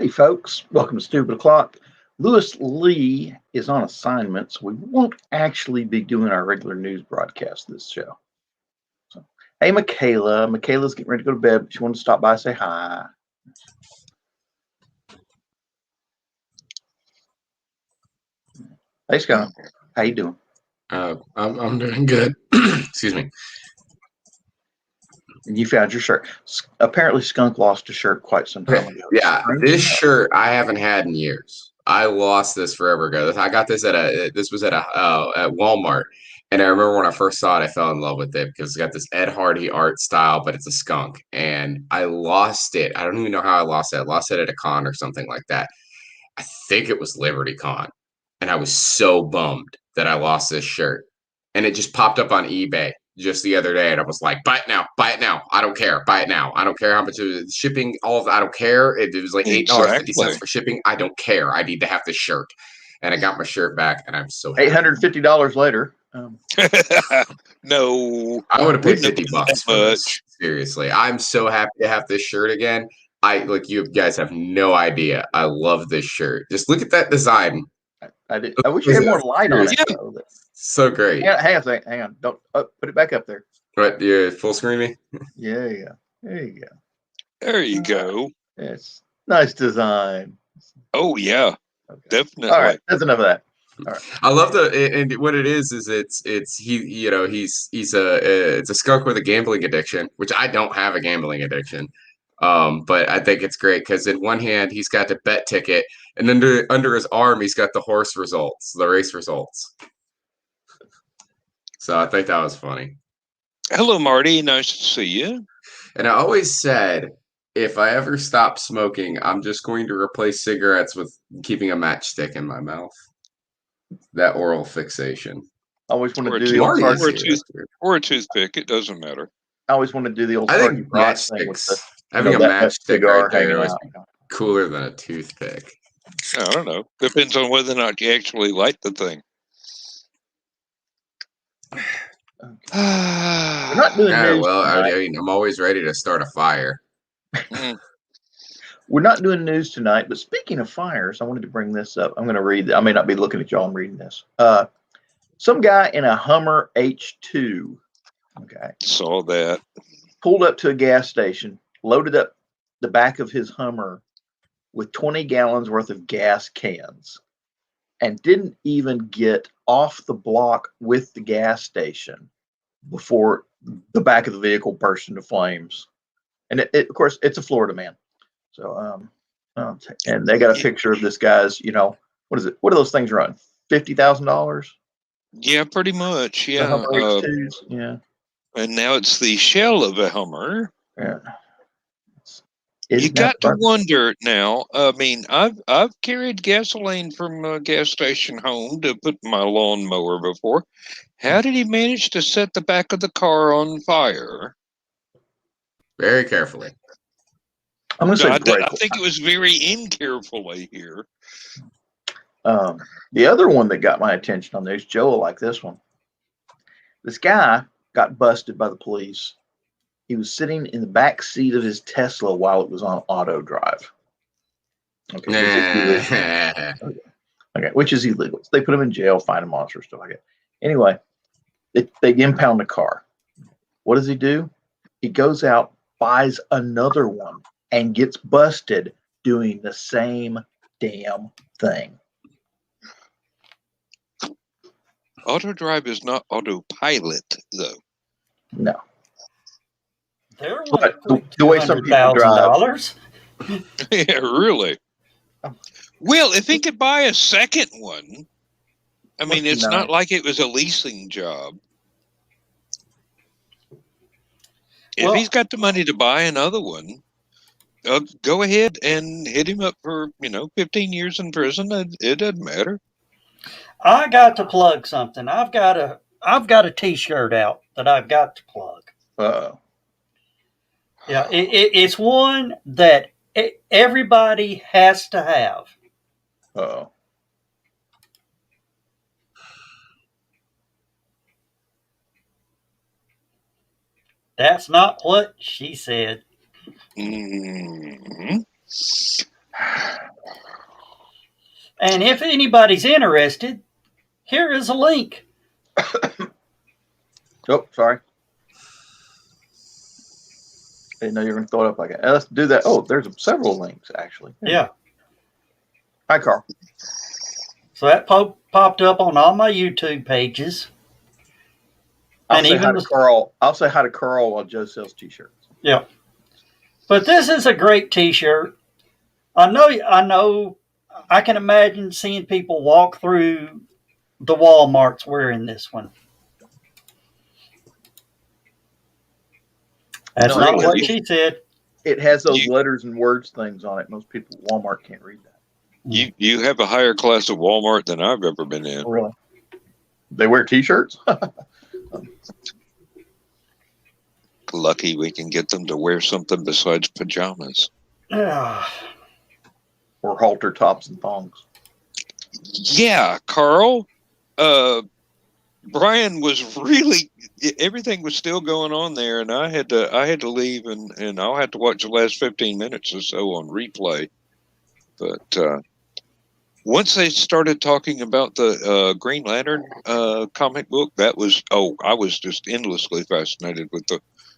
Hey, folks, welcome to Stupid O'Clock. Lewis Lee is on assignment, so we won't actually be doing our regular news broadcast this show. So, hey, Michaela. Michaela's getting ready to go to bed, but she wanted to stop by and say hi. Hey, Scott. How you doing? I'm doing good. Excuse me. And you found your shirt. Apparently, Skunk lost a shirt quite some time ago. Yeah, this shirt I haven't had in years. I lost this forever ago. I got this at Walmart, and I remember when I first saw it, I fell in love with it because it's got this Ed Hardy art style, but it's a skunk, and I lost it. I don't even know how I lost it. I lost it at a con or something like that. I think it was Liberty Con, and I was so bummed that I lost this shirt, and it just popped up on eBay just the other day, and I was like, buy it now, I don't care, buy it now, I don't care how much it was shipping, all of that, I don't care, it was like $8.50 for shipping, I don't care, I need to have this shirt, and I got my shirt back, and I'm so happy. $850 later. No, I would have paid $50 for this. Seriously, I'm so happy to have this shirt again. You guys have no idea. I love this shirt. Just look at that design. I wish you had more light on it. Though. So great. Hang on a second. Hang on. Don't put it back up there. What? You full screen me? Yeah. There you go. There you go. It's nice design. Oh yeah, okay. Definitely. All right, that's enough of that. All right. I love and what it is it's a skunk with a gambling addiction, which I don't have a gambling addiction. But I think it's great because in one hand he's got the bet ticket, and under his arm he's got the race results. So I think that was funny. Hello, Marty. Nice to see you. And I always said, if I ever stop smoking, I'm just going to replace cigarettes with keeping a matchstick in my mouth. That oral fixation. I always want to do the old or a toothpick. It doesn't matter. I always want to do the old. I think matchsticks. Having a matchstick right there is cooler than a toothpick. I don't know. Depends on whether or not you actually light the thing. We're not doing news. Well, I'm always ready to start a fire. We're not doing news tonight, but speaking of fires, I wanted to bring this up. I'm going to read. I may not be looking at y'all. I'm reading this. Some guy in a Hummer H2. Okay. Saw that. Pulled up to a gas station, loaded up the back of his Hummer with 20 gallons worth of gas cans, and didn't even get off the block with the gas station before the back of the vehicle burst into flames. And of course, it's a Florida man. So, and they got a picture of this guy's, what is it? What do those things run? $50,000? Yeah, pretty much. Yeah. Yeah. And now it's the shell of a Hummer. Yeah. You got to wonder now. I mean, I've carried gasoline from a gas station home to put in my lawnmower before. How did he manage to set the back of the car on fire? Very carefully. I'm going to say I think it was very incarefully here. The other one that got my attention on this, Joe will like this one. This guy got busted by the police. He was sitting in the back seat of his Tesla while it was on auto drive. Okay, which is illegal. So they put him in jail, fine him, monster, stuff like that. Anyway, they impound the car. What does he do? He goes out, buys another one, and gets busted doing the same damn thing. Auto drive is not autopilot, though. No. But the way some people drive. Yeah, really. Well, if he could buy a second one, I mean, it's not like it was a leasing job. If he's got the money to buy another one, go ahead and hit him up for 15 years in prison. It doesn't matter. I got to plug something. I've got a T-shirt out that I've got to plug. Yeah, it's one that everybody has to have. That's not what she said. Mm-hmm. And if anybody's interested, here is a link. Oh, sorry. Didn't know you were going to throw it up like that. Let's do that. Oh, there's several links, actually. Yeah. Hi, Carl. So that popped up on all my YouTube pages. I'll say hi to Carl while Joe sells T-shirts. Yeah. But this is a great T-shirt. I know. I can imagine seeing people walk through the Walmarts wearing this one. That's not what she said. It has those letters and words things on it. Most people at Walmart can't read that. You have a higher class of Walmart than I've ever been in. Really? They wear T-shirts? Lucky we can get them to wear something besides pajamas. Or halter tops and thongs. Yeah, Carl. Brian was really, everything was still going on there, and I had to leave, and I'll have to watch the last 15 minutes or so on replay. But once they started talking about the Green Lantern comic book, I was just endlessly fascinated with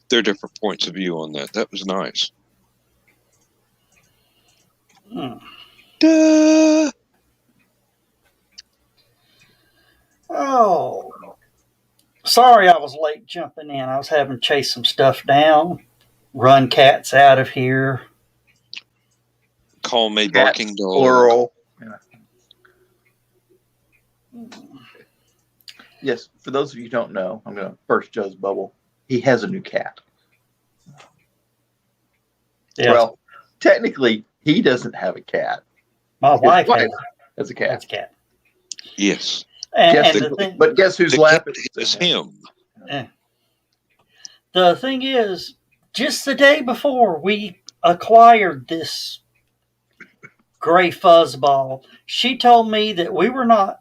their different points of view on that. That was nice. Duh. Oh, sorry I was late jumping in. I was having to chase some stuff down, run cats out of here. Call me barking dog. Plural. Yeah. Yes, for those of you who don't know, I'm going to burst Joe's bubble. He has a new cat. Yeah. Well, technically, he doesn't have a cat. My wife has a cat. That's a cat. Yes. But guess who's laughing? It's him. The thing is, just the day before we acquired this gray fuzzball, she told me that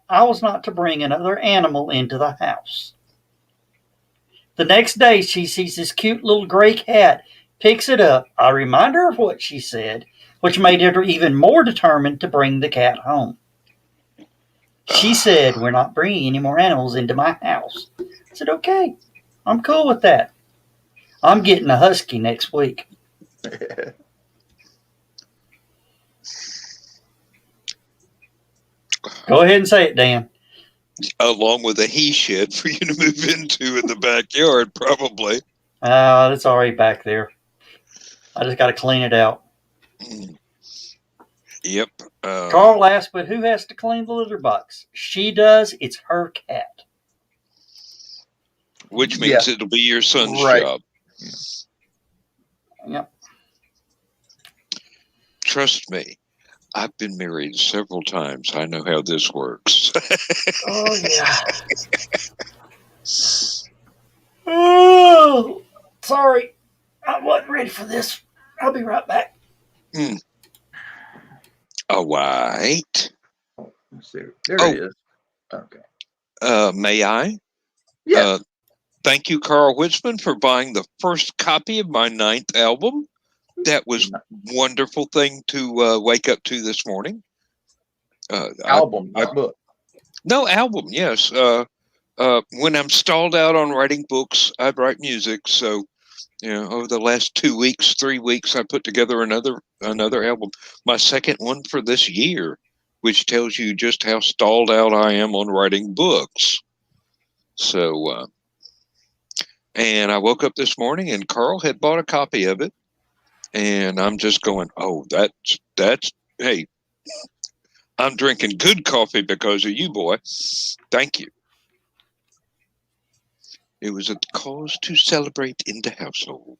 I was not to bring another animal into the house. The next day, she sees this cute little gray cat, picks it up. I remind her of what she said, which made her even more determined to bring the cat home. She said, "We're not bringing any more animals into my house." I said, "Okay, I'm cool with that. I'm getting a husky next week." Go ahead and say it, Dan. Along with a he shed for you to move into in the backyard, probably. It's already back there. I just got to clean it out. Yep. Carl asked, "But who has to clean the litter box?" She does. It's her cat. Which means it'll be your son's job. Yep. Trust me, I've been married several times. I know how this works. Oh, yeah. Oh, sorry. I wasn't ready for this. I'll be right back. All right. Let's see. There it is. Okay. May I? Yeah. Thank you, Carl Witzman, for buying the first copy of my 9th album. That was a wonderful thing to wake up to this morning. Album, not book. No, album, yes. When I'm stalled out on writing books, I write music. So, over the last 2 weeks, 3 weeks, I put together another album. My second one for this year, which tells you just how stalled out I am on writing books. So, and I woke up this morning and Carl had bought a copy of it. And I'm just going, oh, that's, hey, I'm drinking good coffee because of you, boy. Thank you. It was a cause to celebrate in the household.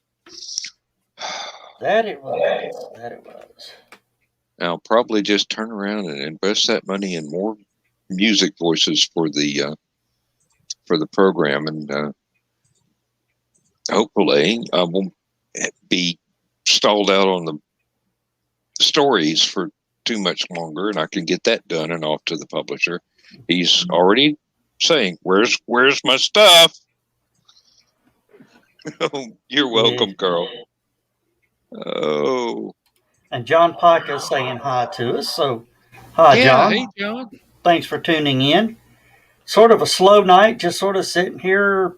That it was. I'll probably just turn around and invest that money in more music voices for the program, and hopefully I won't be stalled out on the stories for too much longer, and I can get that done and off to the publisher. He's already saying, "Where's my stuff?" Oh, you're welcome, Carl. Oh, And John Pica is saying hi to us. So, hi, Yeah, John. hey, John. Thanks for tuning in. Sort of a slow night, just sort of sitting here,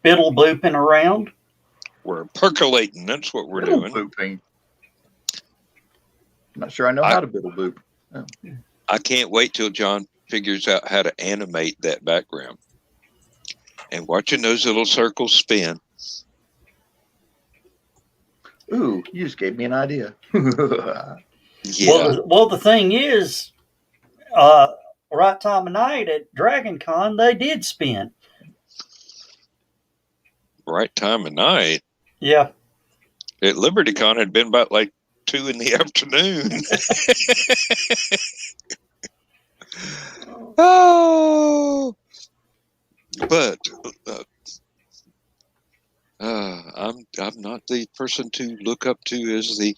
biddle booping around. We're percolating. That's what we're Biddle doing. booping. I'm not sure I know how to biddle boop. Oh. I can't wait till John figures out how to animate that background. And watching those little circles spin. Ooh, you just gave me an idea. Yeah. Well, the thing is, right time of night at Dragon Con, they did spin. Right time of night. Yeah. At LibertyCon, it'd been about like 2 in the afternoon. Oh, but I'm not the person to look up to as the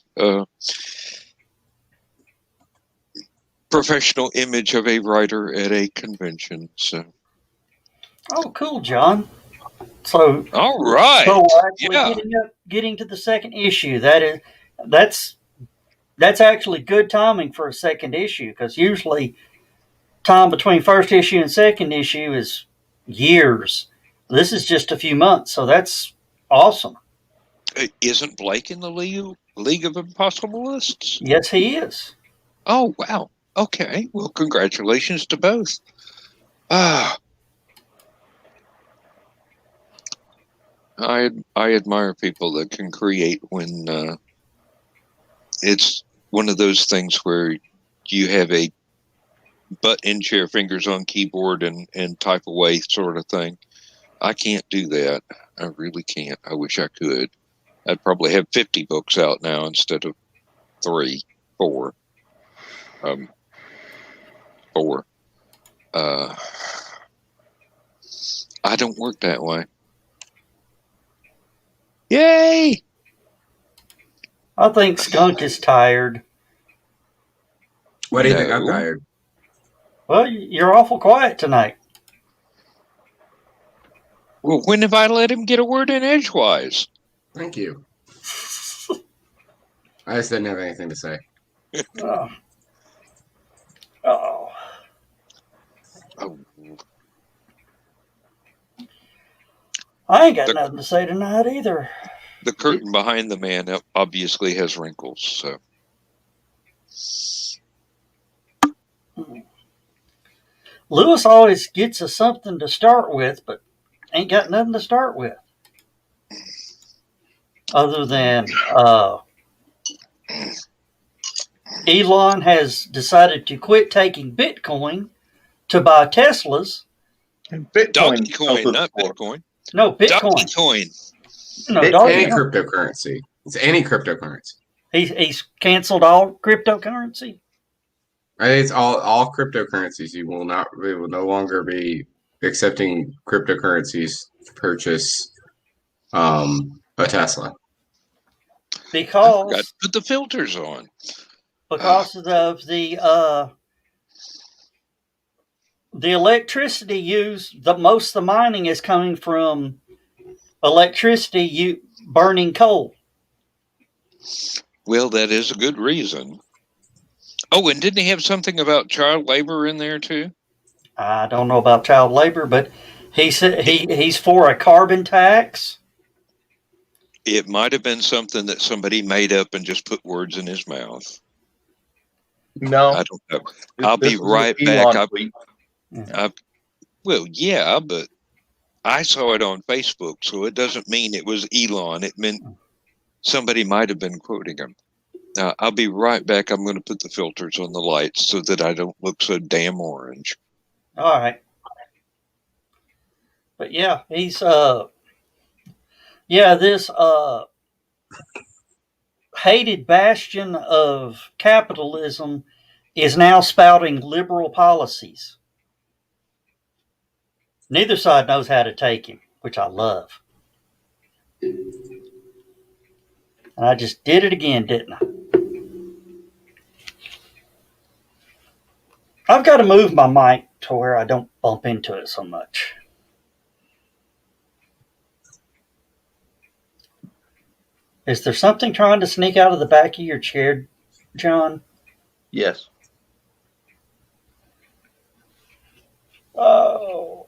professional image of a writer at a convention. So, Oh, cool, John. So, all right, so we're actually getting to the second issue. That's actually good timing for a second issue, because usually time between first issue and second issue is years. This is just a few months, so that's awesome. Isn't Blake in the League of Impossibilists? Yes, he is. Oh, wow. Okay. Well, congratulations to both. I admire people that can create when it's one of those things where you have a butt in chair, fingers on keyboard, and type away sort of thing. I can't do that. I really can't. I wish I could. I'd probably have 50 books out now instead of 3, 4. 4. I don't work that way. Yay! I think Skunk is tired. What do you think? I'm tired. Well, you're awful quiet tonight. Well, when have I let him get a word in edgewise? Thank you. I just didn't have anything to say. Oh. Oh. I ain't got nothing to say tonight either. The curtain behind the man obviously has wrinkles, so. Lewis always gets us something to start with, but ain't got nothing to start with. Other than Elon has decided to quit taking Bitcoin to buy Teslas. And Bitcoin, Dogecoin, not Bitcoin. No, Bitcoin. Dogecoin. No, any cryptocurrency. It's any cryptocurrency. He's canceled all cryptocurrency. It's all cryptocurrencies. We will no longer be accepting cryptocurrencies to purchase a Tesla. Because I forgot to put the filters on. Because of the electricity used, most of the mining is coming from electricity burning coal. Well, that is a good reason. Oh, and didn't he have something about child labor in there too? I don't know about child labor, but he said he's for a carbon tax. It might have been something that somebody made up and just put words in his mouth. No, I don't know. I'll be right back. Well, yeah, but I saw it on Facebook, so it doesn't mean it was Elon. It meant somebody might have been quoting him. I'll be right back. I'm going to put the filters on the lights so that I don't look so damn orange. All right. But yeah, he's this hated bastion of capitalism is now spouting liberal policies. Neither side knows how to take him, which I love. And I just did it again, didn't I? I've got to move my mic to where I don't bump into it so much. Is there something trying to sneak out of the back of your chair, John? Yes. Oh.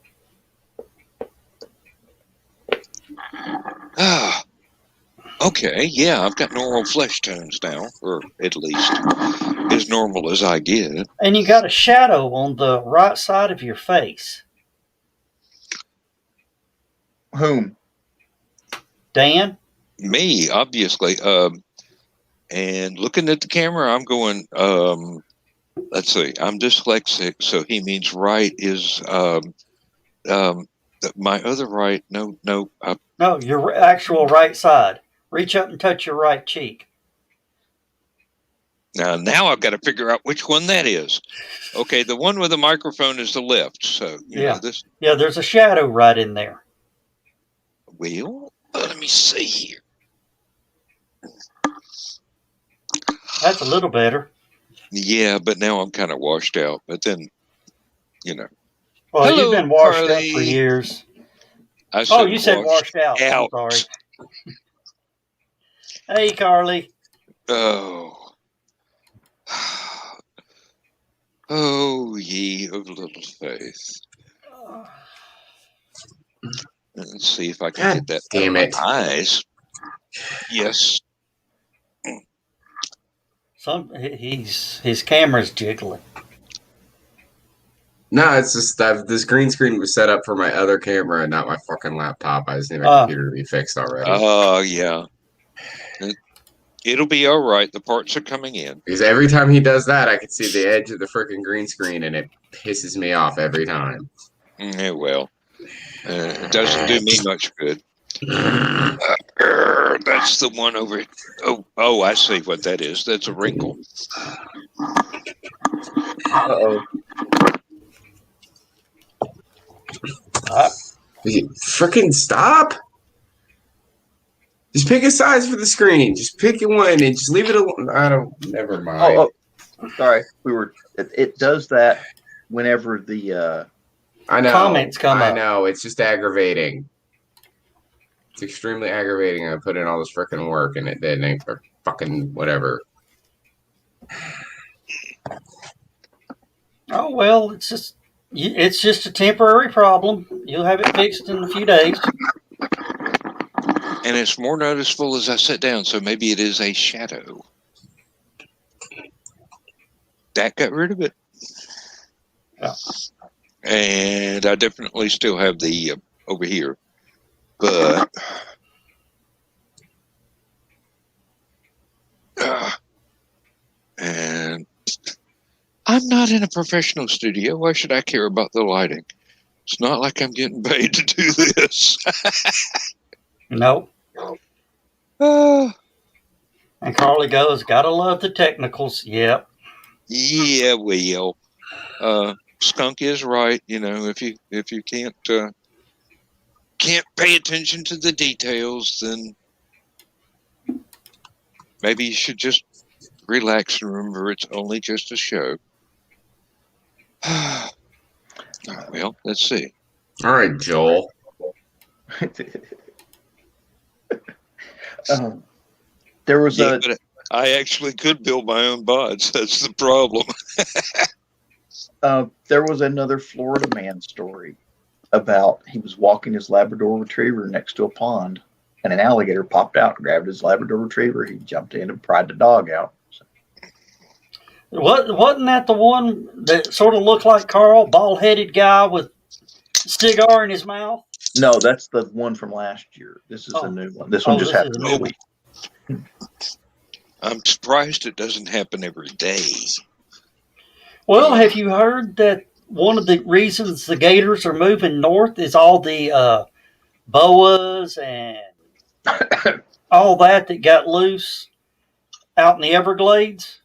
Okay, yeah, I've got normal flesh tones now, or at least as normal as I get. And you got a shadow on the right side of your face. Whom? Dan? Me, obviously. And looking at the camera, I'm going, let's see, I'm dyslexic, so he means right is my other right. No. No, your actual right side. Reach up and touch your right cheek. Now I've got to figure out which one that is. Okay, the one with the microphone is the left. So, you know this. Yeah, there's a shadow right in there. Well, let me see here. That's a little better. Yeah, but now I'm kind of washed out. But then, you know. Well, Hello, you've been washed Carly. up for years. You said washed out. I'm sorry. Hey, Carly. Oh. Oh, ye of little faith. Let's see if I can get that out of my eyes. Yes. His camera's jiggling. No, it's just that this green screen was set up for my other camera and not my fucking laptop. I just need my computer to be fixed already. Oh, yeah. It'll be all right. The parts are coming in. Because every time he does that, I can see the edge of the freaking green screen, and it pisses me off every time. Yeah, well, it doesn't do me much good. That's the one over. Oh, I see what that is. That's a wrinkle. Uh-oh. Freaking stop! Just pick a size for the screen. Just pick one and just leave it alone. I don't. Never mind. Oh, sorry. It does that whenever the I know comments come up. I know. It's just aggravating. It's extremely aggravating. I put in all this freaking work and it ain't for fucking whatever. Oh well, it's just a temporary problem. You'll have it fixed in a few days. And it's more noticeable as I sit down, so maybe it is a shadow. That got rid of it. Yeah. And I definitely still have the over here. But and I'm not in a professional studio. Why should I care about the lighting? It's not like I'm getting paid to do this. Nope. And Carly goes, gotta love the technicals. Yep. Yeah, well, Skunk is right. You know, if you can't pay attention to the details, then maybe you should just relax and remember it's only just a show. Well, let's see. All right, Joel. There was but I actually could build my own bots. That's the problem. There was another Florida man story about he was walking his Labrador Retriever next to a pond, and an alligator popped out and grabbed his Labrador Retriever. He jumped in and pried the dog out. Wasn't that the one that sort of looked like Carl, bald-headed guy with a cigar in his mouth? No, that's the one from last year. This is a new one. This one just happened this week. I'm surprised it doesn't happen every day. Well, have you heard that one of the reasons the gators are moving north is all the boas and all that got loose out in the Everglades?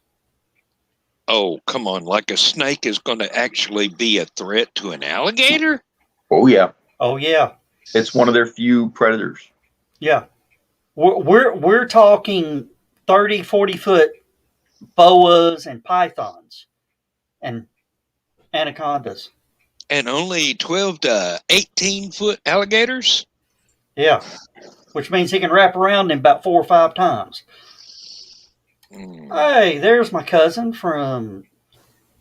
Oh, come on. Like a snake is going to actually be a threat to an alligator? Oh, yeah. Oh, yeah. It's one of their few predators. Yeah. We're talking 30, 40-foot boas and pythons and anacondas. And only 12 to 18-foot alligators? Yeah. which means he can wrap around him about 4 or 5 times. Hey, there's my cousin from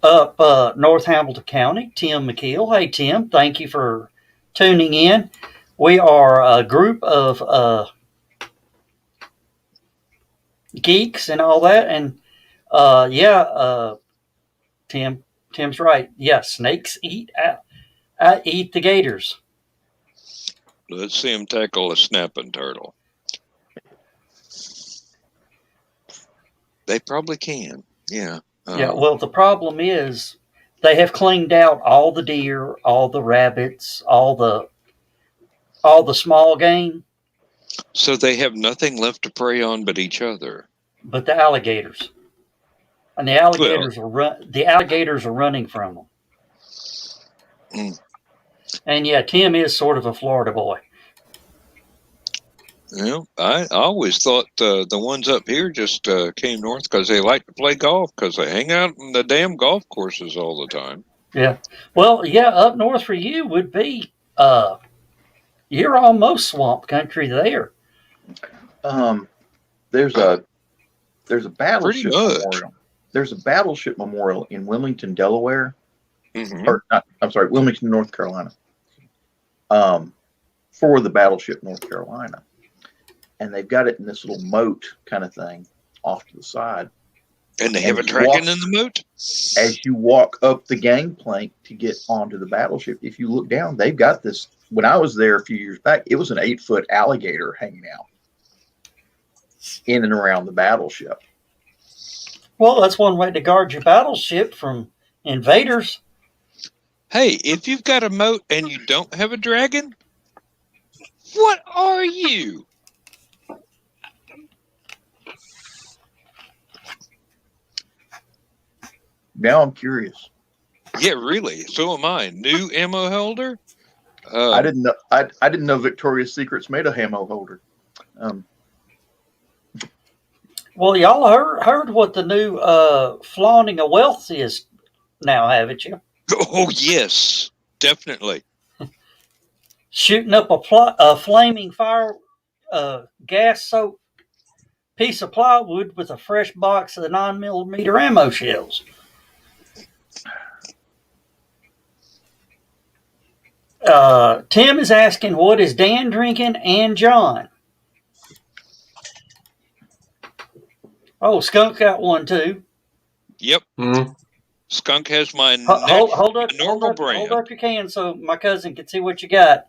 up North Hamilton County, Tim McKeel. Hey, Tim, thank you for tuning in. We are a group of geeks and all that, and Tim's right. Yeah, snakes eat the gators. Let's see him tackle a snapping turtle. They probably can. Yeah. Yeah. Well, the problem is they have cleaned out all the deer, all the rabbits, all the small game. So they have nothing left to prey on but each other. But the alligators, and the alligators are running from them. And yeah, Tim is sort of a Florida boy. Yeah, I always thought the ones up here just came north because they like to play golf because they hang out in the damn golf courses all the time. Yeah. Well, yeah, up north for you would be you're almost swamp country there. There's a battleship memorial. There's a battleship memorial in Wilmington, Delaware. Or not, I'm sorry, Wilmington, North Carolina. For the battleship North Carolina. And they've got it in this little moat kind of thing off to the side. And they have a dragon in the moat? As you walk up the gangplank to get onto the battleship, if you look down, they've got this. When I was there a few years back, it was an 8-foot alligator hanging out in and around the battleship. Well, that's one way to guard your battleship from invaders. Hey, if you've got a moat and you don't have a dragon, what are you? Now I'm curious. Yeah, really. So am I. New ammo holder? I didn't know. I didn't know Victoria's Secret's made a ammo holder. Well, y'all heard what the new flaunting of wealth is now, haven't you? Oh yes, definitely. Shooting up a flaming fire gas-soaked piece of plywood with a fresh box of the 9mm ammo shells. Tim is asking, what is Dan drinking and John? Oh, Skunk got one too. Yep. Mm-hmm. Skunk has my hold up brand. Hold up your can so my cousin can see what you got.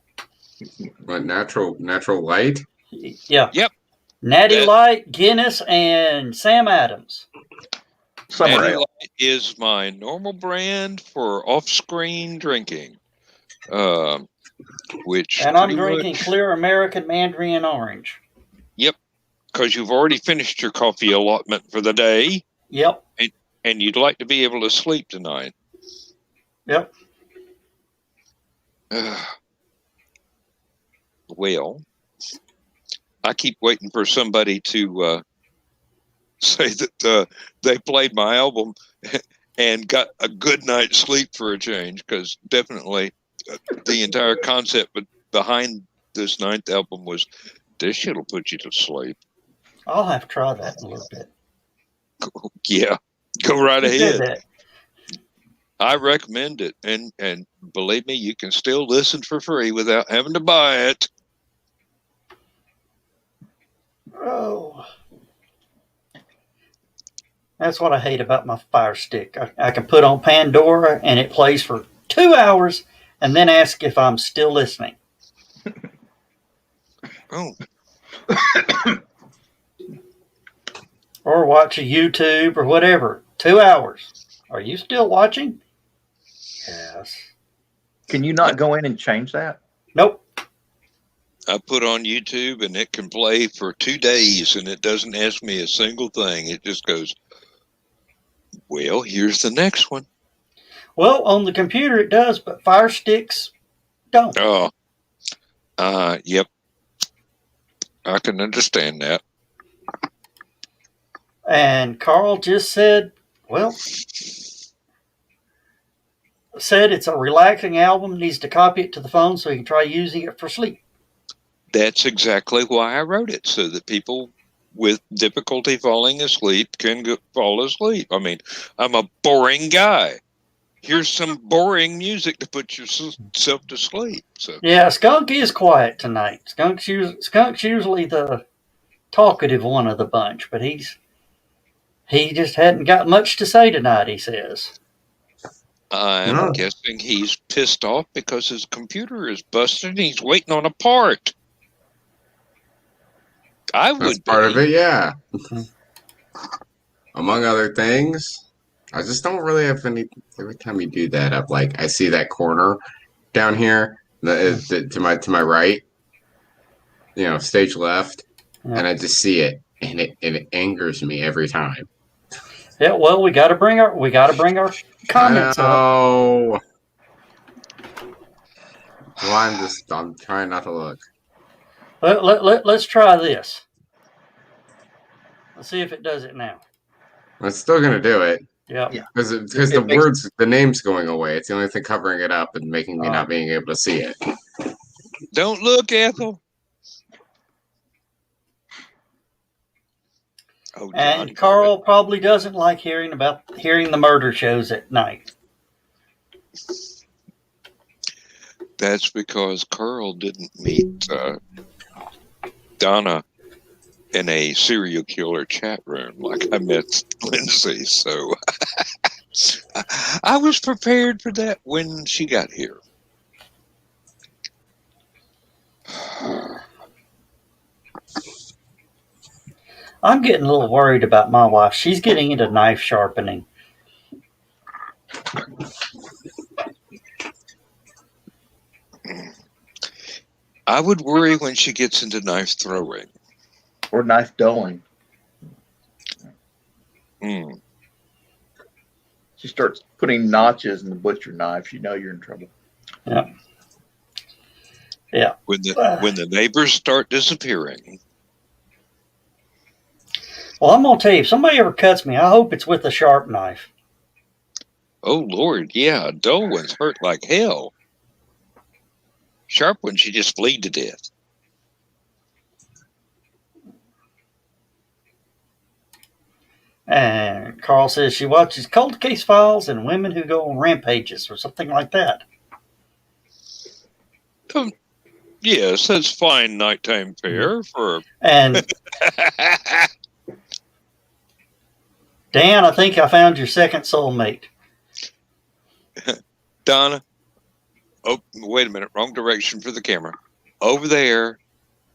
What, natural light? Yeah. Yep. Natty Light, Guinness, and Sam Adams. Summer Ale is my normal brand for off-screen drinking. Which and I'm drinking clear American Mandarin Orange. Yep, because you've already finished your coffee allotment for the day. Yep. And you'd like to be able to sleep tonight. Yep. Well, I keep waiting for somebody to say that they played my album and got a good night's sleep for a change, because definitely the entire concept behind this 9th album was, this shit'll put you to sleep. I'll have to try that in a little bit. Yeah, go right ahead. That. I recommend it, and believe me, you can still listen for free without having to buy it. Oh, that's what I hate about my Fire Stick. I can put on Pandora and it plays for 2 hours and then ask if I'm still listening. Oh. Or watch a YouTube or whatever. 2 hours. Are you still watching? Yes. Can you not go in and change that? Nope. I put on YouTube and it can play for 2 days and it doesn't ask me a single thing. It just goes, well, here's the next one. Well, on the computer it does, but Fire Sticks don't. Oh, yep. I can understand that. And Carl just said it's a relaxing album, needs to copy it to the phone so he can try using it for sleep. That's exactly why I wrote it, so that people with difficulty falling asleep can fall asleep. I mean, I'm a boring guy. Here's some boring music to put yourself to sleep. So Yeah, Skunk is quiet tonight. Skunk's usually the talkative one of the bunch, but he just hadn't got much to say tonight, he says. I'm guessing he's pissed off because his computer is busted and he's waiting on a part. I That's would part be. of it, yeah. Among other things, I just don't really have any. Every time you do that, I see that corner down here, to my right, stage left, and I just see it, and it angers me every time. Yeah, well, we got to bring our comments I up. know. Well, I'm trying not to look. Let's try this. Let's see if it does it now. It's still gonna do it. Yeah. Because the name's going away. It's the only thing covering it up and making me not being able to see it. Don't look, Ethel. Oh, and Carl probably doesn't like hearing the murder shows at night. That's because Carl didn't meet Donna in a serial killer chat room like I met Lindsay. So I was prepared for that when she got here. I'm getting a little worried about my wife. She's getting into knife sharpening. I would worry when she gets into knife throwing. Or knife doling. She starts putting notches in the butcher knife, you know you're in trouble. Yeah. Yeah. When the neighbors start disappearing. Well, I'm going to tell you, if somebody ever cuts me, I hope it's with a sharp knife. Oh, Lord, yeah. Dull ones hurt like hell. Sharp ones, you just bleed to death. And Carl says she watches cold case files and women who go on rampages or something like that. Yes, that's fine nighttime fare for. And Dan, I think I found your second soulmate. Donna. Oh, wait a minute. Wrong direction for the camera. Over there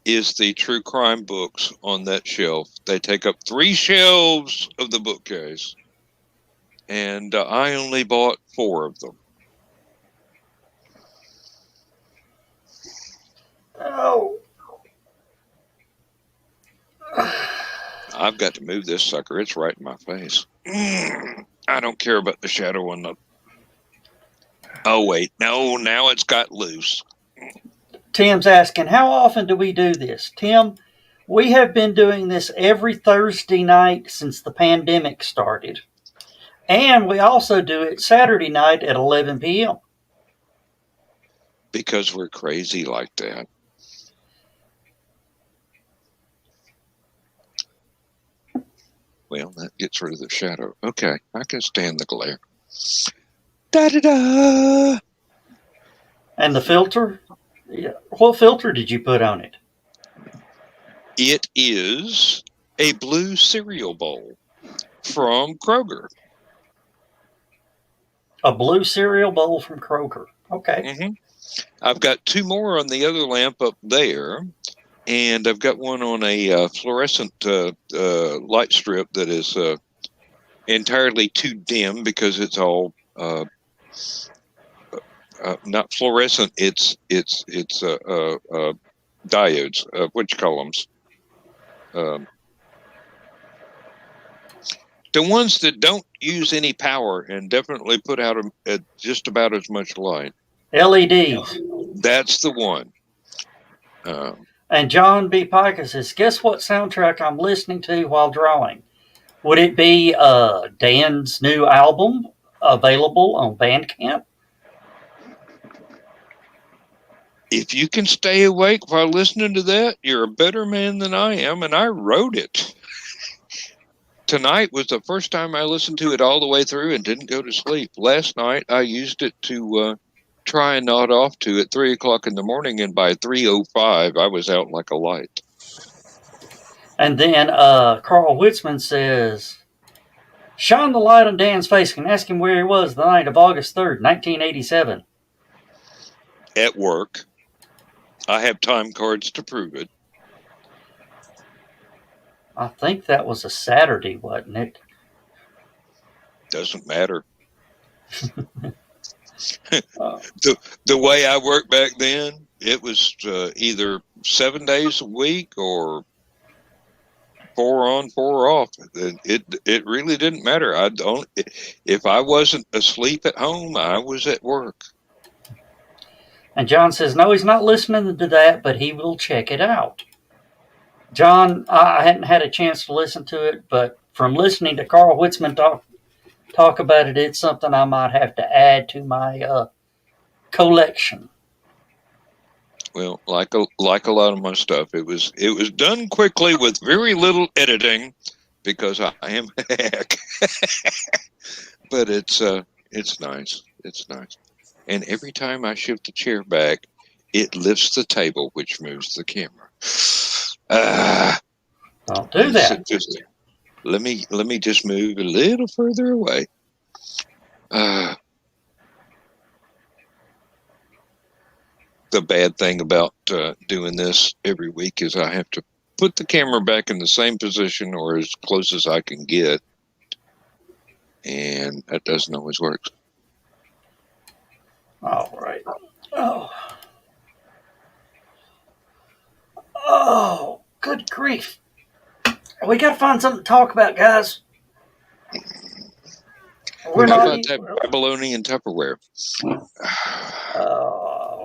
is the true crime books on that shelf. They take up 3 shelves of the bookcase. And I only bought 4 of them. Oh. I've got to move this sucker. It's right in my face. I don't care about the shadow on the... Oh, wait. No, now it's got loose. Tim's asking, how often do we do this? Tim, we have been doing this every Thursday night since the pandemic started. And we also do it Saturday night at 11 p.m. Because we're crazy like that. Well, that gets rid of the shadow. Okay, I can stand the glare. Da-da-da! And the filter? What filter did you put on it? It is a blue cereal bowl from Kroger. A blue cereal bowl from Kroger. Okay. Mm-hmm. I've got 2 more on the other lamp up there. And I've got one on a fluorescent light strip that is entirely too dim because it's all not fluorescent. It's diodes. What you call them? The ones that don't use any power and definitely put out just about as much light. LEDs. That's the one. And John B. Piker says, guess what soundtrack I'm listening to while drawing? Would it be Dan's new album available on Bandcamp? If you can stay awake while listening to that, you're a better man than I am, and I wrote it. Tonight was the first time I listened to it all the way through and didn't go to sleep. Last night, I used it to try and nod off to at 3 o'clock in the morning, and by 3:05, I was out like a light. And then Carl Witzman says, shine the light on Dan's face and ask him where he was the night of August 3rd, 1987. At work. I have time cards to prove it. I think that was a Saturday, wasn't it? Doesn't matter. The way I worked back then, it was either 7 days a week or 4 on, 4 off. It really didn't matter. If I wasn't asleep at home, I was at work. And John says, no, he's not listening to that, but he will check it out. John, I hadn't had a chance to listen to it, but from listening to Carl Witzman talk about it, it's something I might have to add to my collection. Well, like a lot of my stuff, it was done quickly with very little editing because I am a hack. But it's nice. It's nice. And every time I shift the chair back, it lifts the table, which moves the camera. Don't do that. Let me just move a little further away. The bad thing about doing this every week is I have to put the camera back in the same position or as close as I can get. And that doesn't always work. All right. Oh, good grief. We got to find something to talk about, guys. How about that Babylonian Tupperware?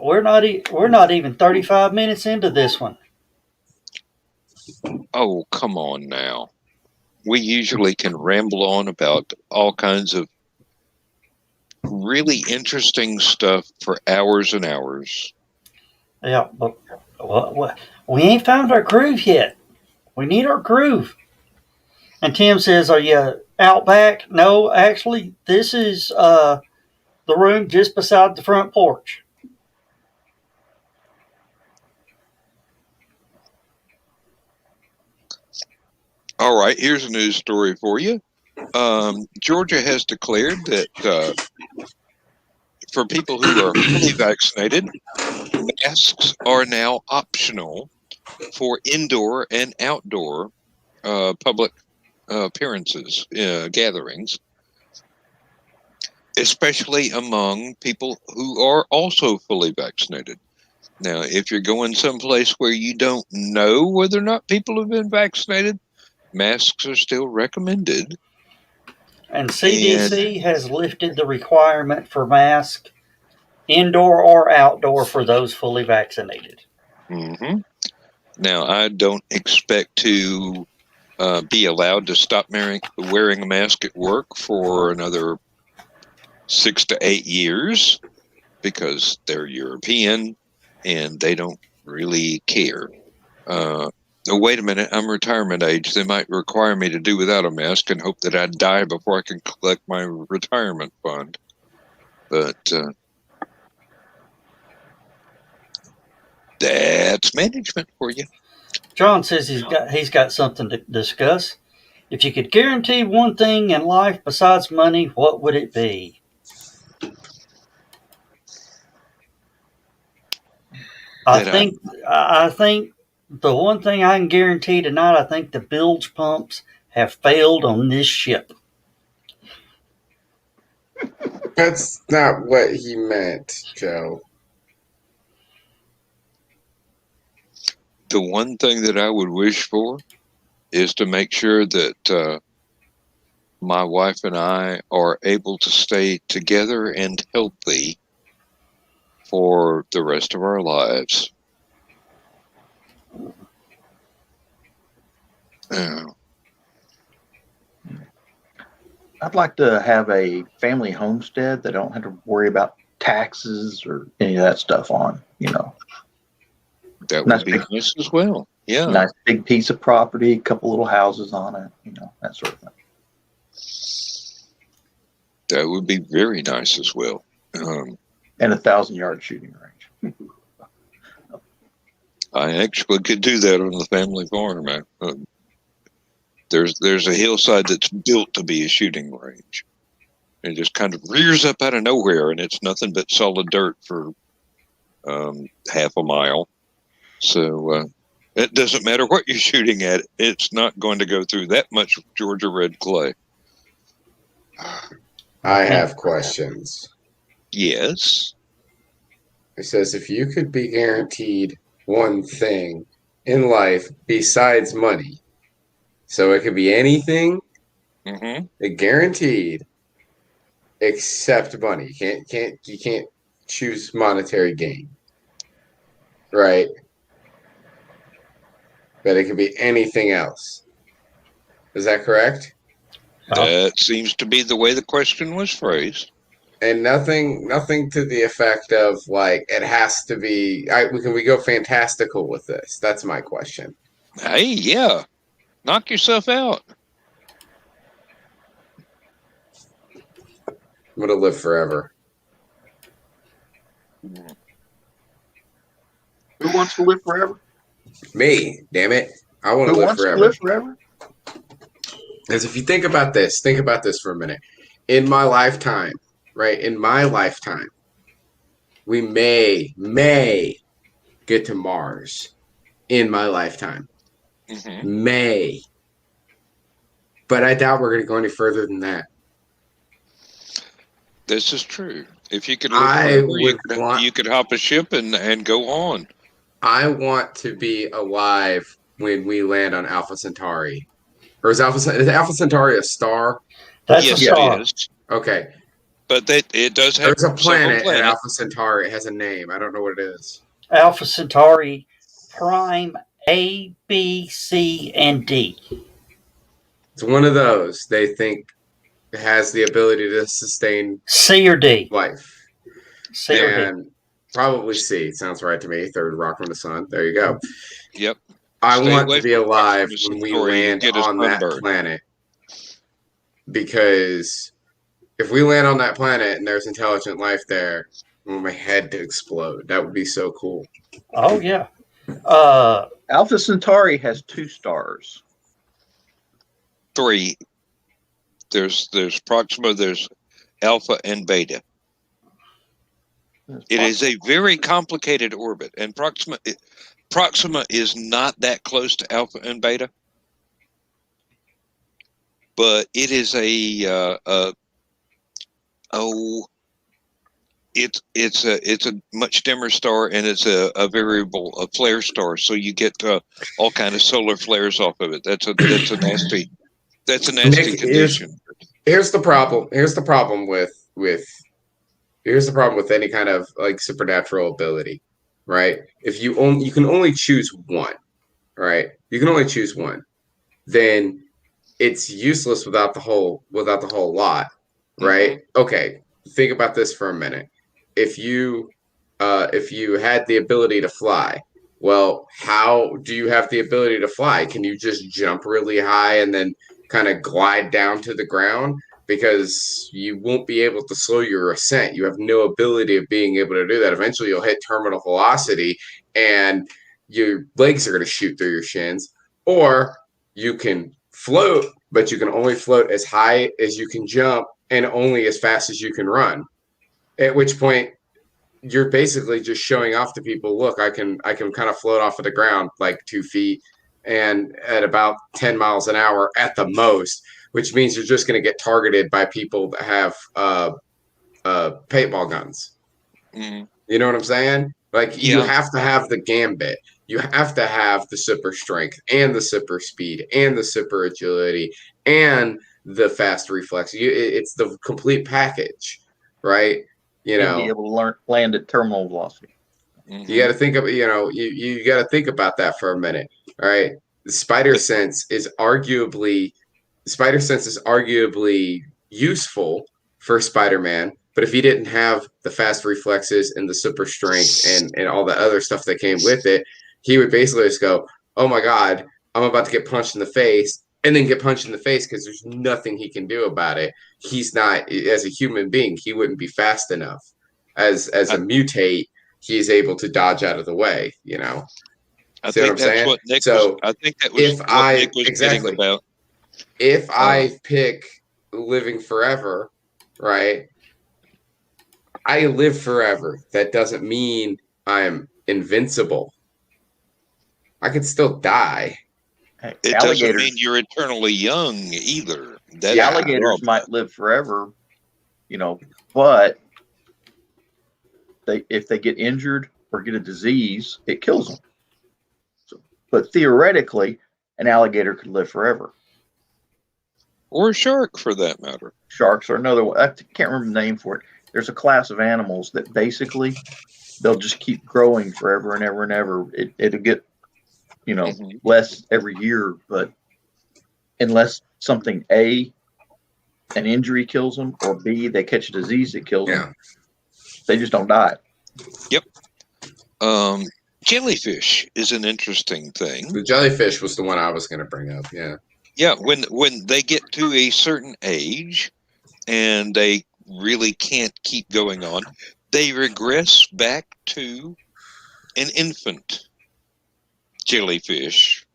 We're not even 35 minutes into this one. Oh, come on now. We usually can ramble on about all kinds of really interesting stuff for hours and hours. Yeah, but we ain't found our groove yet. We need our groove. And Tim says, are you out back? No, actually, this is the room just beside the front porch. All right, here's a news story for you. Georgia has declared that for people who are fully vaccinated, masks are now optional for indoor and outdoor public appearances, gatherings, especially among people who are also fully vaccinated. Now, if you're going someplace where you don't know whether or not people have been vaccinated, masks are still recommended. And CDC has lifted the requirement for masks indoor or outdoor for those fully vaccinated. Mm-hmm. Now, I don't expect to be allowed to stop wearing a mask at work for another 6 to 8 years because they're European and they don't really care. Oh, wait a minute, I'm retirement age. They might require me to do without a mask and hope that I die before I can collect my retirement fund. But that's management for you. John says he's got something to discuss. If you could guarantee one thing in life besides money, what would it be? I think the one thing I can guarantee tonight, I think the bilge pumps have failed on this ship. That's not what he meant, Joe. The one thing that I would wish for is to make sure that my wife and I are able to stay together and healthy for the rest of our lives. I'd like to have a family homestead that I don't have to worry about taxes or any of that stuff on, That would be nice as well. Yeah. Nice big piece of property, a couple little houses on it, that sort of thing. That would be very nice as well. And a 1,000-yard shooting range. I actually could do that on the family farm. There's a hillside that's built to be a shooting range. It just kind of rears up out of nowhere, and it's nothing but solid dirt for half a mile. So it doesn't matter what you're shooting at. It's not going to go through that much Georgia red clay. I have questions. Yes. It says if you could be guaranteed one thing in life besides money, so it could be anything, guaranteed, except money. You can't choose monetary gain, right? But it could be anything else. Is that correct? That seems to be the way the question was phrased. And nothing to the effect of like it has to be. Can we go fantastical with this? That's my question. Hey, yeah, knock yourself out. I'm gonna live forever. Who wants to live forever? Me, damn it! I want to live forever. Who wants to live forever? Because if you think about this for a minute. In my lifetime, right? In my lifetime, we may get to Mars. In my lifetime, may. But I doubt we're going to go any further than that. This is true. If you could live forever, you could hop a ship and go on. I want to be alive when we land on Alpha Centauri. Or is Alpha Centauri a star? That's a star. It is. Okay. But it does have There's a planet at Alpha Centauri. It has a name. I don't know what it is. Alpha Centauri Prime A, B, C, and D. It's one of those. They think it has the ability to sustain C or D life. C or D. Probably C. Sounds right to me. Third rock from the sun. There you go. Yep. I want to be alive when we land on that planet. Because if we land on that planet and there's intelligent life there, I want my head to explode. That would be so cool. Oh, yeah. Alpha Centauri has 2 stars. 3. There's Proxima, there's Alpha and Beta. It is a very complicated orbit, and Proxima is not that close to Alpha and Beta, but it is it's a much dimmer star, and it's a flare star, so you get all kind of solar flares off of it. That's a nasty Nick, condition. Here's the problem with any kind of like supernatural ability, right? If you can only choose one, right? You can only choose one. Then it's useless without the whole lot, right? Okay, think about this for a minute. If you had the ability to fly, well, how do you have the ability to fly? Can you just jump really high and then kind of glide down to the ground? Because you won't be able to slow your ascent. You have no ability of being able to do that. Eventually, you'll hit terminal velocity, and your legs are going to shoot through your shins. Or you can float, but you can only float as high as you can jump and only as fast as you can run. At which point, you're basically just showing off to people, look, I can kind of float off of the ground like 2 feet and at about 10 miles an hour at the most, which means you're just going to get targeted by people that have paintball guns. Mm-hmm. You know what I'm saying? Like, you have to have the gambit. You have to have the super strength and the super speed and the super agility and the fast reflex. It's the complete package, right? You know, be able to land at terminal velocity. Mm-hmm. You got to think of, you got to think about that for a minute. All right. The spider sense is arguably useful for Spider-Man, but if he didn't have the fast reflexes and the super strength and all the other stuff that came with it, he would basically just go, "Oh my God, I'm about to get punched in the face," and then get punched in the face because there's nothing he can do about it. He's not, as a human being, he wouldn't be fast enough. As a mutate, he's able to dodge out of the way. I See what think I'm that's saying? what Nick So was. I think that was what Nick was getting about. If I pick living forever, right? I live forever. That doesn't mean I'm invincible. I could still die. It doesn't mean you're eternally young either. The alligators might live forever, but if they get injured or get a disease, it kills them. But theoretically, an alligator could live forever. Or a shark, for that matter. Sharks are another one. I can't remember the name for it. There's a class of animals that basically they'll just keep growing forever and ever and ever. It'll get, less every year, but unless something an injury kills them, or B, they catch a disease that kills them, they just don't die. Yep. Jellyfish is an interesting thing. The jellyfish was the one I was going to bring up. Yeah. Yeah. When they get to a certain age and they really can't keep going on, they regress back to an infant jellyfish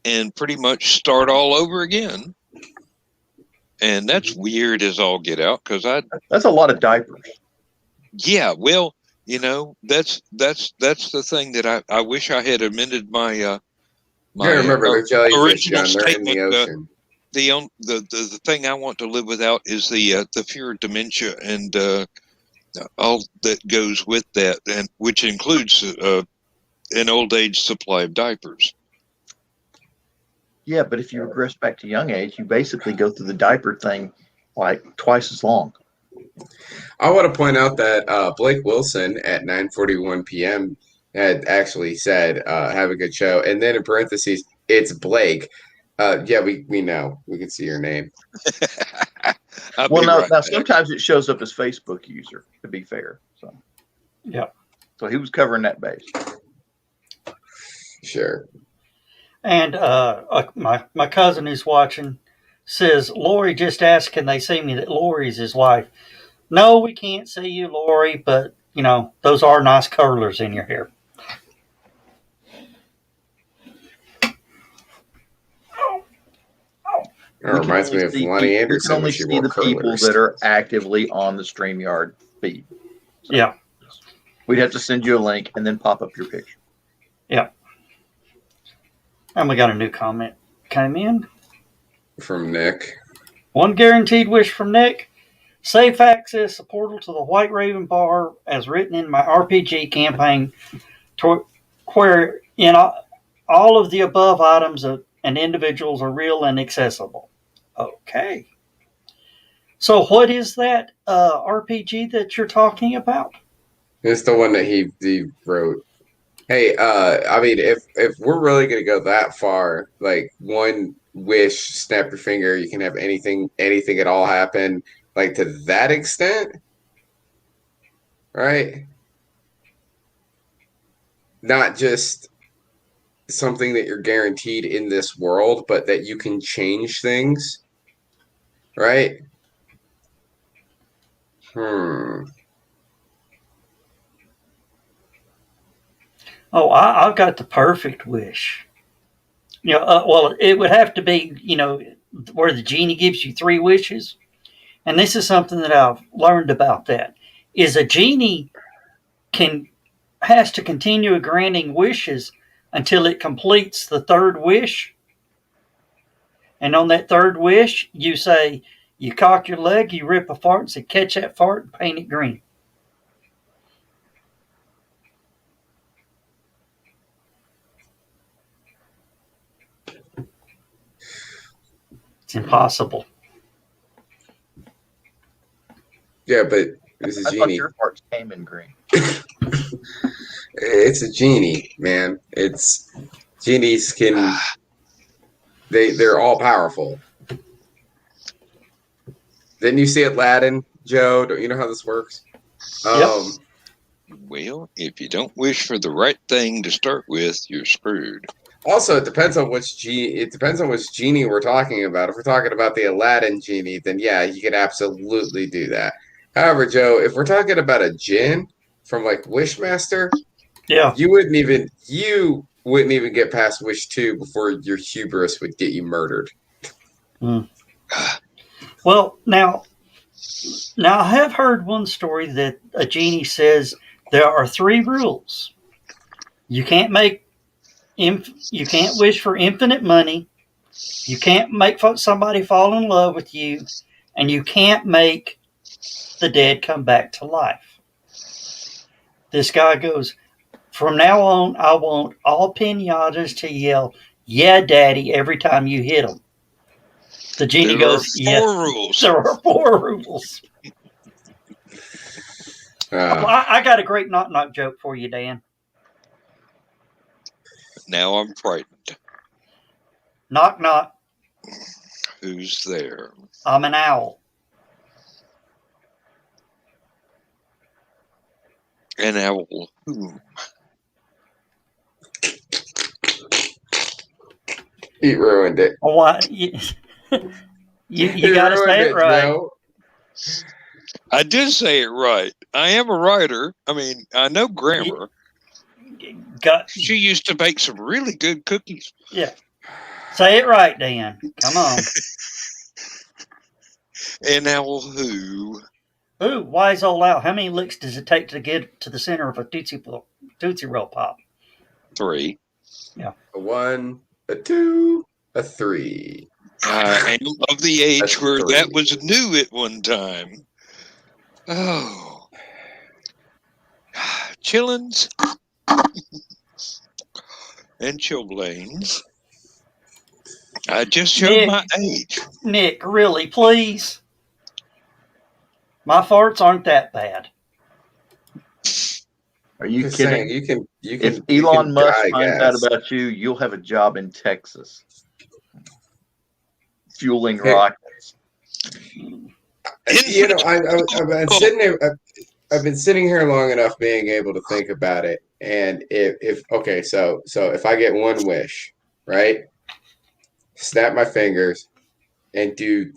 and pretty much start all over again. And that's weird as all get out, because that's a lot of diapers. Yeah, well, that's the thing that I wish I had amended my remember the jellyfish original gun, they're in statement. the ocean. The thing I want to live without is the fear of dementia and all that goes with that, and which includes an old age supply of diapers. Yeah, but if you regress back to young age, you basically go through the diaper thing like twice as long. I want to point out that Blake Wilson at 9:41 p.m. had actually said, "Have a good show," and then in parentheses, it's Blake. Yeah, we know. We can see your name. Now sometimes it shows up as Facebook user, to be fair. So yeah. So he was covering that base. Sure. And my cousin who's watching says, Lori just asked, can they see me? That Lori's his wife. No, we can't see you, Lori, but, those are nice curlers in your hair. It reminds me of Lonnie Anderson when she wore curlers. You can only see the people that are actively on the StreamYard feed. So yeah. We'd have to send you a link and then pop up your picture. Yeah. And we got a new comment came in. From Nick. One guaranteed wish from Nick. Safe access, a portal to the White Raven bar as written in my RPG campaign, where all of the above items and individuals are real and accessible. Okay. So what is that RPG that you're talking about? It's the one that he wrote. Hey, I mean, if we're really gonna go that far, like one wish, snap your finger, you can have anything at all happen, like to that extent, right? Not just something that you're guaranteed in this world, but that you can change things, right? Oh, I've got the perfect wish. Well, it would have to be, where the genie gives you 3 wishes. And this is something that I've learned about that, is a genie has to continue granting wishes until it completes the 3rd wish. And on that 3rd wish, you say, you cock your leg, you rip a fart, and say, catch that fart and paint it green. It's impossible. Yeah, but it's a genie. I thought your farts came in green. It's a genie, man. Genies can they're all powerful. Didn't you see Aladdin, Joe? Don't you know how this works? Yep. Well, if you don't wish for the right thing to start with, you're screwed. Also, it depends on which genie we're talking about. If we're talking about the Aladdin genie, then yeah, you can absolutely do that. However, Joe, if we're talking about a djinn from like Wishmaster, Yeah. you wouldn't even get past Wish 2 before your hubris would get you murdered. Well, now I have heard one story that a genie says there are 3 rules. You can't wish for infinite money. You can't make somebody fall in love with you, and you can't make the dead come back to life. This guy goes, from now on, I want all pinatas to yell, "Yeah, Daddy," every time you hit them. The genie There goes, are "Yeah, 4 rules. there are 4 rules." I got a great knock-knock joke for you, Dan. Now I'm frightened. Knock, knock. Who's there? I'm an owl. An owl who? He ruined it. Why? You got to say it right. Joe. I did say it right. I am a writer. I mean, I know grammar. She used to bake some really good cookies. Yeah. Say it right, Dan. Come on. An owl who? Ooh, wise old owl. How many licks does it take to get to the center of a Tootsie Roll Pop? 3. Yeah. A 1, a 2, a 3. I am of the age That's where 3. that was new at one time. Oh. Chillins and chillblains. I just showed my age. Nick, really, please? My farts aren't that bad. Are you Just kidding? saying, If Elon Musk finds out about you, you'll have a job in Texas, fueling rockets. You know, I've been sitting there. I've been sitting here long enough, being able to think about it. And if okay, so if I get one wish, right? Snap my fingers and do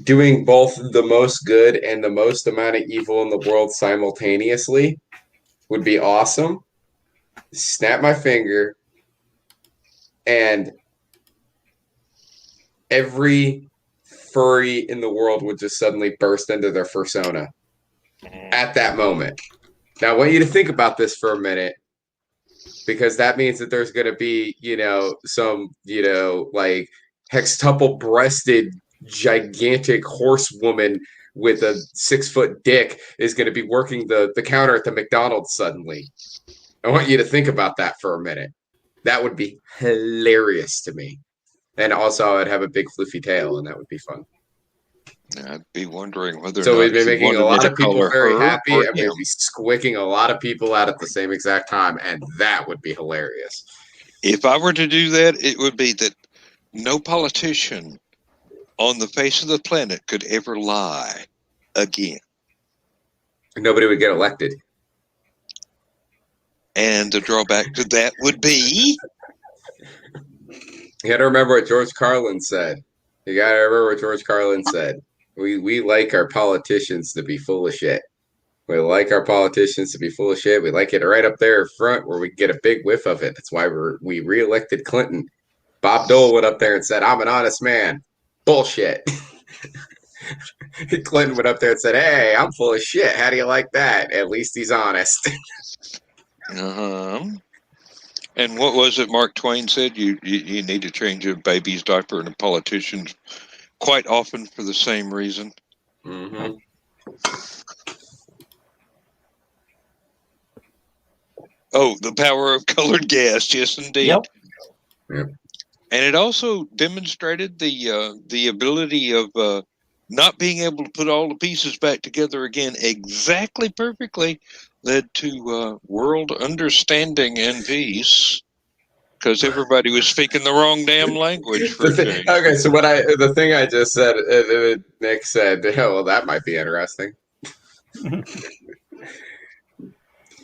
doing both the most good and the most amount of evil in the world simultaneously would be awesome. Snap my finger and every furry in the world would just suddenly burst into their fursona at that moment. Now, I want you to think about this for a minute, because that means that there's going to be, some, like hextuple-breasted, gigantic horsewoman with a 6-foot dick is going to be working the counter at the McDonald's suddenly. I want you to think about that for a minute. That would be hilarious to me. And also, I'd have a big floofy tail, and that would be fun. I'd be wondering whether so or not we'd be making a lot of people very happy, and him. we'd be squicking a lot of people out at the same exact time, and that would be hilarious. If I were to do that, it would be that no politician on the face of the planet could ever lie again. Nobody would get elected. And the drawback to that would be... You got to remember what George Carlin said. We like our politicians to be full of shit. We like our politicians to be full of shit. We like it right up there in front where we get a big whiff of it. That's why we reelected Clinton. Bob Dole went up there and said, "I'm an honest man." Bullshit. Clinton went up there and said, "Hey, I'm full of shit. How do you like that? At least he's honest." Uh-huh. And what was it Mark Twain said? You need to change a baby's diaper and a politician's quite often for the same reason. Mm-hmm. Oh, the power of colored gas. Yes, indeed. Yep. And it also demonstrated the ability of not being able to put all the pieces back together again exactly perfectly led to world understanding and peace, because everybody was speaking the wrong damn language for a change. Okay, so the thing I just said, Nick said, "Oh, well, that might be interesting."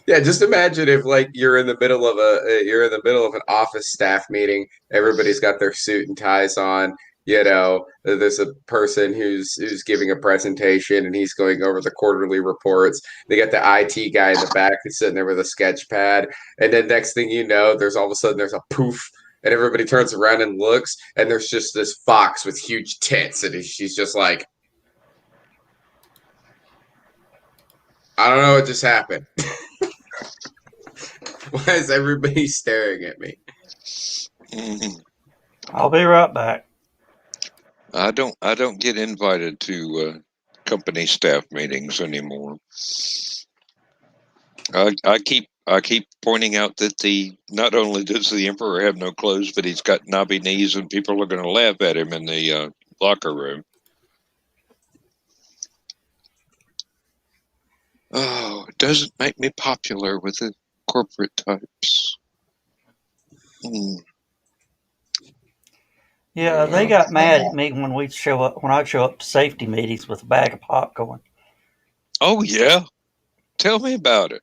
Yeah, just imagine if like you're in the middle of an office staff meeting. Everybody's got their suit and ties on. There's a person who's giving a presentation and he's going over the quarterly reports. They got the IT guy in the back who's sitting there with a sketch pad, and then next thing you know, there's all of a sudden there's a poof, and everybody turns around and looks, and there's just this fox with huge tits, and she's just like, I don't know what just happened. Why is everybody staring at me? I'll be right back. I don't get invited to company staff meetings anymore. I keep pointing out that not only does the emperor have no clothes, but he's got knobby knees, and people are going to laugh at him in the locker room. Oh, it doesn't make me popular with the corporate types. Yeah, they got mad at me when I show up to safety meetings with a bag of popcorn. Oh yeah, tell me about it.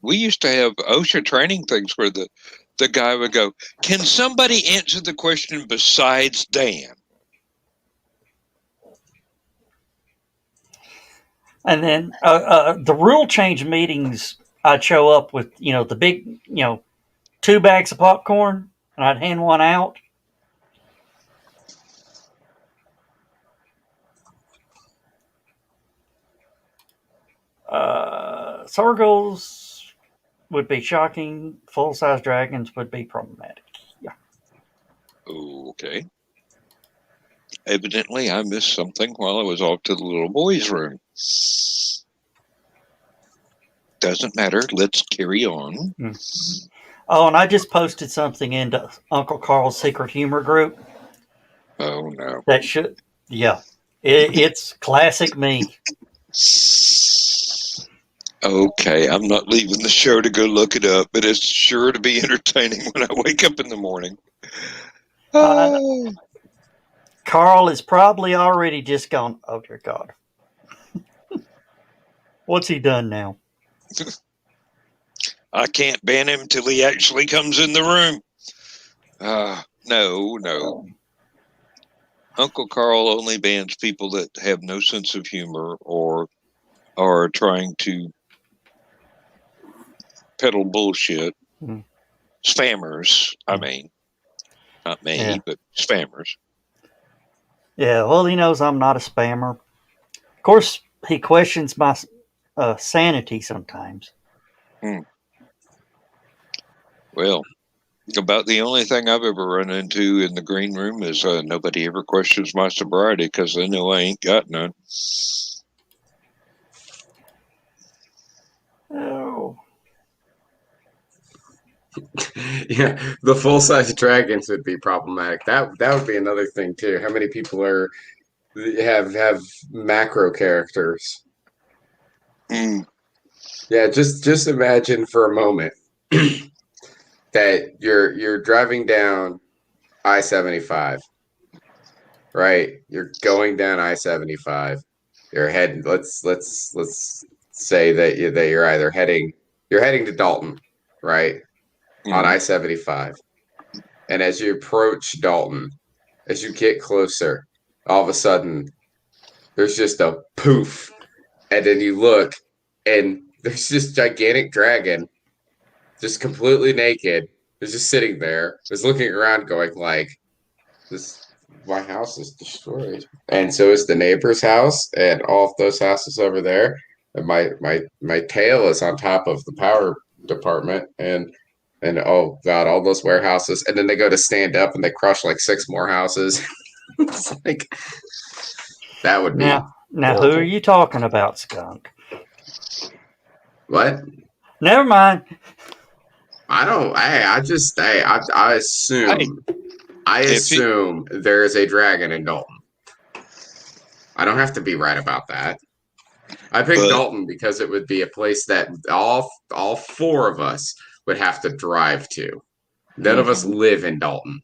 We used to have OSHA training things where the guy would go, "Can somebody answer the question besides Dan?" And then the rule change meetings, I'd show up with the big 2 bags of popcorn, and I'd hand one out. Sorgles would be shocking. Full-size dragons would be problematic. Yeah. Okay. Evidently, I missed something while I was off to the little boy's room. Doesn't matter. Let's carry on. Oh, and I just posted something into Uncle Carl's secret humor group. Oh no. That should, yeah, it's classic me. Okay, I'm not leaving the show to go look it up, but it's sure to be entertaining when I wake up in the morning. Carl is probably already just gone, oh dear God. What's he done now? I can't ban him till he actually comes in the room. No. Uncle Carl only bans people that have no sense of humor or are trying to peddle bullshit. Spammers, I mean. Not me, but spammers. Yeah, well, he knows I'm not a spammer. Of course, he questions my sanity sometimes. Well, about the only thing I've ever run into in the green room is nobody ever questions my sobriety because they know I ain't got none. Oh. Yeah, the full-size dragons would be problematic. That would be another thing too. How many people have macro characters? Yeah, just imagine for a moment that you're driving down I-75, right? You're going down I-75. You're heading. Let's say that you're either heading to Dalton, right? On I-75. And as you approach Dalton, as you get closer, all of a sudden, there's just a poof. And then you look, and there's this gigantic dragon, just completely naked. It's just sitting there. It's looking around going like, my house is destroyed. And so is the neighbor's house and all of those houses over there. And my tail is on top of the power department and oh god, all those warehouses, and then they go to stand up and they crush like 6 more houses. It's like that would be now horrible. who are you talking about, Skunk? What? Never mind. I don't. I assume. I assume there is a dragon in Dalton. I don't have to be right about that. I picked Dalton because it would be a place that all 4 of us would have to drive to. None of us live in Dalton.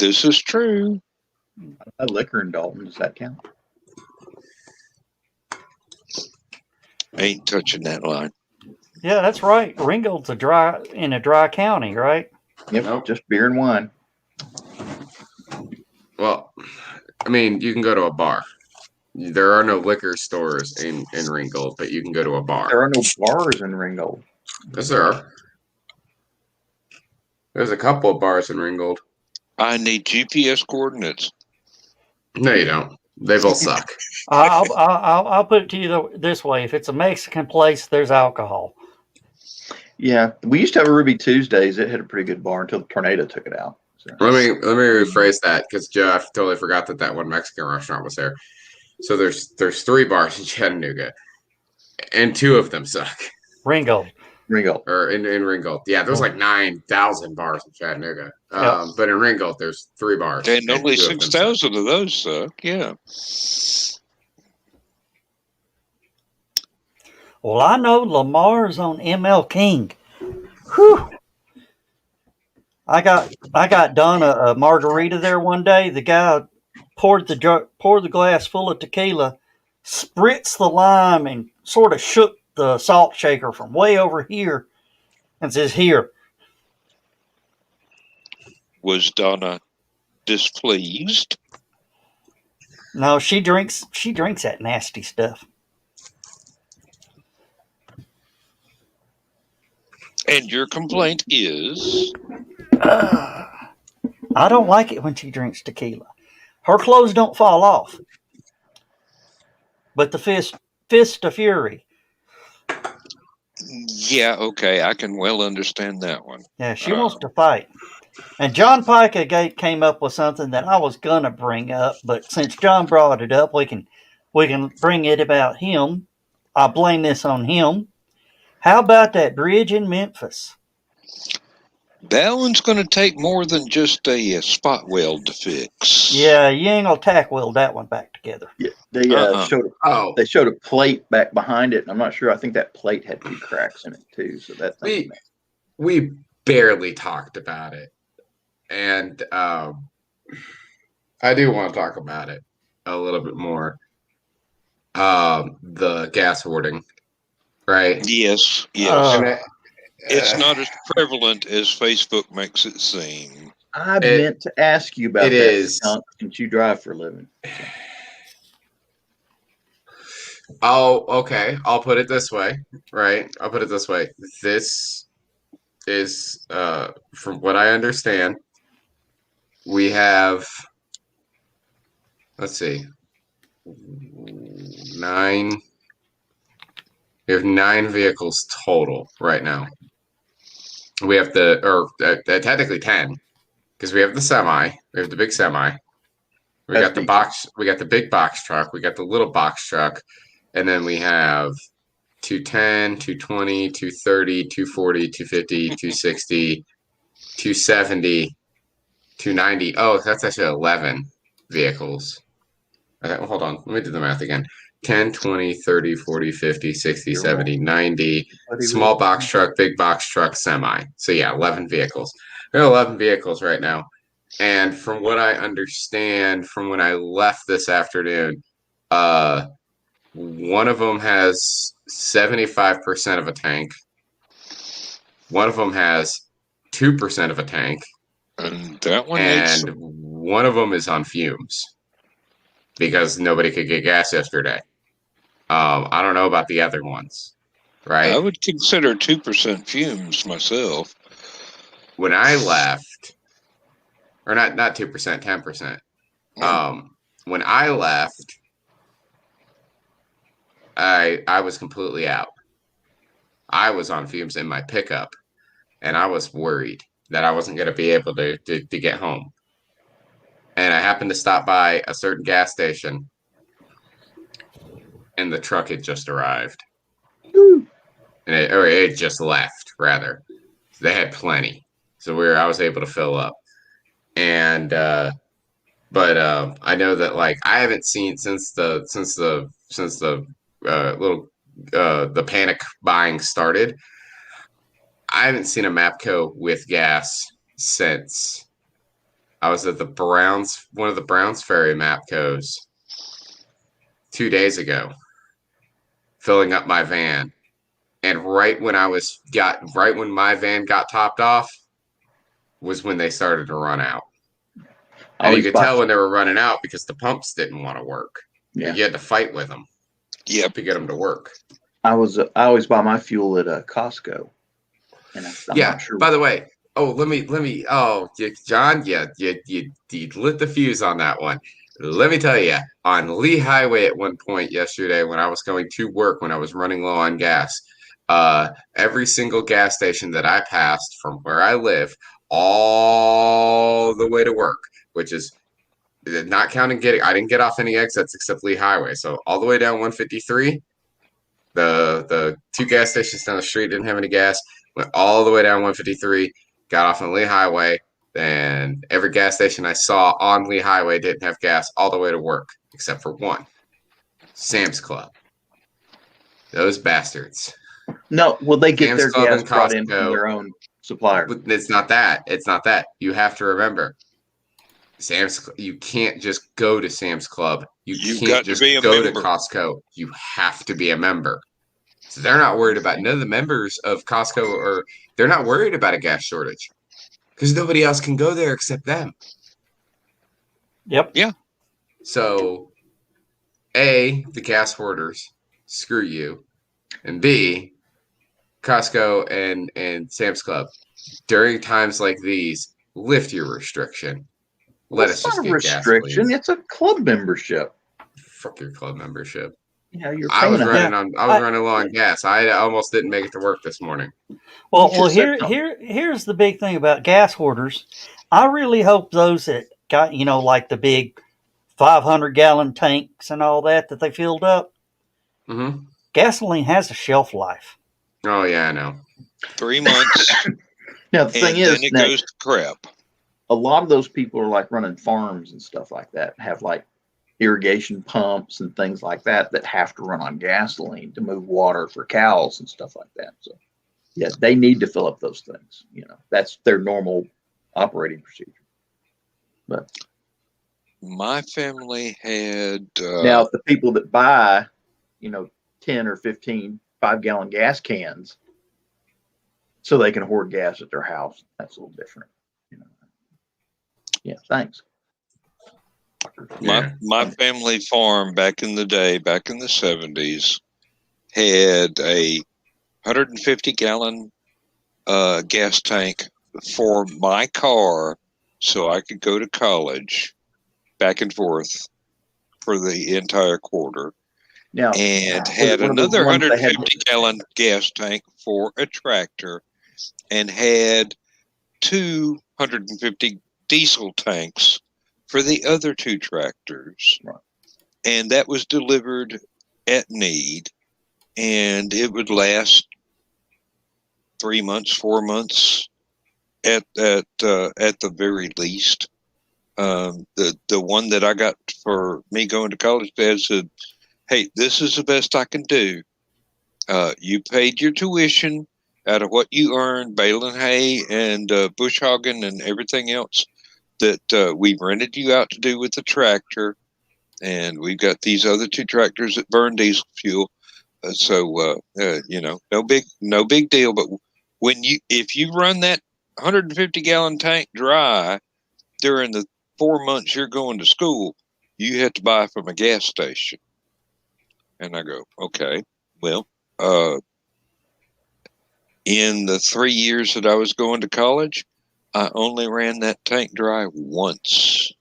This is true. A liquor in Dalton, does that count? Ain't touching that line. Yeah, that's right. Ringgold's in a dry county, right? Yep, Nope. just beer and wine. Well, I mean, you can go to a bar. There are no liquor stores in Ringgold, but you can go to a bar. There are no bars in Ringgold. Yes, there are. There's a couple of bars in Ringgold. I need GPS coordinates. No, you don't. They both suck. I'll put it to you this way: if it's a Mexican place, there's alcohol. Yeah, we used to have a Ruby Tuesdays. It had a pretty good bar until the tornado took it out. So. Let me rephrase that because Jeff totally forgot that one Mexican restaurant was there. So there's 3 bars in Chattanooga, and 2 of them suck. Ringgold. Or in Ringgold. Yeah, there's like 9,000 bars in Chattanooga. Yep. But in Ringgold, there's 3 bars. And only 6,000 of those suck. Yeah. Well, I know Lamar's on ML King. Whew. I got done a margarita there one day. The guy poured the glass full of tequila, spritzed the lime, and sort of shook the salt shaker from way over here, and says, "Here." Was Donna displeased? No, she drinks that nasty stuff. And your complaint is? I don't like it when she drinks tequila. Her clothes don't fall off, but the fist of fury. Yeah, okay, I can well understand that one. Yeah, she wants to fight. And John Pica came up with something that I was gonna bring up, but since John brought it up, we can bring it about him. I blame this on him. How about that bridge in Memphis? That one's going to take more than just a spot weld to fix. Yeah, you ain't gonna tack weld that one back together. Yeah, they showed a plate back behind it, and I'm not sure. I think that plate had 2 cracks in it too. So that we barely talked about it, and I do want to talk about it a little bit more. The gas hoarding, right? Yes. It's not as prevalent as Facebook makes it seem. I meant to ask you about that since you drive for a living. Oh, okay. I'll put it this way, right? I'll put it this way. This is, from what I understand, we have, let's see, 9. We have 9 vehicles total right now. We have technically 10, because we have the semi. We have the big semi. We got the box. We got the big box truck. We got the little box truck, and then we have 210, 220, 230, 240, 250, 260, 270, 290. Oh, that's actually 11 vehicles. Okay, well, hold on. Let me do the math again. 10, 20, 30, 40, 50, 60, 70, 90, small box truck, big box truck, semi. So yeah, 11 vehicles. There are 11 vehicles right now. And from what I understand from when I left this afternoon, one of them has 75% of a tank. One of them has 2% of a tank. And that one one of them is on fumes because nobody could get gas yesterday. I don't know about the other ones, right? I would consider 2% fumes myself. When I left, or not 2%, 10%. When I left, I was completely out. I was on fumes in my pickup, and I was worried that I wasn't going to be able to get home. And I happened to stop by a certain gas station, and the truck had just arrived. And it just left, rather. They had plenty. So I was able to fill up. And but I know that like I haven't seen since the panic buying started. I haven't seen a Mapco with gas since I was at one of the Browns Ferry Mapcos 2 days ago filling up my van. And right when my van got topped off was when they started to run out. And you could tell when they were running out because the pumps didn't want to work. Yeah. You had to fight with them. Yep. To get them to work. I always buy my fuel at Costco. And I'm not sure. By the way, John, you lit the fuse on that one. Let me tell you, on Lee Highway at one point yesterday when I was going to work, when I was running low on gas, every single gas station that I passed from where I live all the way to work, which is not counting I didn't get off any exits except Lee Highway. So all the way down 153, the two gas stations down the street didn't have any gas. Went all the way down 153, got off on Lee Highway. Then every gas station I saw on Lee Highway didn't have gas all the way to work, except for one. Sam's Club. Those bastards. No, well, they get their gas brought in from their own supplier. But it's not that. It's not that. You have to remember, you can't just go to Sam's Club. You can't just go to Costco. You have to be a member. So they're not worried about none of the members of Costco, they're not worried about a gas shortage because nobody else can go there except them. Yep. Yeah. So, A, the gas hoarders, screw you, and B, Costco and Sam's Club, during times like these, lift your restriction. Let us just get restriction. Gas, it's a club membership. Fuck your club membership. Yeah, I was running low on gas. I almost didn't make it to work this morning. Well, here's the big thing about gas hoarders. I really hope those that got, like the big 500-gallon tanks and all that they filled up. Mm-hmm. Gasoline has a shelf life. Oh yeah, I know. 3 months. Now the thing is, then it goes to crap. A lot of those people are like running farms and stuff like that. Have like irrigation pumps and things like that have to run on gasoline to move water for cows and stuff like that. So, yeah, they need to fill up those things. That's their normal operating procedure. But my family had now the people that buy, 10 or 15 5-gallon gas cans so they can hoard gas at their house. That's a little different. Yeah, thanks. My family farm back in the day, back in the 70s, had a 150-gallon gas tank for my car so I could go to college back and forth for the entire quarter. Now, and had another 150-gallon gas tank for a tractor and had 250 diesel tanks for the other two tractors. Right. And that was delivered at need, and it would last 3 months, 4 months at the very least. The one that I got for me going to college, Dad said, "Hey, this is the best I can do. You paid your tuition out of what you earned, baling hay and bush hogging and everything else that we rented you out to do with the tractor. And we've got these other two tractors that burn diesel fuel. So no big deal. But if you run that 150-gallon tank dry during the 4 months you're going to school, you have to buy from a gas station." And I go, okay, well, in the 3 years that I was going to college, I only ran that tank dry once.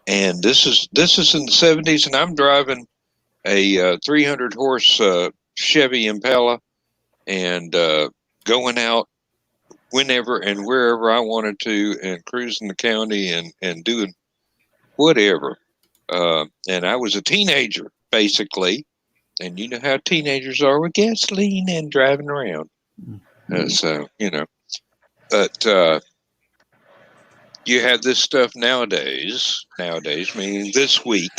And this is in the 70s, and I'm driving a 300 horse Chevy Impala and going out whenever and wherever I wanted to and cruising the county and doing whatever. And I was a teenager, basically. And you know how teenagers are with gasoline and driving around. But you have this stuff nowadays, meaning this week,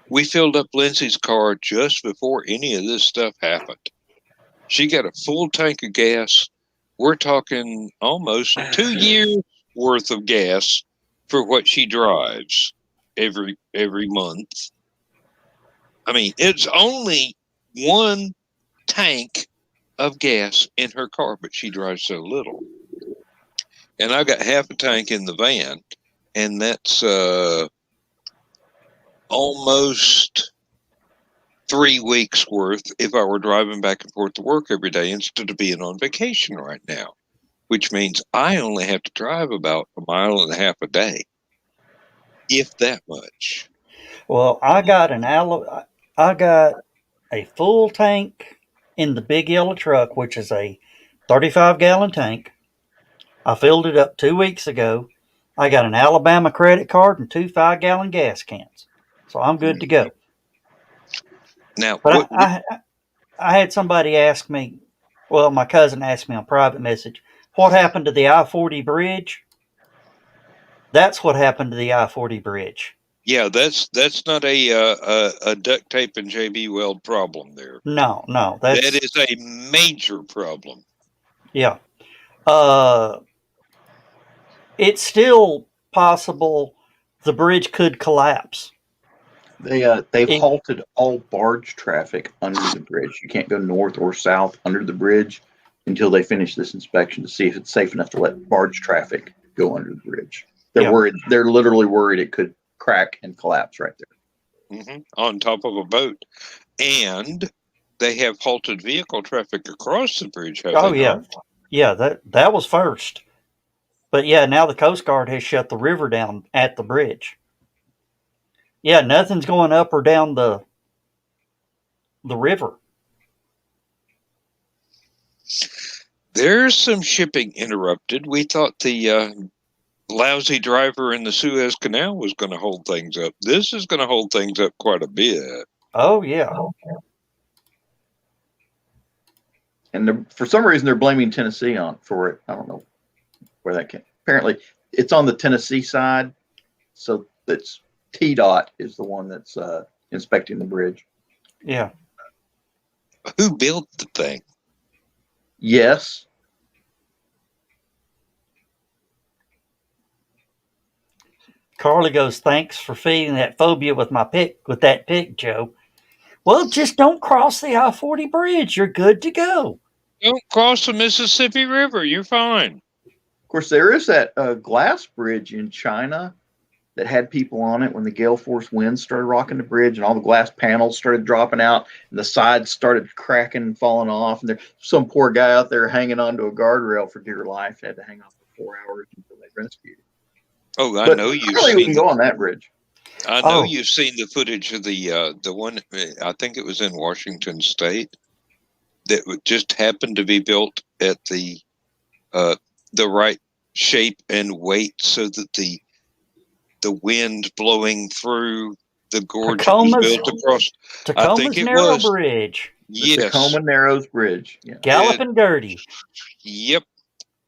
we filled up Lindsay's car just before any of this stuff happened. She got a full tank of gas. We're talking almost 2 years worth of gas for what she drives every month. I mean, it's only one tank of gas in her car, but she drives so little. And I got half a tank in the van, and that's almost 3 weeks worth if I were driving back and forth to work every day instead of being on vacation right now, which means I only have to drive about 1.5 miles a day, if that much. Well, I got a full tank in the big yellow truck, which is a 35-gallon tank. I filled it up 2 weeks ago. I got an Alabama credit card and 2 5-gallon gas cans, so I'm good to go. Now, But I had somebody ask me, well, my cousin asked me on private message, what happened to the I-40 bridge? That's what happened to the I-40 bridge. yeah, that's not a duct tape and JB Weld problem there. No, that is a major problem. Yeah. It's still possible the bridge could collapse. They've halted all barge traffic under the bridge. You can't go north or south under the bridge until they finish this inspection to see if it's safe enough to let barge traffic go under the bridge. They're worried. They're literally worried it could crack and collapse right there. Mm-hmm. On top of a boat. And they have halted vehicle traffic across the bridge. Oh, yeah. Not? Yeah, that was first. But yeah, now the Coast Guard has shut the river down at the bridge. Yeah, nothing's going up or down the river. There's some shipping interrupted. We thought the lousy driver in the Suez Canal was going to hold things up. This is going to hold things up quite a bit. Oh, yeah. And for some reason, they're blaming Tennessee for it. I don't know where that came. Apparently, it's on the Tennessee side, so that's TDOT is the one that's inspecting the bridge. Yeah. Who built the thing? Yes. Carly goes, thanks for feeding that phobia with that pic, Joe. Well, just don't cross the I-40 bridge. You're good to go. Don't cross the Mississippi River. You're fine. Of course, there is that glass bridge in China that had people on it when the gale force winds started rocking the bridge and all the glass panels started dropping out and the sides started cracking and falling off. And there's some poor guy out there hanging onto a guardrail for dear life. Had to hang on for 4 hours until they rescued him. Oh, I know you've seen. We can go on that bridge. I know you've seen the footage of the one. I think it was in Washington State that just happened to be built at the right shape and weight so that the wind blowing through the gorge was built across. Tacoma's Narrow Bridge. Yes, the Tacoma Narrows Bridge. Yeah. Galloping Dirty. Yep,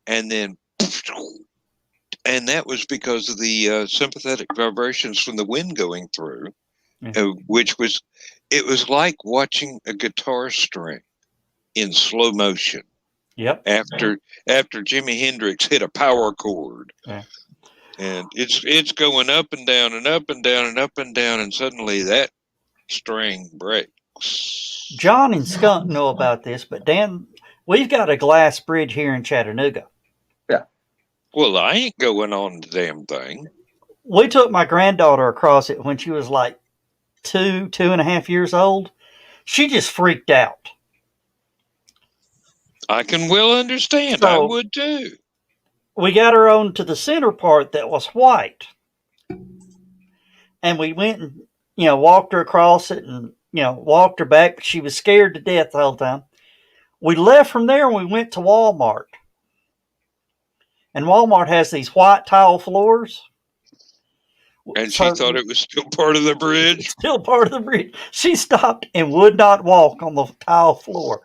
and then. And that was because of the sympathetic vibrations from the wind going through, it was like watching a guitar string in slow motion. Yep. After Jimi Hendrix hit a power chord. Yeah. And it's going up and down and up and down and up and down, and suddenly that string breaks. John and Skunk know about this, but Dan, we've got a glass bridge here in Chattanooga. Well, I ain't going on the damn thing. We took my granddaughter across it when she was like 2.5 years old. She just freaked out. I can well understand. I would too. We got her on to the center part that was white. And we went and, walked her across it and, walked her back. But she was scared to death the whole time. We left from there and we went to Walmart. And Walmart has these white tile floors. And she thought it was still part of the bridge? Still part of the bridge. She stopped and would not walk on the tile floor.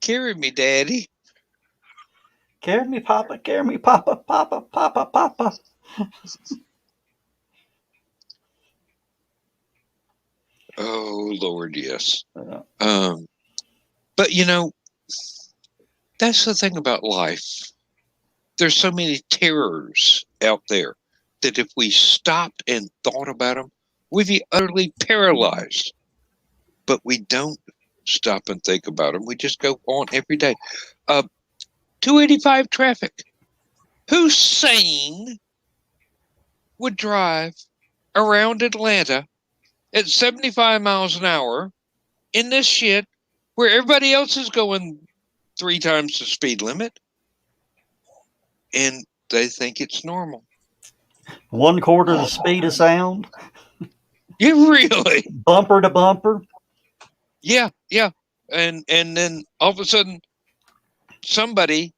Carry me, Daddy. Carry me, Papa. Carry me, Papa. Papa, Papa, Papa. Oh, Lord, yes. But, that's the thing about life. There's so many terrors out there that if we stopped and thought about them, we'd be utterly paralyzed. But we don't stop and think about them. We just go on every day. 285 traffic. Who's sane would drive around Atlanta at 75 miles an hour in this shit where everybody else is going 3 times the speed limit? And they think it's normal. 1/4 the speed of sound. You really? Bumper to bumper. Yeah. And then all of a sudden, somebody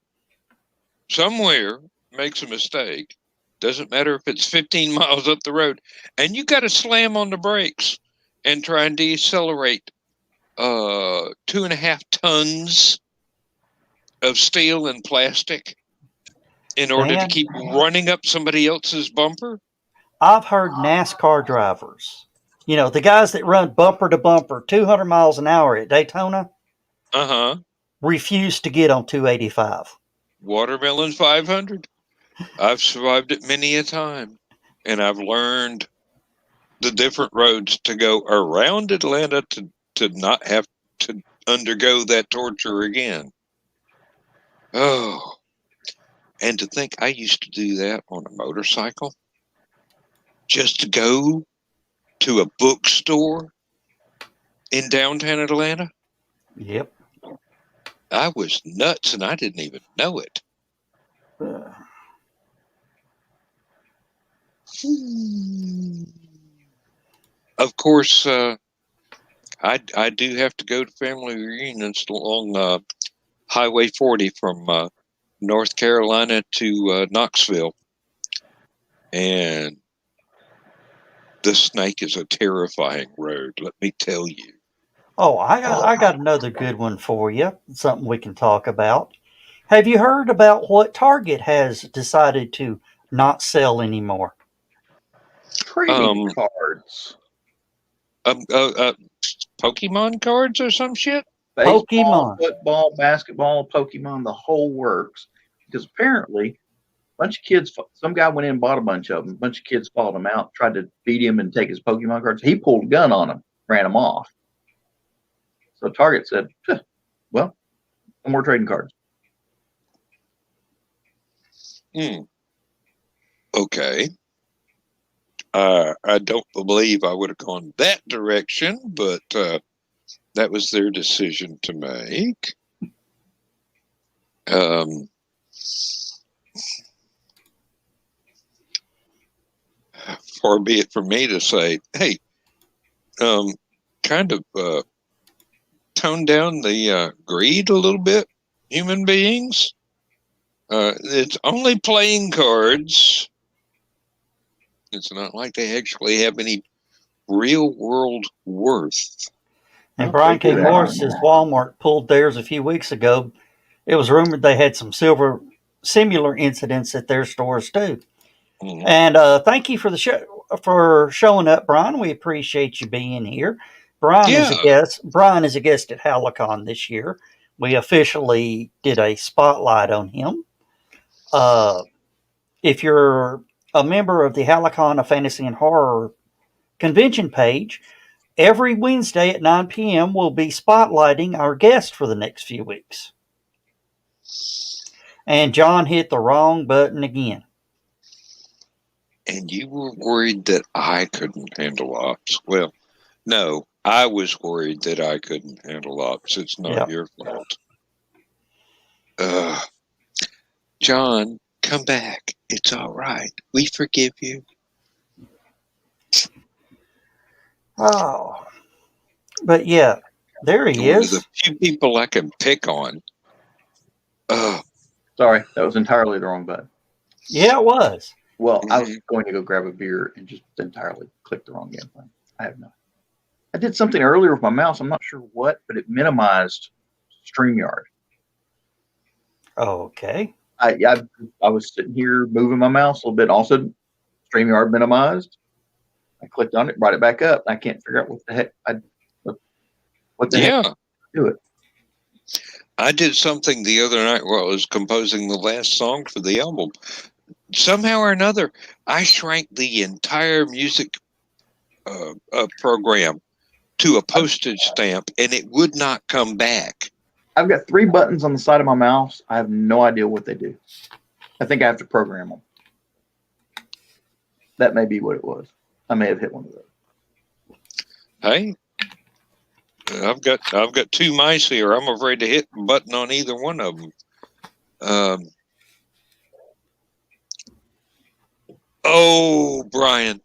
somewhere makes a mistake. Doesn't matter if it's 15 miles up the road, and you got to slam on the brakes and try and decelerate 2.5 tons of steel and plastic in order to keep running up somebody else's bumper. I've heard NASCAR drivers, the guys that run bumper to bumper 200 miles an hour at Daytona, refuse to get on 285. Watermelon 500. I've survived it many a time, and I've learned the different roads to go around Atlanta to not have to undergo that torture again. Oh, and to think I used to do that on a motorcycle just to go to a bookstore in downtown Atlanta. Yep. I was nuts, and I didn't even know it. Of course, I do have to go to family reunions along Highway 40 from North Carolina to Knoxville. And the Snake is a terrifying road, let me tell you. Oh, I got another good one for you. Something we can talk about. Have you heard about what Target has decided to not sell anymore? Trading cards. Pokemon cards or some shit? Baseball, Pokemon. football, basketball, Pokemon, the whole works. Because apparently, a bunch of kids, some guy went in and bought a bunch of them. A bunch of kids followed him out, tried to beat him and take his Pokemon cards. He pulled a gun on him, ran him off. So Target said, well, no more trading cards. Okay. I don't believe I would have gone that direction, but that was their decision to make. Far be it from me to say, hey, kind of tone down the greed a little bit, human beings. It's only playing cards. It's not like they actually have any real world worth. And Brian K. Morris says Walmart pulled theirs a few weeks ago. It was rumored they had some similar incidents at their stores too. Mm-hmm. And thank you for for showing up, Brian. We appreciate you being here. Brian is a guest. Brian is a guest at Halicon this year. We officially did a spotlight on him. If you're a member of the Halicon, a Fantasy and Horror convention page, every Wednesday at 9 p.m. we'll be spotlighting our guest for the next few weeks. And John hit the wrong button again. And you were worried that I couldn't handle ops. Well, no, I was worried that I couldn't handle ops. It's not your fault. John, come back. It's all right. We forgive you. Oh. But yeah, there he is. There's a few people I can pick on. Sorry, that was entirely the wrong button. Yeah, it was. Well, I was going to go grab a beer and just entirely clicked the wrong game plan. I did something earlier with my mouse. I'm not sure what, but it minimized StreamYard. Okay. I was sitting here moving my mouse a little bit. Also, StreamYard minimized. I clicked on it, brought it back up. I can't figure out what the heck heck do it. I did something the other night while I was composing the last song for the album somehow or another, I shrank the entire music program to a postage stamp, and it would not come back. I've got 3 buttons on the side of my mouse. I have no idea what they do. I think I have to program them. That may be what it was. I may have hit one of those. Hey, I've got 2 mice here. I'm afraid to hit a button on either one of them. Oh, Brian.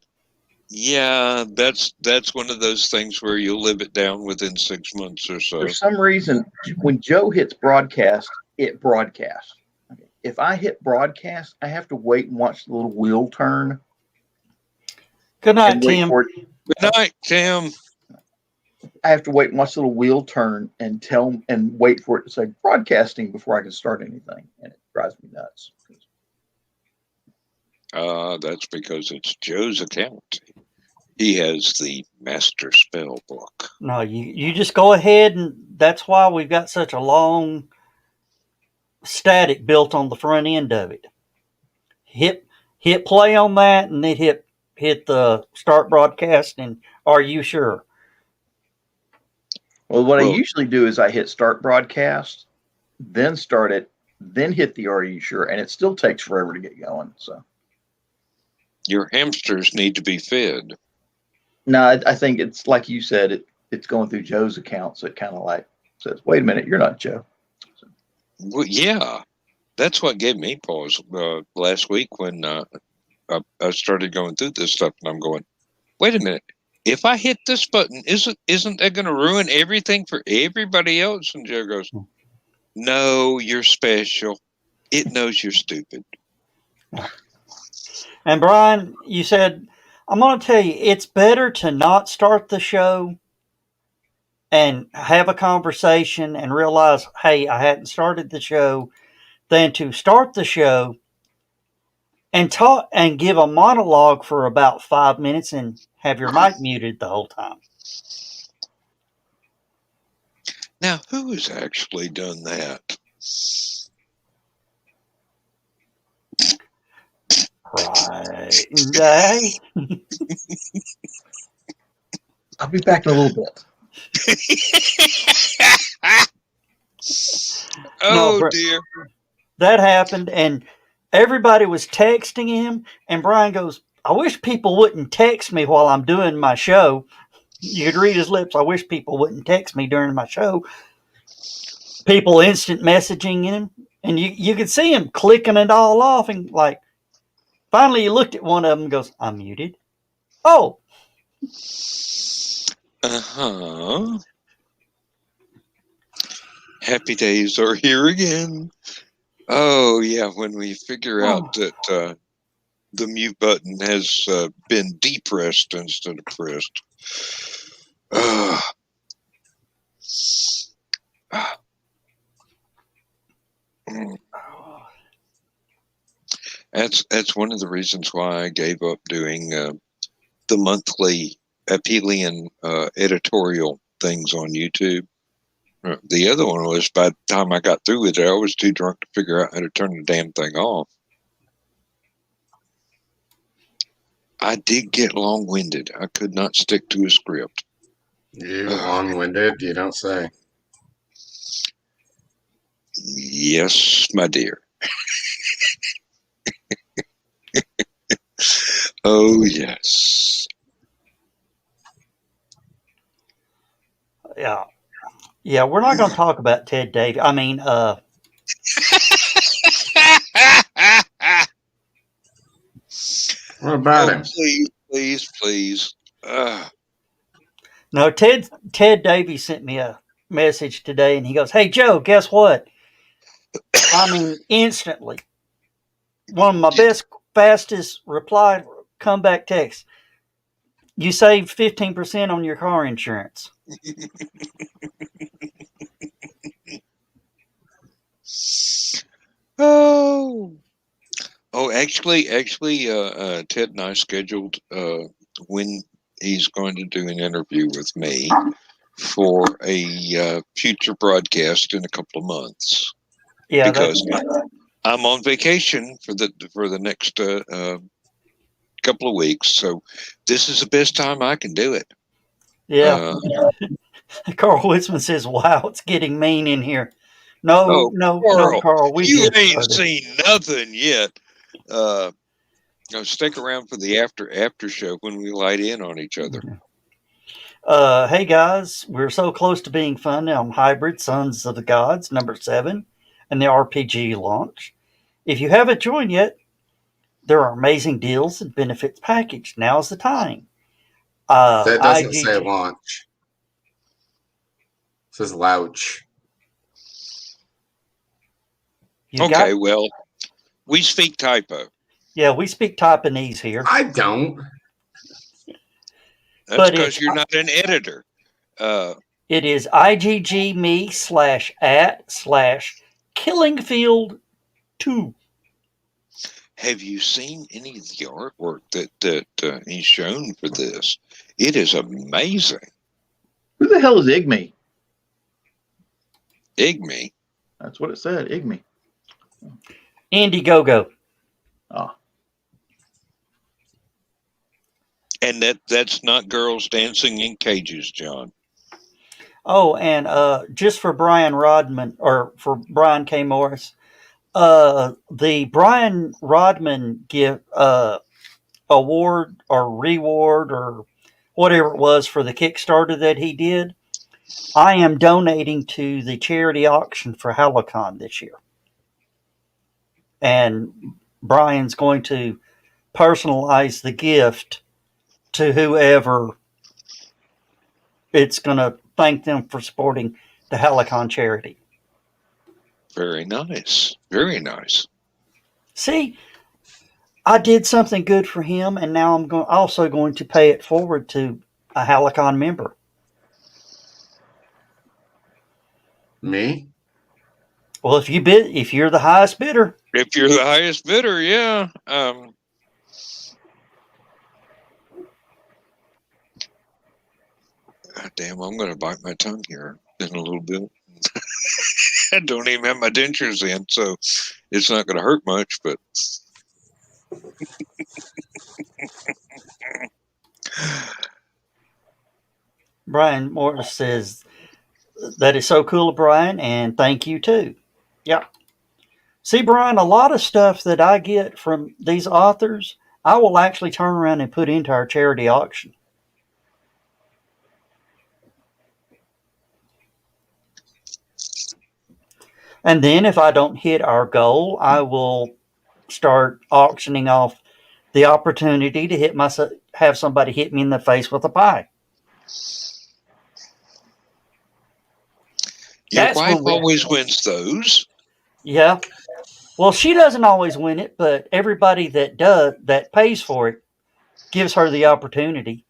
Yeah, that's one of those things where you'll live it down within 6 months or so. For some reason, when Joe hits broadcast, it broadcasts. If I hit broadcast, I have to wait and watch the little wheel turn. Good night, Tim. Good night, Tim. I have to wait and watch the little wheel turn and wait for it to say broadcasting before I can start anything, and it drives me nuts. That's because it's Joe's account. He has the master spell book. No, you just go ahead, and that's why we've got such a long static built on the front end of it. Hit play on that, and then hit the start broadcast, and are you sure? Well, what I usually do is I hit start broadcast, then start it, then hit the are you sure, and it still takes forever to get going. So your hamsters need to be fed. No, I think it's like you said, it's going through Joe's account, so it kind of like says, wait a minute, you're not Joe. So. Well, yeah, that's what gave me pause last week when I started going through this stuff, and I'm going, wait a minute. If I hit this button, isn't that going to ruin everything for everybody else? And Joe goes, no, you're special. It knows you're stupid. And Brian, you said, I'm going to tell you, it's better to not start the show and have a conversation and realize, hey, I hadn't started the show, than to start the show and talk and give a monologue for about 5 minutes and have your mic muted the whole time. Now, who has actually done that? Right. I'll be back in a little bit. Dear. That happened, and everybody was texting him, and Brian goes, I wish people wouldn't text me while I'm doing my show. You could read his lips. I wish people wouldn't text me during my show. People instant messaging him, and you could see him clicking it all off, and like, finally he looked at one of them and goes, I'm muted. Oh. Uh-huh. Happy days are here again. Oh, yeah, when we figure out that the mute button has been depressed instead of pressed. That's one of the reasons why I gave up doing the monthly Apelian editorial things on YouTube. The other one was by the time I got through with it, I was too drunk to figure out how to turn the damn thing off. I did get long-winded. I could not stick to a script. You long-winded? You don't say. Yes, my dear. Oh, yes. Yeah. Yeah, we're not going to talk about Ted Davies. I mean, What about him? Please. No, Ted Davies sent me a message today, and he goes, hey, Joe, guess what? I mean, instantly. One of my fastest reply comeback texts. You saved 15% on your car insurance. Actually, Ted and I scheduled when he's going to do an interview with me for a future broadcast in a couple of months. Yeah, because I'm on vacation for the next couple of weeks, so this is the best time I can do it. Yeah. Carl Witzman says, "Wow, it's getting mean in here." No, Carl, Carl. We you just ain't started. seen nothing yet. Stick around for the after show when we light in on each other. Hey guys, we're so close to being fun on Hybrid Sons of the Gods number 7 and the RPG launch. If you haven't joined yet, there are amazing deals and benefits packaged. Now's the time. That doesn't say IGG. launch. It says louch. Okay, well, we speak typo. Yeah, we speak Taiwanese here. I don't. That's because you're not an editor. It is IGG me /@/KillingField2. Have you seen any of the artwork that he's shown for this? It is amazing. Who the hell is Igme? Igme? That's what it said, Igme. Indiegogo. Oh. And that's not girls dancing in cages, John. Oh, and just for Brian Rodman, or for Brian K. Morris, the Brian Rodman award or reward or whatever it was for the Kickstarter that he did, I am donating to the charity auction for Halicon this year. And Brian's going to personalize the gift to whoever it's going to thank them for supporting the Halicon charity. Very nice. Very nice. See, I did something good for him, and now I'm also going to pay it forward to a Halicon member. Me? Well, if you're the highest bidder. If you're the highest bidder, yeah. Damn, I'm going to bite my tongue here in a little bit. I don't even have my dentures in, so it's not going to hurt much, but... Brian Morris says, that is so cool of Brian, and thank you too. Yeah. See, Brian, a lot of stuff that I get from these authors, I will actually turn around and put into our charity auction. And then if I don't hit our goal, I will start auctioning off the opportunity to have somebody hit me in the face with a pie. Your wife always wins those. Yeah. Well, she doesn't always win it, but everybody that pays for it gives her the opportunity.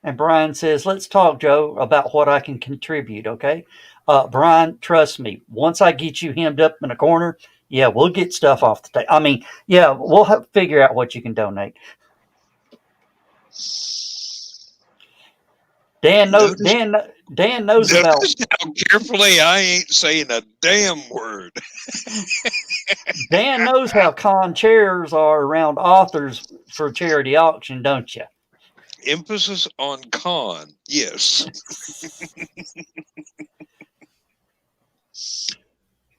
And Brian says, let's talk, Joe, about what I can contribute, okay? Brian, trust me, once I get you hemmed up in a corner, yeah, we'll get stuff off the table. I mean, yeah, we'll figure out what you can donate. Dan knows. Dan knows about. Notice how carefully I ain't saying a damn word. Dan knows how con chairs are around authors for charity auction, don't you? Emphasis on con, yes.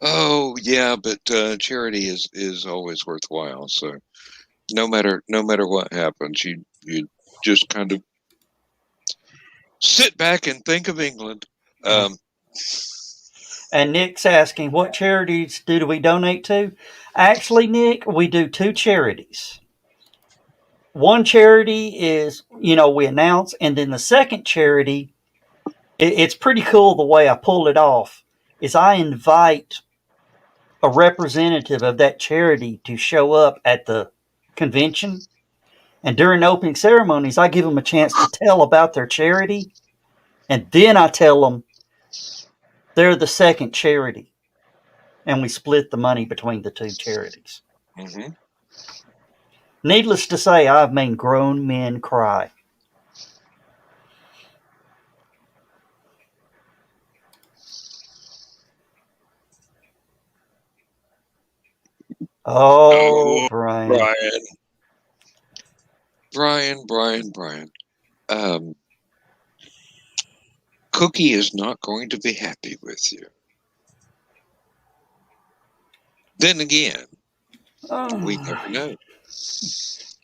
Oh yeah, but charity is always worthwhile. So no matter what happens, you just kind of sit back and think of England. And Nick's asking, what charities do we donate to? Actually, Nick, we do 2 charities. One charity is, we announce, and then the second charity, it's pretty cool the way I pull it off, is I invite a representative of that charity to show up at the convention. And during opening ceremonies, I give them a chance to tell about their charity. And then I tell them they're the second charity. And we split the money between the 2 charities. Mm-hmm. Needless to say, I've made grown men cry. Oh, Brian. Brian. Cookie is not going to be happy with you. Then again, we never know.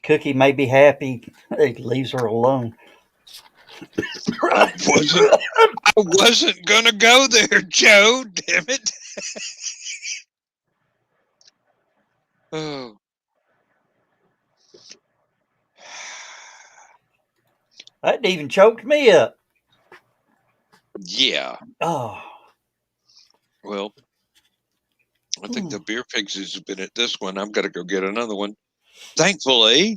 Cookie may be happy. He leaves her alone. I wasn't gonna go there, Joe. Damn it. Oh. That even choked me up. Yeah. Oh. Well, I think the beer pixies have been at this one. I've got to go get another one. Thankfully,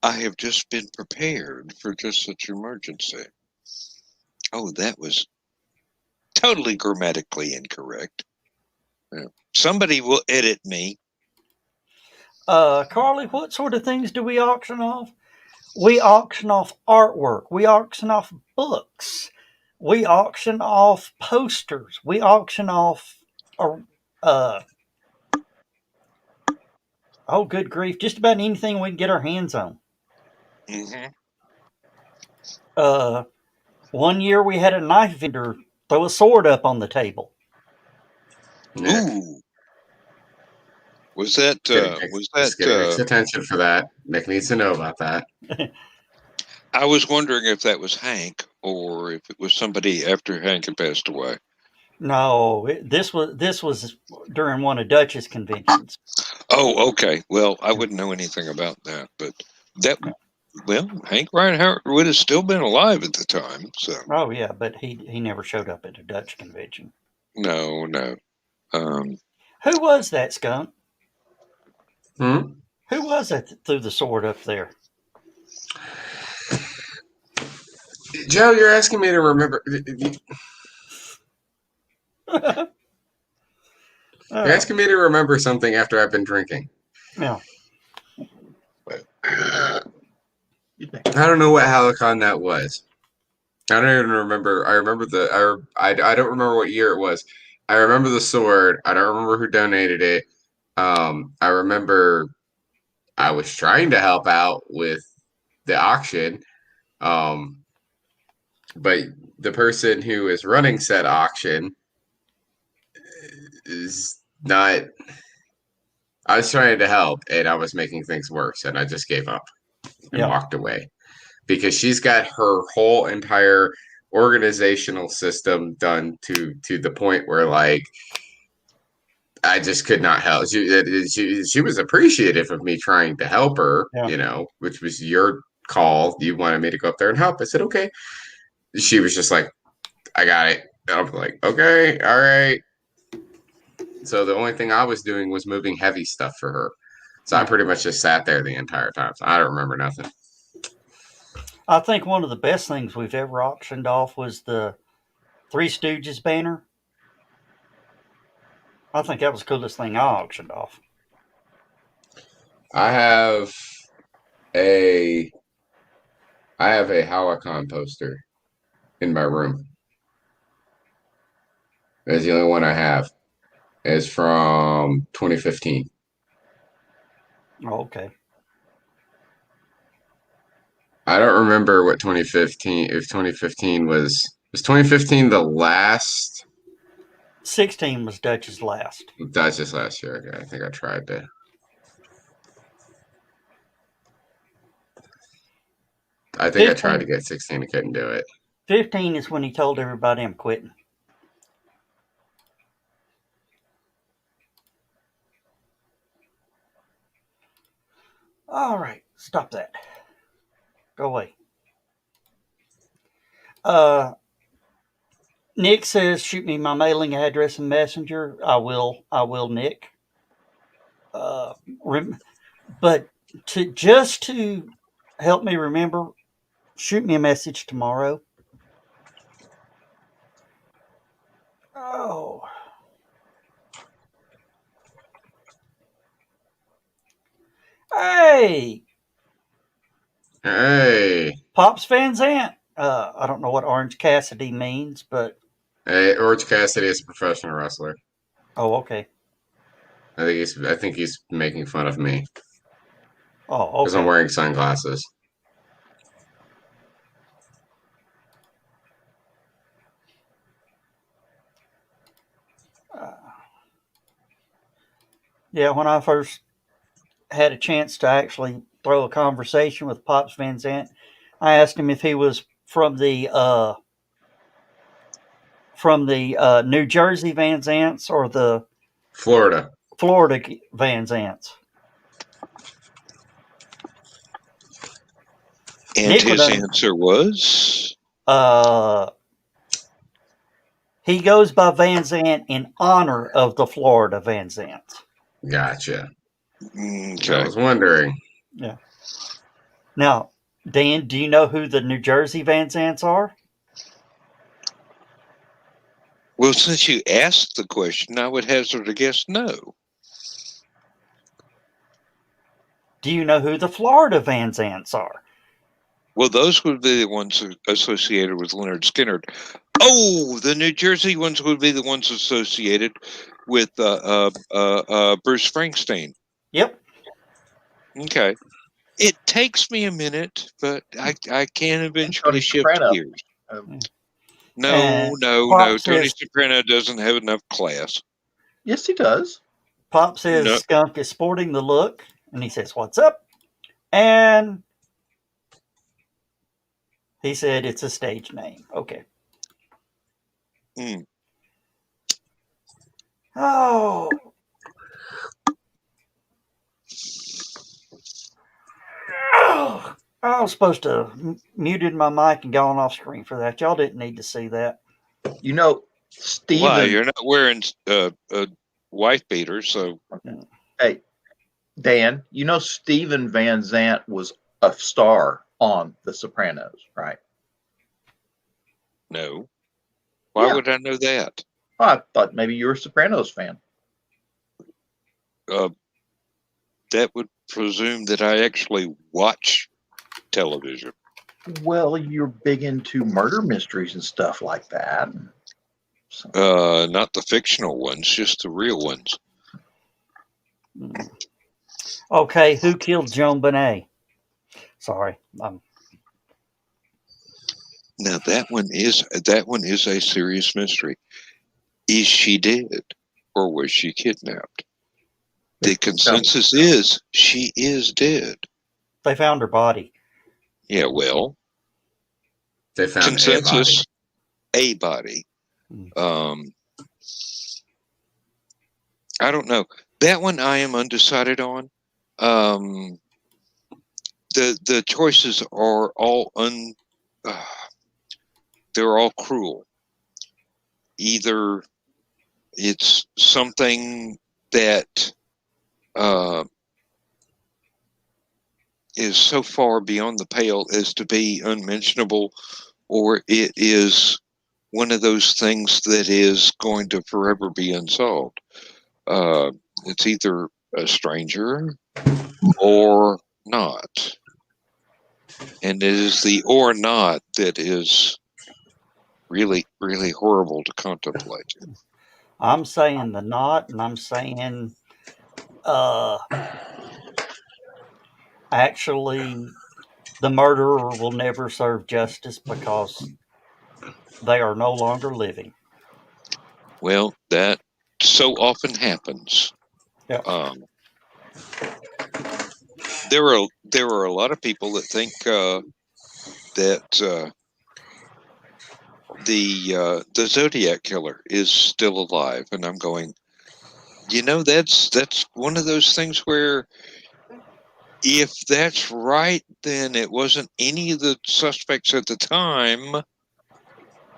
I have just been prepared for just such an emergency. Oh, that was totally grammatically incorrect. Yeah. Somebody will edit me. Carly, what sort of things do we auction off? We auction off artwork. We auction off books. We auction off posters. We auction off, oh, good grief, just about anything we can get our hands on. Mm-hmm. One year we had a knife vendor throw a sword up on the table. Nick. Ooh. Was that Just getting Nick's attention for that. Nick needs to know about that. I was wondering if that was Hank or if it was somebody after Hank had passed away. No, this was during one of Dutch's conventions. Oh, okay. Well, I wouldn't know anything about that, but Hank Reinhardt would have still been alive at the time. So. Oh yeah, but he never showed up at a Dutch convention. No. Who was that, Skunk? Hmm? Who was that threw the sword up there? Joe, you're asking me to remember. You're asking me to remember something after I've been drinking. Yeah. I don't know what Halicon that was. I don't even remember. I don't remember what year it was. I remember the sword. I don't remember who donated it. I remember I was trying to help out with the auction. But the person who is running said auction is not. I was trying to help, and I was making things worse, and I just gave up and walked away because she's got her whole entire organizational system done to the point where like I just could not help. She was appreciative of me trying to help her, which was your call. You wanted me to go up there and help. I said okay. She was just like, I got it. And I'm like, okay, all right. So the only thing I was doing was moving heavy stuff for her. So I pretty much just sat there the entire time. So I don't remember nothing. I think one of the best things we've ever auctioned off was the Three Stooges banner. I think that was the coolest thing I auctioned off. I have a Halicon poster in my room. That's the only one I have. It's from 2015. Oh, okay. I don't remember what 2015. If 2015 was 2015 the last. 16 was Dutch's last. Dutch's last year. Okay, I think I tried to. I think 15, I tried to get 16. I couldn't do it. 15 is when he told everybody I'm quitting. All right, stop that. Go away. Nick says, shoot me my mailing address and messenger. I will, Nick. But to help me remember, shoot me a message tomorrow. Oh. Hey. Pops Van Zant. I don't know what Orange Cassidy means, but... Hey, Orange Cassidy is a professional wrestler. Oh, okay. I think he's making fun of me Oh, because I'm okay. wearing sunglasses. Yeah, when I first had a chance to actually throw a conversation with Pops Van Zant, I asked him if he was from the New Jersey Van Zants or the Florida. Florida Van Zants. And Nick his would answer was, he goes by Van Zant in honor of the Florida Van Zants. Gotcha. I okay. was wondering. Yeah. Now, Dan, do you know who the New Jersey Van Zants are? Well, since you asked the question, I would hazard a guess no. Do you know who the Florida Van Zants are? Well, those would be the ones associated with Leonard Skinner. Oh, the New Jersey ones would be the ones associated with Bruce Springsteen. Yep. Okay. It takes me a minute, but I can eventually Tony shift Soprano. gears. No. Pop Tony says- Soprano doesn't have enough class. Yes, he does. Pop says No. Skunk is sporting the look, and he says, "What's up?" And he said it's a stage name. Okay. Mm. Oh. I was supposed to muted my mic and gone off screen for that. Y'all didn't need to see that. You know, Steven. Why? You're not wearing a wife beater, so. Hey, Dan, you know Steven Van Zant was a star on The Sopranos, right? No. Why Yeah. would I know that? Oh, I thought maybe you were a Sopranos fan. That would presume that I actually watch television. Well, you're big into murder mysteries and stuff like that. So, Not the fictional ones, just the real ones. Okay, who killed Joan Benet? Sorry. Now that one is a serious mystery. Is she dead, or was she kidnapped? The consensus is she is dead. They found her body. Yeah, well, They found consensus, a body. I don't know. That one I am undecided on. The choices are all they're all cruel. Either it's something that is so far beyond the pale as to be unmentionable, or it is one of those things that is going to forever be unsolved. It's either a stranger or not. And it is the or not that is really, really horrible to contemplate. I'm saying the not, and I'm saying actually the murderer will never serve justice because they are no longer living. Well, that so often happens. Yep. There are a lot of people that think that the Zodiac killer is still alive, and I'm going, that's one of those things where if that's right, then it wasn't any of the suspects at the time,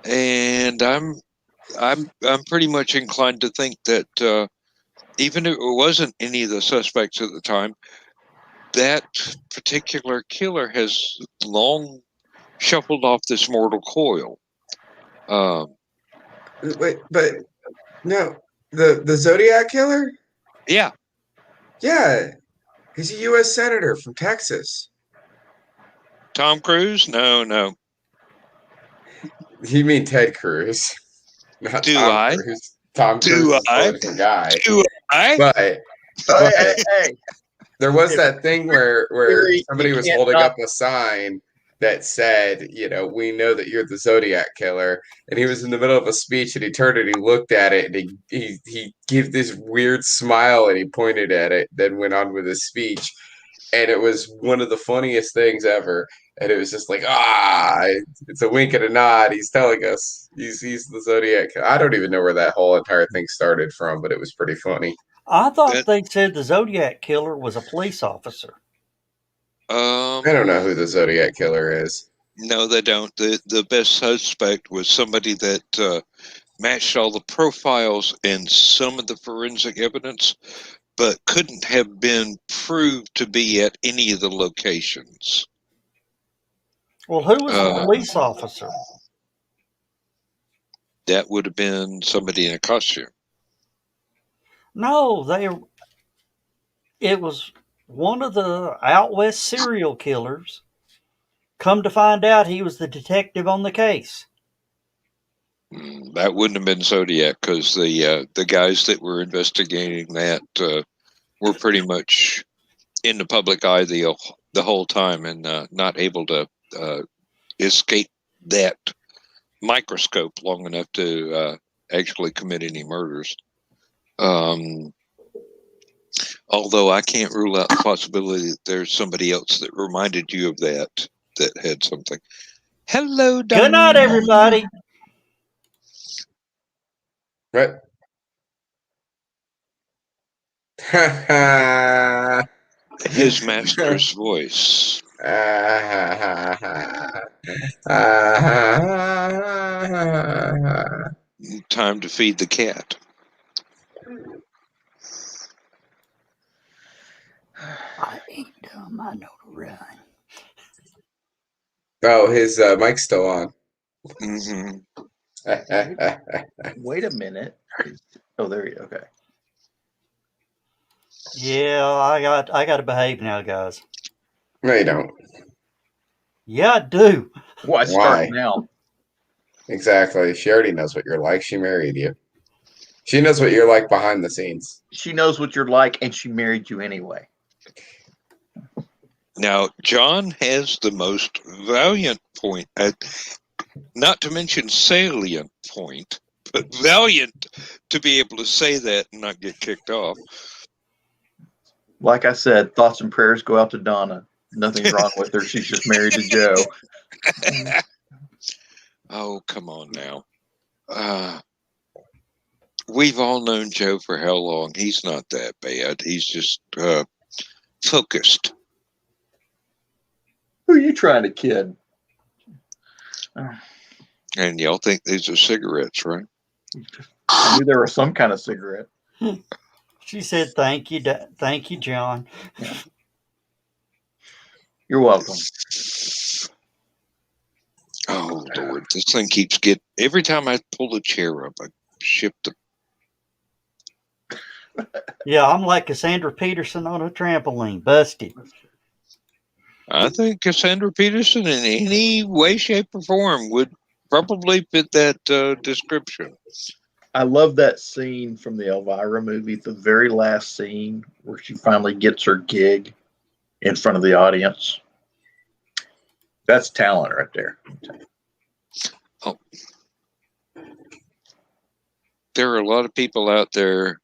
and I'm pretty much inclined to think that even if it wasn't any of the suspects at the time, that particular killer has long shuffled off this mortal coil. Wait, but no, the Zodiac killer? Yeah. Yeah, he's a U.S. senator from Texas. Tom Cruise? No. You mean Ted Cruz? Not Do Tom I? Cruise. Tom Do Cruise is a I? totally different guy. Do But Hey, there was that thing where Theory, somebody you was can't holding not- up a sign that said, we know that you're the Zodiac killer. And he was in the middle of a speech and he turned and he looked at it and he gave this weird smile and he pointed at it, then went on with his speech. And it was one of the funniest things ever. And it was just like, it's a wink and a nod. He's telling us he's the Zodiac. I don't even know where that whole entire thing started from, but it was pretty funny. I thought they said the Zodiac killer was a police officer. I don't know who the Zodiac killer is. No, they don't. The best suspect was somebody that matched all the profiles and some of the forensic evidence, but couldn't have been proved to be at any of the locations. Well, who was the police officer? That would have been somebody in a costume. No, it was one of the out west serial killers. Come to find out, he was the detective on the case. That wouldn't have been Zodiac because the guys that were investigating that were pretty much in the public eye the whole time and not able to escape that microscope long enough to actually commit any murders. Although I can't rule out the possibility that there's somebody else that reminded you of that had something. Hello, Don. Good night, everybody. Right. His master's voice. Time to feed the cat. I ain't dumb. I know to run. Oh, his mic's still on. Mm-hmm. Wait a minute. Oh, there you go. Okay. Yeah, I got to behave now, guys. No, you don't. Yeah, I do. Why start now? Exactly. She already knows what you're like. She married you. She knows what you're like behind the scenes. She knows what you're like, and she married you anyway. Now, John has the most valiant point, not to mention salient point, but valiant to be able to say that and not get kicked off. Like I said, thoughts and prayers go out to Donna. Nothing's wrong with her. She's just married to Joe. Oh, come on now. We've all known Joe for how long? He's not that bad. He's just focused. Who are you trying to kid? And y'all think these are cigarettes, right? I knew there was some kind of cigarette. She said, "Thank you, John." Yeah. You're welcome. Oh Lord, this thing keeps every time I pull the chair up, I shift the. Yeah, I'm like Cassandra Peterson on a trampoline, busted. I think Cassandra Peterson in any way, shape, or form would probably fit that description. I love that scene from the Elvira movie, the very last scene where she finally gets her gig in front of the audience. That's talent right there. Oh. There are a lot of people out there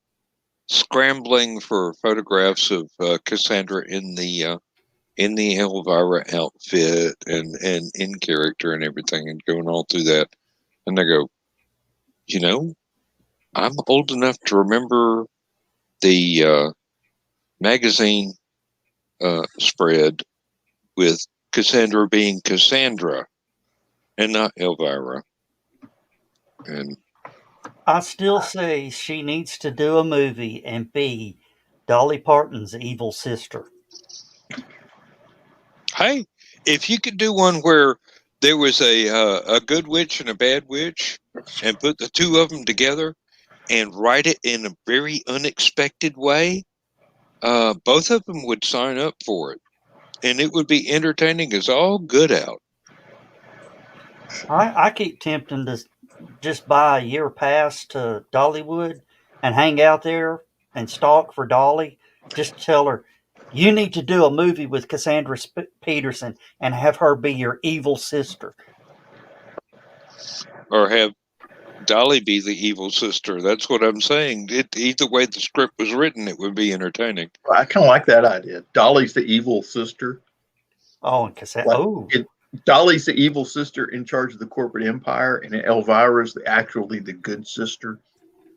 scrambling for photographs of Cassandra in the Elvira outfit and in character and everything, and going all through that. And they go, I'm old enough to remember the magazine spread with Cassandra being Cassandra and not Elvira. And I still say she needs to do a movie and be Dolly Parton's evil sister. Hey, if you could do one where there was a good witch and a bad witch and put the two of them together and write it in a very unexpected way, both of them would sign up for it. And it would be entertaining as all good out. I keep tempting to just buy a year pass to Dollywood and hang out there and stalk for Dolly, just tell her, you need to do a movie with Cassandra Peterson and have her be your evil sister. Or have Dolly be the evil sister. That's what I'm saying. Either way the script was written, it would be entertaining. I kind of like that idea. Dolly's the evil sister. Oh, and Cassandra. Dolly's the evil sister in charge of the corporate empire, and Elvira's actually the good sister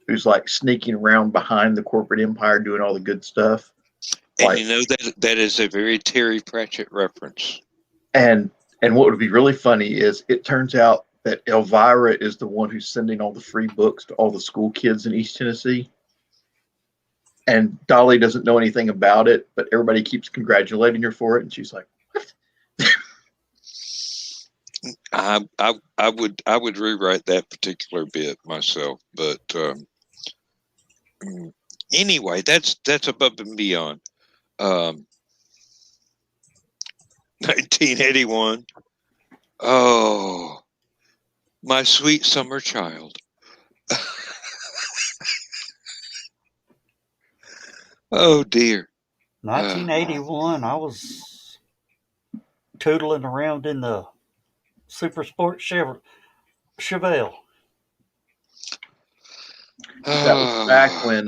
who's like sneaking around behind the corporate empire doing all the good stuff. And like, you know that is a very Terry Pratchett reference. And what would be really funny is it turns out that Elvira is the one who's sending all the free books to all the school kids in East Tennessee. And Dolly doesn't know anything about it, but everybody keeps congratulating her for it. And she's like, what? I would rewrite that particular bit myself, but anyway, that's above and beyond. 1981. Oh, my sweet summer child. Oh dear. 1981. I was tootling around in the Super Sport Chevelle. That was back when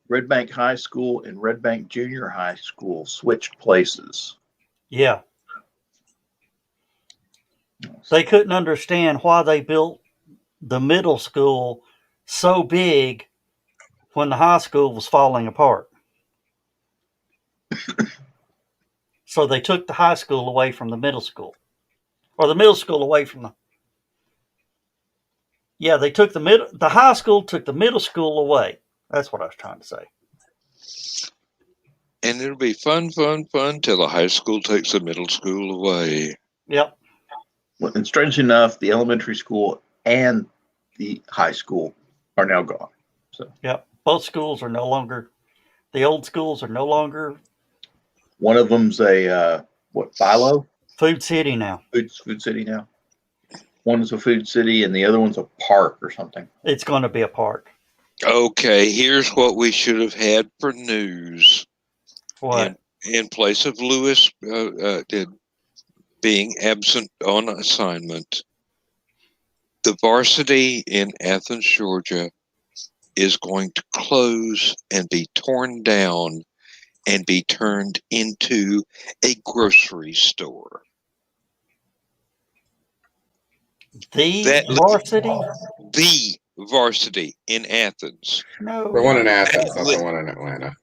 Red Bank High School and Red Bank Junior High School switched places. Yeah. They couldn't understand why they built the middle school so big when the high school was falling apart. So they took the high school away from the middle school. Or the middle school away from the... Yeah, they took the high school took the middle school away. That's what I was trying to say. And it'll be fun till the high school takes the middle school away. Yep. Well, and strange enough, the elementary school and the high school are now gone. So yep, both schools are no longer. The old schools are no longer. One of them's a Philo? Food City now. Food City now. One is a Food City, and the other one's a park or something. It's going to be a park. Okay, here's what we should have had for news. What? In place of Lewis being absent on assignment, the varsity in Athens, Georgia, is going to close and be torn down and be turned into a grocery store. The varsity? The varsity in Athens. No. The one in Athens, not the one in Atlanta.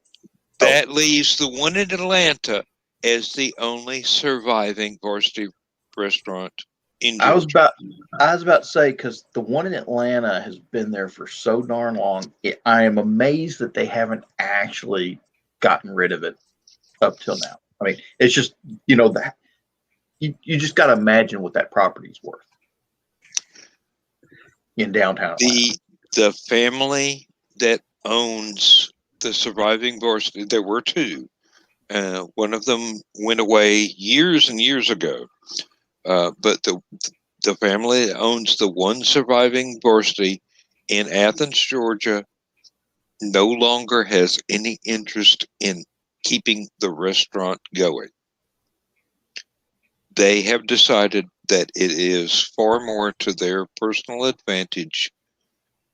That leaves the one in Atlanta as the only surviving varsity restaurant in Georgia. I was about to say, because the one in Atlanta has been there for so darn long. I am amazed that they haven't actually gotten rid of it up till now. I mean, it's just, that you just got to imagine what that property's worth in downtown Atlanta. The family that owns the surviving varsity, there were two. One of them went away years and years ago. But the family that owns the one surviving varsity in Athens, Georgia, no longer has any interest in keeping the restaurant going. They have decided that it is far more to their personal advantage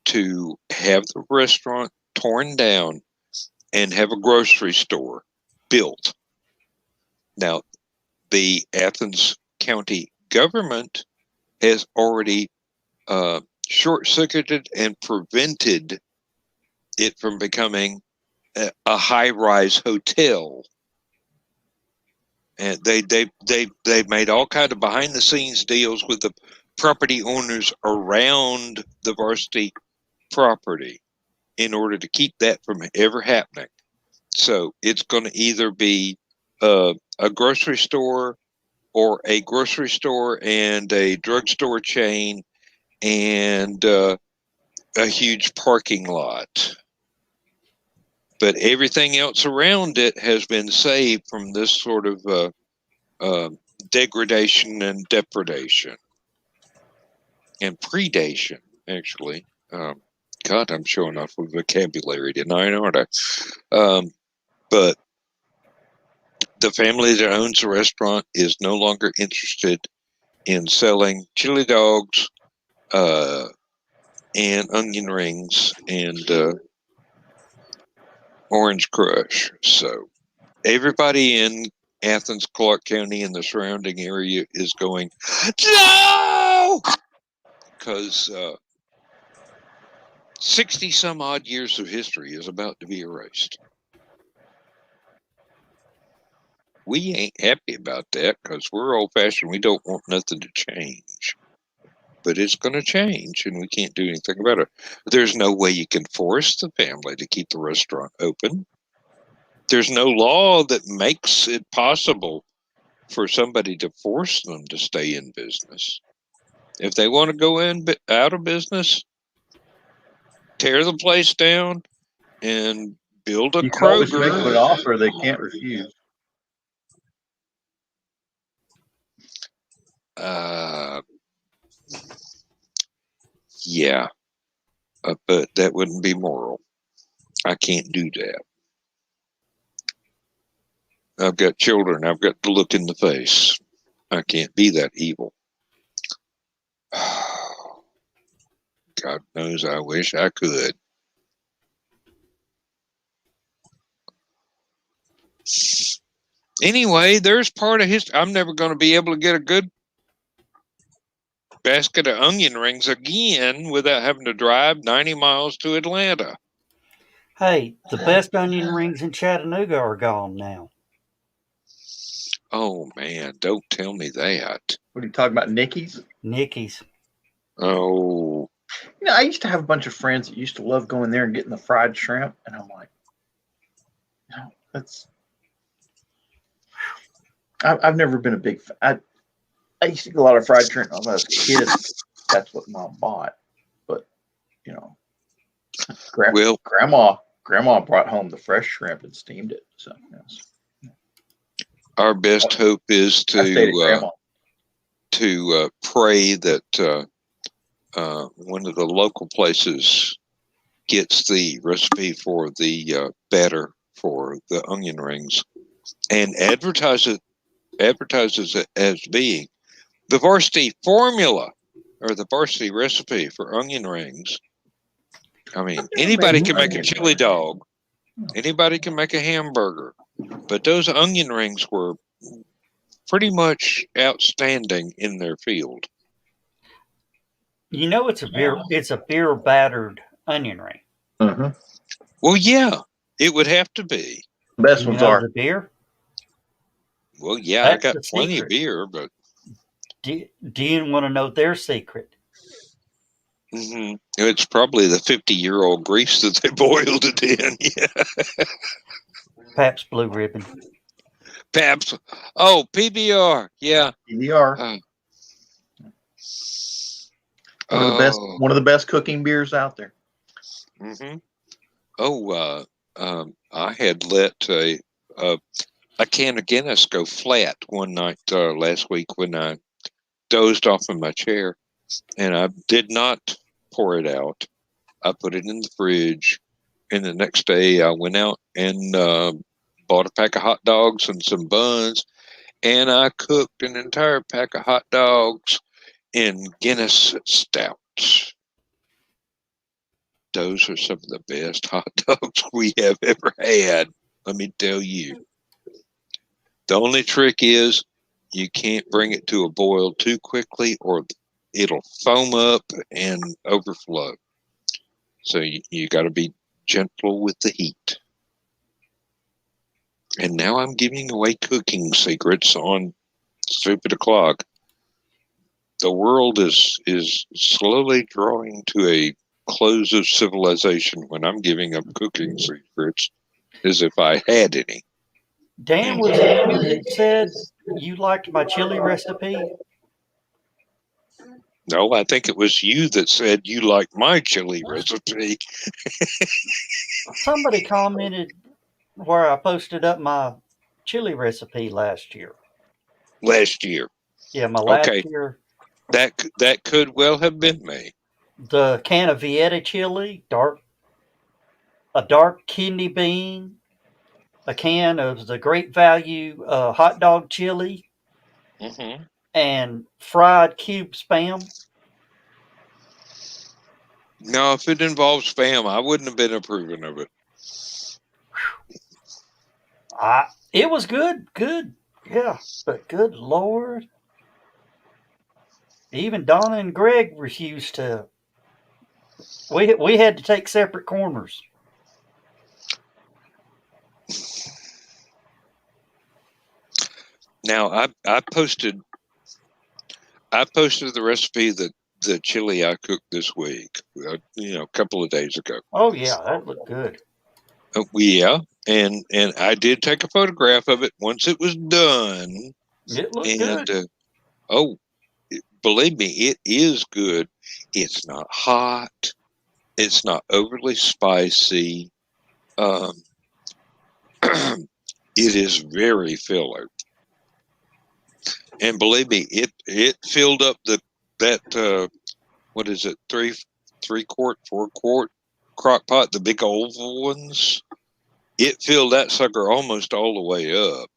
to have the restaurant torn down and have a grocery store built. Now, the Athens County government has already short-circuited and prevented it from becoming a high-rise hotel. And they've made all kind of behind-the-scenes deals with the property owners around the varsity property in order to keep that from ever happening. So it's going to either be a grocery store or a grocery store and a drugstore chain and a huge parking lot. But everything else around it has been saved from this sort of degradation and depredation and predation, actually, God, I'm showing off with vocabulary tonight, aren't I? But the family that owns the restaurant is no longer interested in selling chili dogs and onion rings and Orange Crush. So everybody in Athens, Clark County, and the surrounding area is going, no! Because 60 some odd years of history is about to be erased. We ain't happy about that because we're old fashioned. We don't want nothing to change. But it's going to change and we can't do anything about it. There's no way you can force the family to keep the restaurant open. There's no law that makes it possible for somebody to force them to stay in business. If they want to go out of business, tear the place down and build a You can always Kroger. make them an offer they can't refuse. Yeah, but that wouldn't be moral. I can't do that. I've got children. I've got to look in the face. I can't be that evil. God knows I wish I could. Anyway, there's part of history. I'm never going to be able to get a good basket of onion rings again without having to drive 90 miles to Atlanta. Hey, the best onion rings in Chattanooga are gone now. Oh, man, don't tell me that. What are you talking about, Nicky's? Nicky's. Oh. You know, I used to have a bunch of friends that used to love going there and getting the fried shrimp, and I'm like, no, that's. I've never been a big fan. I used to get a lot of fried shrimp when I was a kid. That's what Mom bought. But, you know, Grandma brought home the fresh shrimp and steamed it. So, yes. Our best hope is to pray that one of the local places gets the recipe for the batter for the onion rings and advertises it as being the varsity formula or the varsity recipe for onion rings. I mean, anybody can make a chili dog. Anybody can make a hamburger. But those onion rings were pretty much outstanding in their field. You know, it's a beer battered onion ring. Mm-hmm. Well, yeah, it would have to be. Best ones are the beer. Well, yeah, That's I got plenty of beer, but do you want to know their secret? Mm-hmm. It's probably the 50-year-old grease that they boiled it in. Yeah. Pabst Blue Ribbon. Pabst. Oh, PBR. Yeah. PBR. One of the best cooking beers out there. Mm-hmm. Oh, I had let a can of Guinness go flat one night last week when I dozed off in my chair, and I did not pour it out. I put it in the fridge, and the next day I went out and bought a pack of hot dogs and some buns, and I cooked an entire pack of hot dogs in Guinness stouts. Those are some of the best hot dogs we have ever had, let me tell you. The only trick is you can't bring it to a boil too quickly or it'll foam up and overflow. So you got to be gentle with the heat. And now I'm giving away cooking secrets on Stupid O'Clock. The world is slowly drawing to a close of civilization when I'm giving up cooking secrets as if I had any. Dan, was it you that said you liked my chili recipe? No, I think it was you that said you liked my chili recipe. Somebody commented where I posted up my chili recipe last year. Last year. Yeah, my last year. That could well have been me. the can of Vieta chili, a dark kidney bean, a can of the Great Value hot dog chili, and fried cube spam. No, if it involves spam, I wouldn't have been approving of it. It was good, yeah, but good Lord. Even Donna and Greg refused to. We had to take separate corners. Now I posted the recipe that the chili I cooked this week. A couple of days ago. Oh yeah, that looked good. Yeah, and I did take a photograph of it once it was done. It looked good. Believe me, it is good. It's not hot. It's not overly spicy. It is very filling. And believe me, it filled up that what is it, 3-quart, 4-quart crock pot, the big oval ones. It filled that sucker almost all the way up.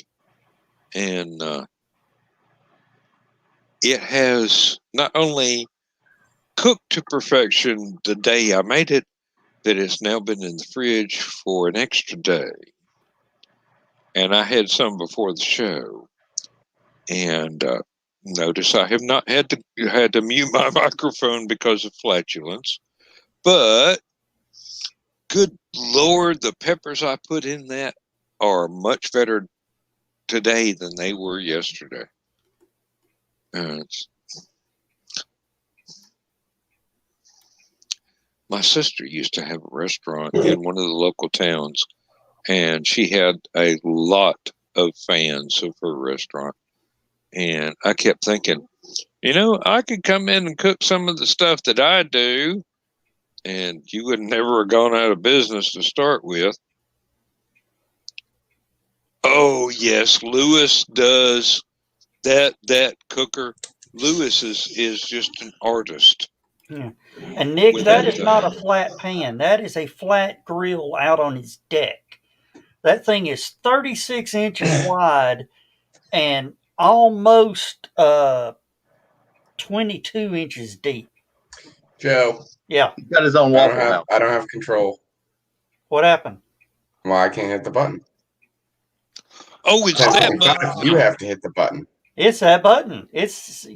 And it has not only cooked to perfection the day I made it, but it's now been in the fridge for an extra day. And I had some before the show. And notice I have not had to mute my microphone because of flatulence. But good Lord, the peppers I put in that are much better today than they were yesterday. My sister used to have a restaurant in one of the local towns, and she had a lot of fans of her restaurant. And I kept thinking, I could come in and cook some of the stuff that I do, and you would never have gone out of business to start with. Oh, yes, Lewis does that cooker. Lewis is just an artist. Yeah. And Nick, that is not a flat pan. That is a flat grill out on his deck. That thing is 36 inches wide and almost 22 inches deep. Joe. Yeah. He's got his own Waffle House. I don't have control. What happened? Well, I can't hit the button. Oh, it's that button. You have to hit the button. It's that button. It's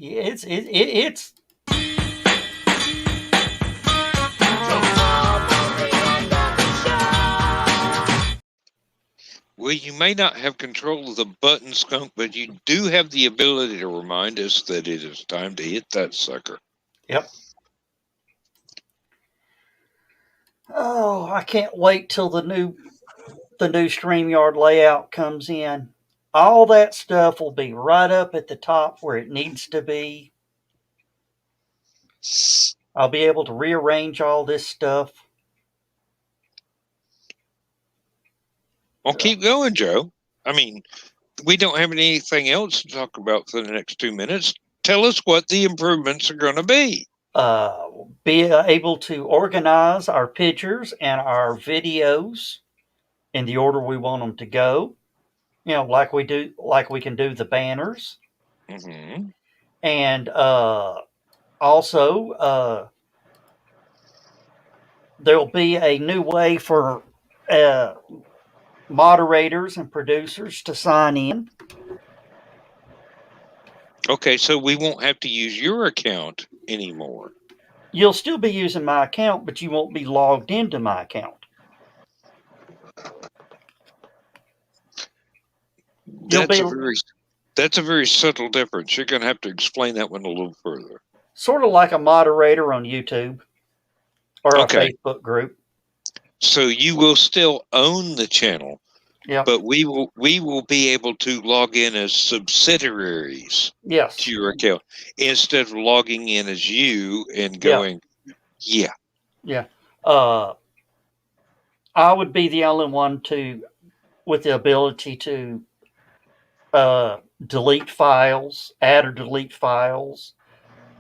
Well, you may not have control of the button, Skunk, but you do have the ability to remind us that it is time to hit that sucker. Yep. Oh, I can't wait till the new StreamYard layout comes in. All that stuff will be right up at the top where it needs to be. I'll be able to rearrange all this stuff. Well, keep going, Joe. I mean, we don't have anything else to talk about for the next 2 minutes. Tell us what the improvements are going to be. Be able to organize our pictures and our videos in the order we want them to go. Like we can do the banners. Mm-hmm. And also, there'll be a new way for moderators and producers to sign in. Okay, so we won't have to use your account anymore. You'll still be using my account, but you won't be logged into my account. That's a very subtle difference. You're going to have to explain that one a little further. Sort of like a moderator on YouTube or a Facebook group. So you will still own the channel, yeah, but we will be able to log in as subsidiaries to your account instead of logging in as you and going, yeah. I would be the only one with the ability to delete files, add or delete files,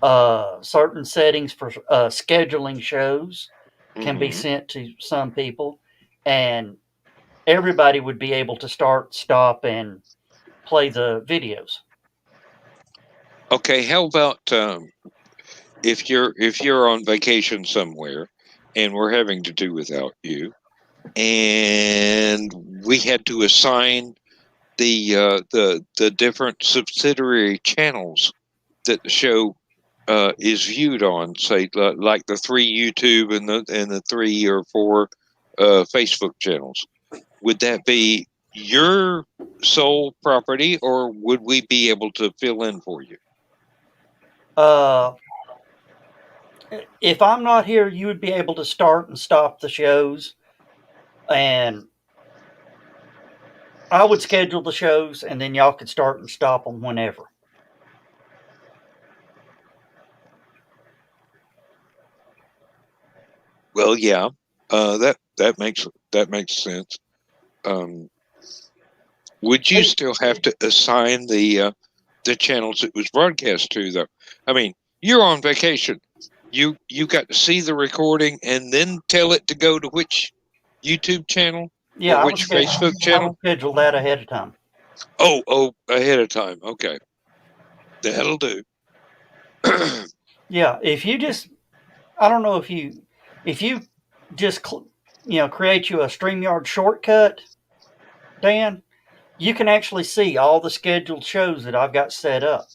Certain settings for scheduling shows can be sent to some people, and everybody would be able to start, stop, and play the videos. Okay, how about if you're on vacation somewhere, and we're having to do without you, and we had to assign the different subsidiary channels that the show is viewed on, say like the 3 YouTube and the 3 or 4 Facebook channels. Would that be your sole property, or would we be able to fill in for you? If I'm not here, you would be able to start and stop the shows, and I would schedule the shows, and then y'all could start and stop them whenever. Well, yeah, that makes sense. Would you still have to assign the channels it was broadcast to, though? I mean, you're on vacation. You got to see the recording and then tell it to go to which YouTube channel Yeah, or which Facebook I channel? would schedule that ahead of time. Oh, ahead of time. Okay, that'll do. Yeah, if you just, I don't know if you just create you a StreamYard shortcut, Dan, you can actually see all the scheduled shows that I've got set up.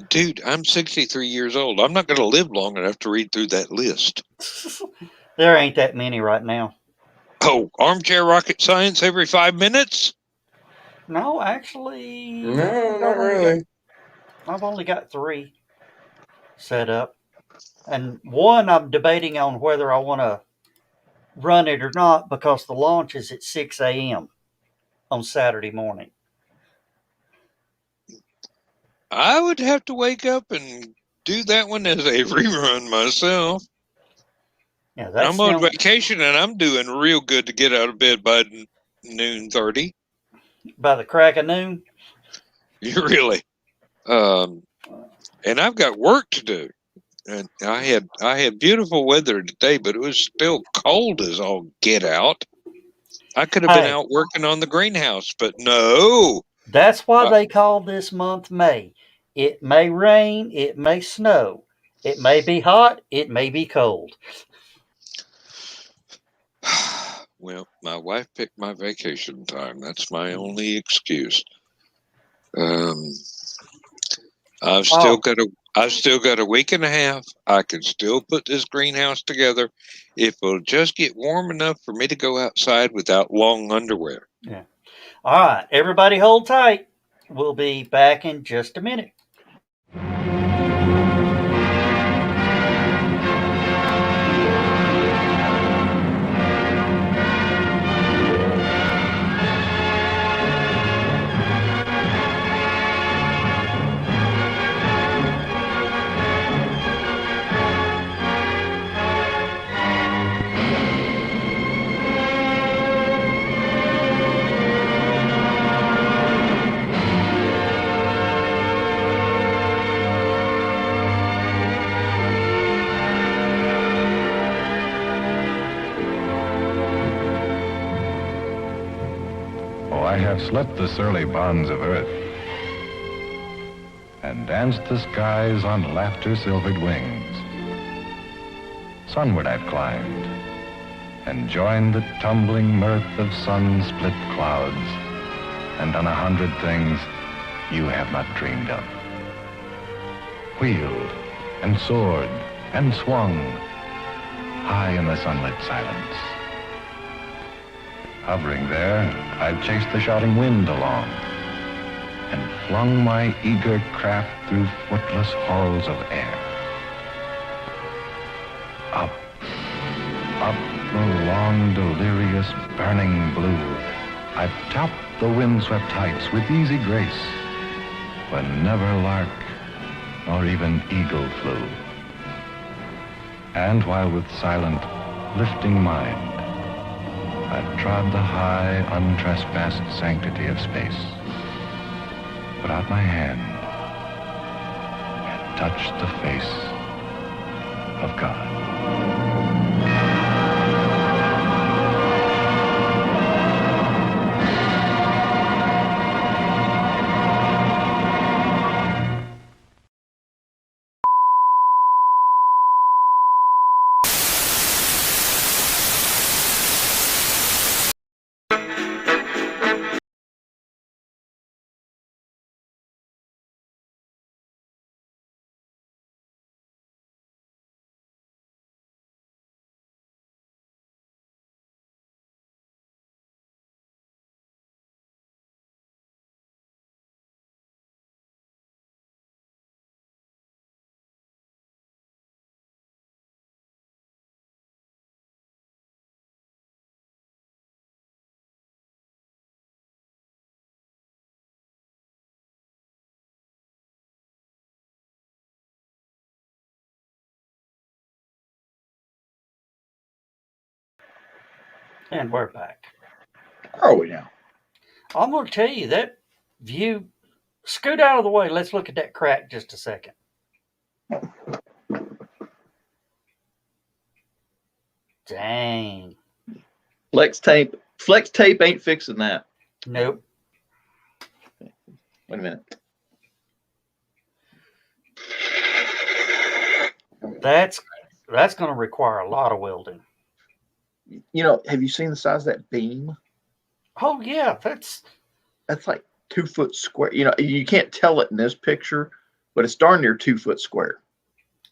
Dude, I'm 63 years old. I'm not going to live long enough to read through that list. There ain't that many right now. Oh, armchair rocket science every 5 minutes? No, actually, No, not really. I've only got 3 set up, and one I'm debating on whether I want to run it or not because the launch is at 6 a.m. on Saturday morning. I would have to wake up and do that one as a rerun myself. Yeah, I'm on vacation and I'm doing real good to get out of bed by noon 30. By the crack of noon? You really? And I've got work to do. And I had beautiful weather today, but it was still cold as all get out. I could have been out working on the greenhouse, but no. That's why they call this month May. It may rain, it may snow, it may be hot, it may be cold. Well, my wife picked my vacation time. That's my only excuse. I've still got a week and a half. I can still put this greenhouse together if it'll just get warm enough for me to go outside without long underwear. Yeah. All right, everybody hold tight. We'll be back in just a minute. I have slipped the surly bonds of earth and danced the skies on laughter-silvered wings. Sunward I've climbed and joined the tumbling mirth of sun-split clouds and done 100 things you have not dreamed of. Wheeled and soared and swung high in the sunlit silence. Hovering there, I've chased the shouting wind along and flung my eager craft through footless halls of air. Up, up the long, delirious, burning blue, I've topped the windswept heights with easy grace, when never lark nor even eagle flew. And while with silent, lifting mind, I've trod the high, untrespassed sanctity of space. Put out my hand touch the face of God. And we're back. Are we now? I'm going to tell you that view. Scoot out of the way. Let's look at that crack just a second. Dang. Flex tape ain't fixing that. Nope. Wait a minute. That's going to require a lot of welding. You know, have you seen the size of that beam? Oh yeah, that's like 2 foot square. You know, you can't tell it in this picture, but it's darn near 2 foot square.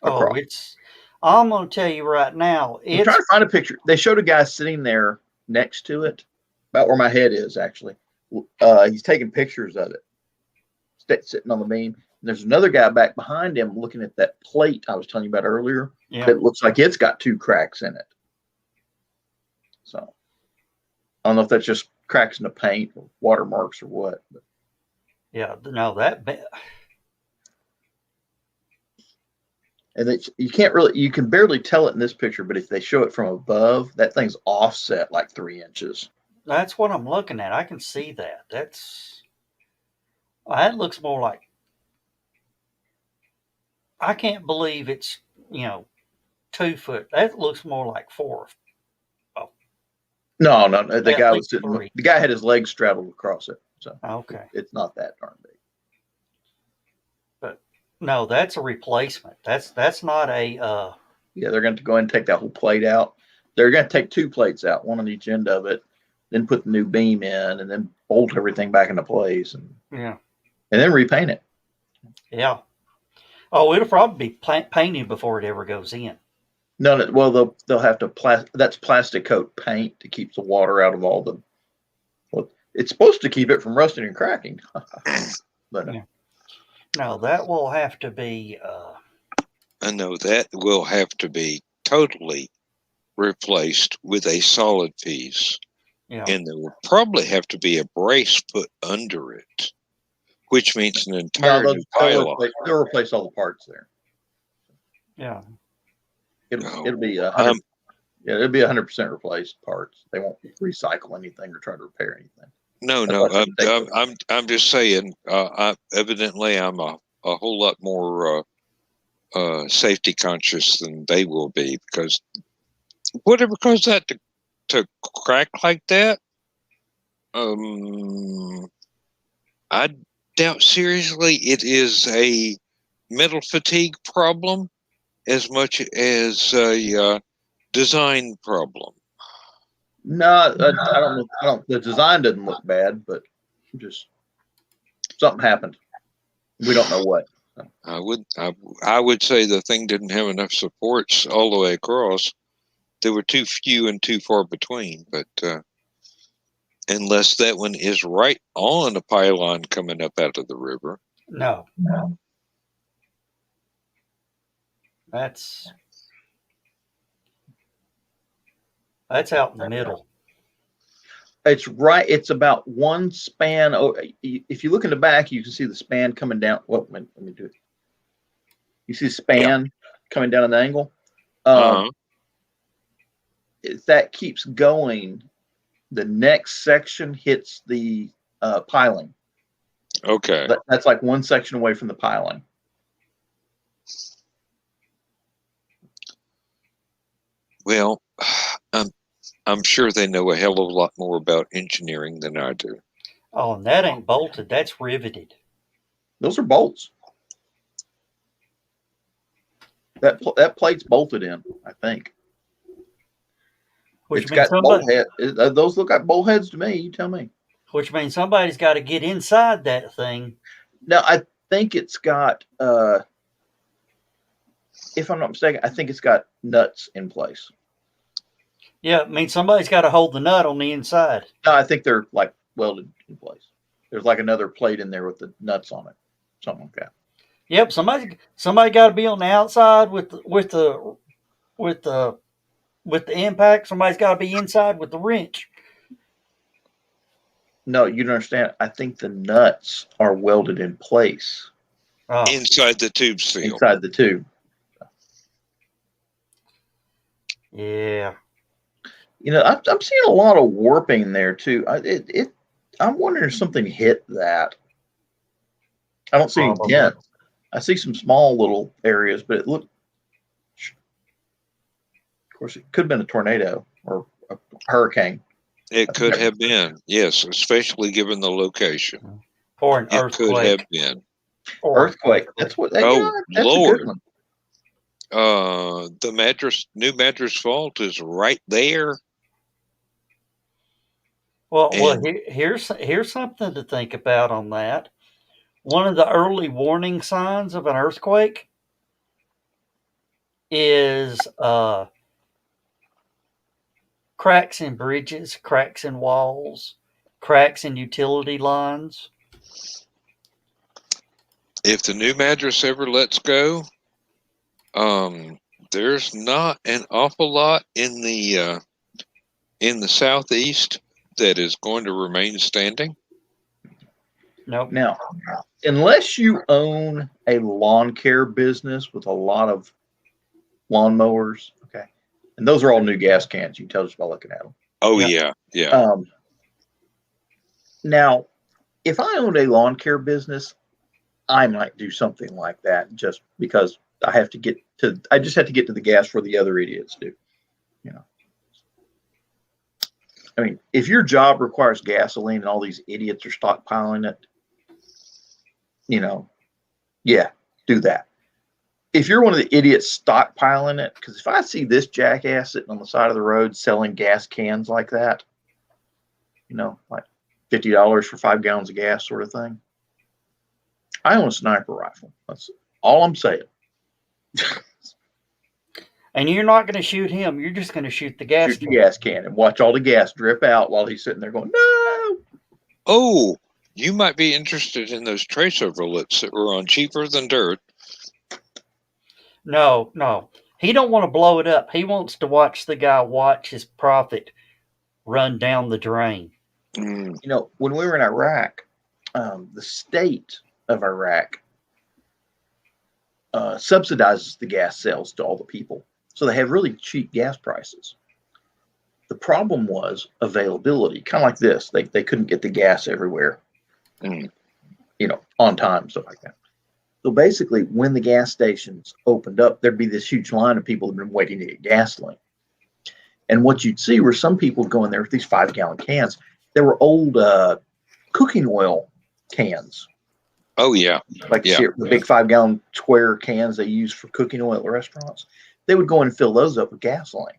across. I'm going to tell you right now. I'm trying to find a picture. They showed a guy sitting there next to it, about where my head is actually. He's taking pictures of it, sitting on the beam. And there's another guy back behind him looking at that plate I was telling you about earlier. Yeah. It looks like it's got 2 cracks in it. So I don't know if that's just cracks in the paint or watermarks or what. But. Yeah, no, that. And you can barely tell it in this picture, but if they show it from above, that thing's offset like 3 inches. That's what I'm looking at. I can see that. That looks more like. I can't believe it's 2 foot. That looks more like 4. No. The guy was sitting. 3. The guy had his legs straddled across it, so okay, it's not that darn big. But no, that's a replacement. That's not a. Yeah, they're going to go ahead and take that whole plate out. They're going to take 2 plates out, one on each end of it, then put the new beam in, and then bolt everything back into place, and then repaint it. Yeah. Oh, it'll probably be painted before it ever goes in. No, well, they'll have to that's plastic coat paint to keep the water out of all the. Well, it's supposed to keep it from rusting and cracking. But no, that will have to be. I know that will have to be totally replaced with a solid piece, and there will probably have to be a brace put under it, which means an entire new pylon. They'll replace all the parts there. Yeah. It'll be 100. It'll be 100% replaced parts. They won't recycle anything or try to repair anything. No. I'm just saying. Evidently, I'm a whole lot more safety conscious than they will be, because whatever caused that to crack like that, I doubt seriously it is a metal fatigue problem as much as a design problem. No, I don't know. The design doesn't look bad, but just something happened. We don't know what. I would say the thing didn't have enough supports all the way across. There were too few and too far between. But unless that one is right on a pylon coming up out of the river. No. That's out in the middle. It's right. It's about one span. Oh, if you look in the back, you can see the span coming down. Well, let me do it. You see the span coming down an angle. If that keeps going, the next section hits the piling. Okay. That's like one section away from the piling. Well, I'm sure they know a hell of a lot more about engineering than I do. Oh, and that ain't bolted. That's riveted. Those are bolts. That plate's bolted in, I think. Which It's means got bolt head. Those look like bolt heads to me. You tell me. Which means somebody's got to get inside that thing. Now, I think it's got, if I'm not mistaken, I think it's got nuts in place. Yeah, it means somebody's got to hold the nut on the inside. No, I think they're like welded in place. There's like another plate in there with the nuts on it, something like that. Yep, somebody got to be on the outside with the impact. Somebody's got to be inside with the wrench. No, you don't understand. I think the nuts are welded in place inside the tube seal. Inside the tube. Yeah. You know, I'm seeing a lot of warping there too. I'm wondering if something hit that. I don't see any dents. I see some small little areas, but it looked. Of course, it could have been a tornado or a hurricane. It could have been, yes, especially given the location. Or an earthquake. It could have been. Earthquake. That's what. That's Lord. a good one. The New Madras Fault is right there. Well, here's something to think about on that. One of the early warning signs of an earthquake is cracks in bridges, cracks in walls, cracks in utility lines. If the New Madras ever lets go, there's not an awful lot in the southeast that is going to remain standing. Nope. Now, unless you own a lawn care business with a lot of lawnmowers, okay, and those are all new gas cans. You can tell just by looking at them. Oh yeah. Now, if I owned a lawn care business, I might do something like that just because I just have to get to the gas for the other idiots do. You know. I mean, if your job requires gasoline and all these idiots are stockpiling it, you know, yeah, do that. If you're one of the idiots stockpiling it, because if I see this jackass sitting on the side of the road selling gas cans like that, you know, like $50 for 5 gallons of gas sort of thing, I own a sniper rifle. That's all I'm saying. And you're not going to shoot him. You're just going to shoot the gas can. Gas can and watch all the gas drip out while he's sitting there going, no. Oh, you might be interested in those trace overlets that were on Cheaper Than Dirt. No. He don't want to blow it up. He wants to watch the guy watch his profit run down the drain. You know, when we were in Iraq, the state of Iraq subsidizes the gas sales to all the people. So they have really cheap gas prices. The problem was availability, kind of like this. They couldn't get the gas everywhere, you know, on time, stuff like that. So basically, when the gas stations opened up, there'd be this huge line of people that had been waiting to get gasoline. And what you'd see were some people going there with these 5-gallon cans. There were old cooking oil cans. Oh, yeah. Like the big 5-gallon square cans they use for cooking oil at restaurants. They would go in and fill those up with gasoline.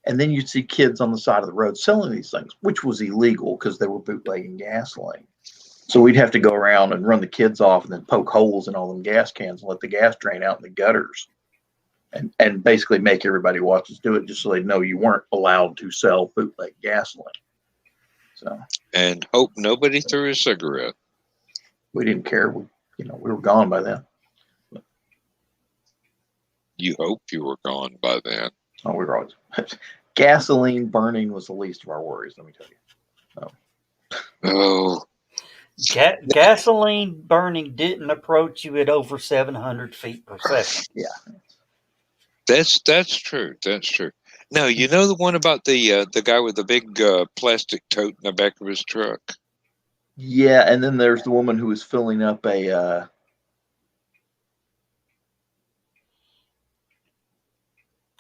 And then you'd see kids on the side of the road selling these things, which was illegal because they were bootlegging gasoline. So we'd have to go around and run the kids off and then poke holes in all them gas cans and let the gas drain out in the gutters. And basically make everybody watch us do it just so they know you weren't allowed to sell bootleg gasoline. So. And hope nobody threw a cigarette. We didn't care. We were gone by then. You hope you were gone by then. Oh, we were always gasoline burning was the least of our worries. Let me tell you. Gasoline burning didn't approach you at over 700 feet per second. Yeah, that's true. That's true. Now you know the one about the guy with the big plastic tote in the back of his truck. Yeah, and then there's the woman who was filling up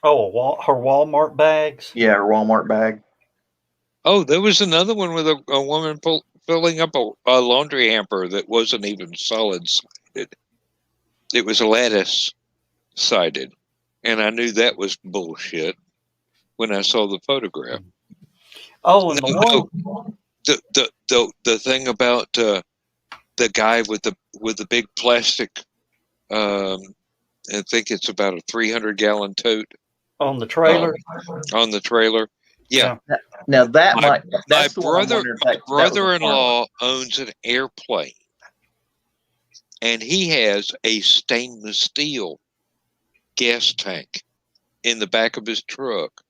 Oh, her Walmart bags. Yeah, her Walmart bag. Oh, there was another one with a woman filling up a laundry hamper that wasn't even solid sided. It was lattice sided. And I knew that was bullshit when I saw the photograph. Oh, and the one. The thing about the guy with the big plastic, I think it's about a 300-gallon tote On the trailer. On the trailer. Yeah. Now that My that's the one I'm wondering if that was a brother-in-law owns an airplane, and he has a stainless steel gas tank in the back of his truck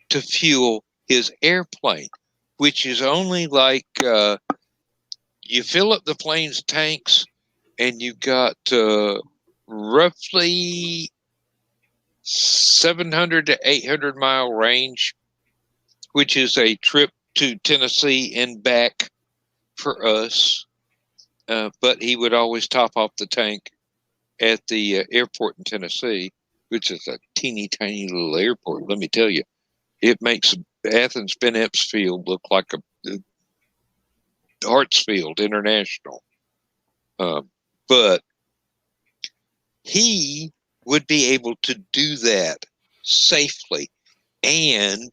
to fuel his airplane, which is only like you fill up the plane's tanks, and you got roughly 700 to 800 mile range, which is a trip to Tennessee and back for us. But he would always top off the tank at the airport in Tennessee, which is a teeny tiny little airport. Let me tell you, it makes Athens Ben Epps Field look like a Hartsfield International. But he would be able to do that safely. And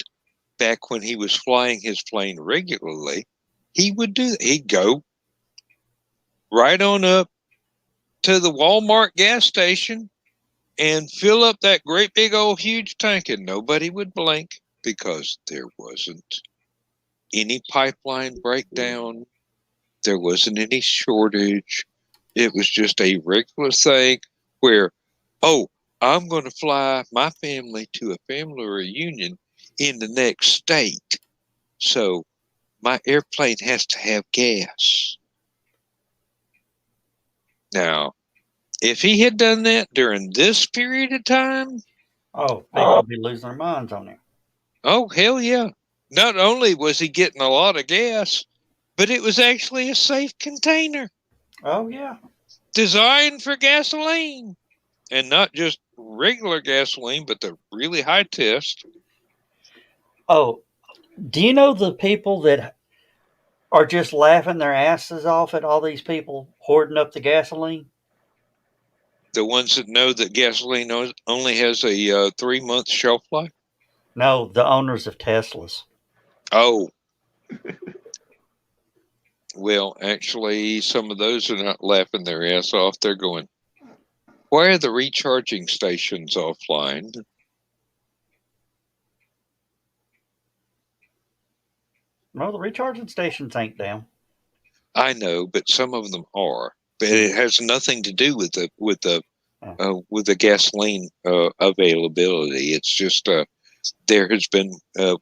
back when he was flying his plane regularly, he would do that. He'd go right on up to the Walmart gas station and fill up that great big old huge tank, and nobody would blink because there wasn't any pipeline breakdown. There wasn't any shortage. It was just a regular thing where, oh, I'm going to fly my family to a family reunion in the next state. So my airplane has to have gas. Now, if he had done that during this period of time, Oh, they could be losing their minds on him. oh, hell yeah. Not only was he getting a lot of gas, but it was actually a safe container Oh, yeah. designed for gasoline. And not just regular gasoline, but the really high test. Oh, do you know the people that are just laughing their asses off at all these people hoarding up the gasoline? The ones that know that gasoline only has a 3-month shelf life? No, the owners of Teslas. Oh. Well, actually, some of those are not laughing their ass off. They're going, why are the recharging stations offline? No, the recharging stations ain't down. I know, but some of them are. But it has nothing to do with the gasoline availability. It's just there has been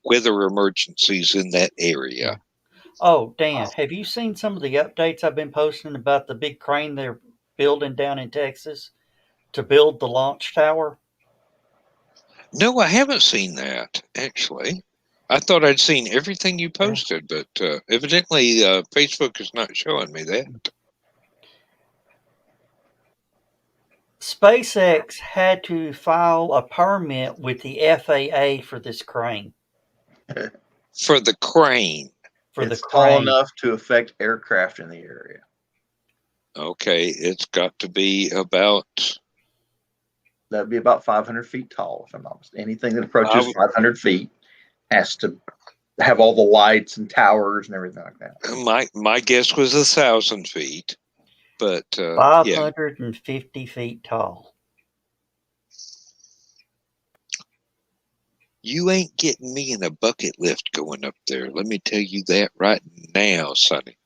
weather emergencies in that area. Oh, Dan, have you seen some of the updates I've been posting about the big crane they're building down in Texas to build the launch tower? No, I haven't seen that, actually. I thought I'd seen everything you posted, but evidently Facebook is not showing me that. SpaceX had to file a permit with the FAA for this crane. For the crane. It's tall enough to affect aircraft in the area. Okay, it's got to be about... That'd be about 500 feet tall, if I'm not mistaken. Anything that approaches 500 feet has to have all the lights and towers and everything like that. My guess was 1,000 feet, but 550 feet tall. You ain't getting me in a bucket lift going up there. Let me tell you that right now, Sonny.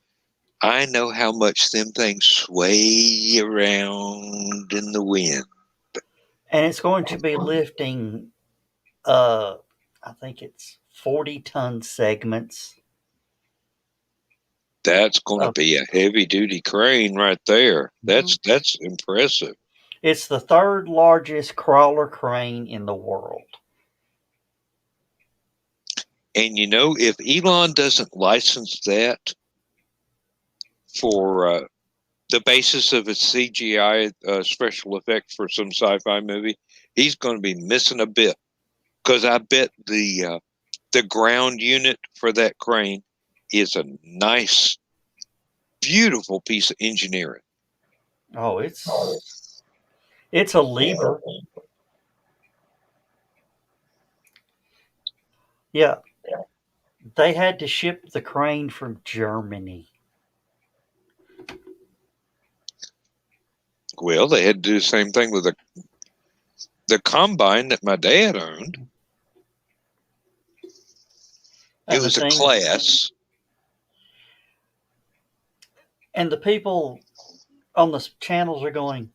I know how much them things sway around in the wind. And it's going to be lifting, I think it's 40-ton segments. That's going to be a heavy-duty crane right there. That's impressive. It's the third largest crawler crane in the world. And you know, if Elon doesn't license that for the basis of a CGI special effect for some sci-fi movie, he's going to be missing a bit. Because I bet the ground unit for that crane is a nice, beautiful piece of engineering. Oh, it's a lever. Yeah, they had to ship the crane from Germany. Well, they had to do the same thing with the combine that my dad owned. It was a class. And the people on the channels are going,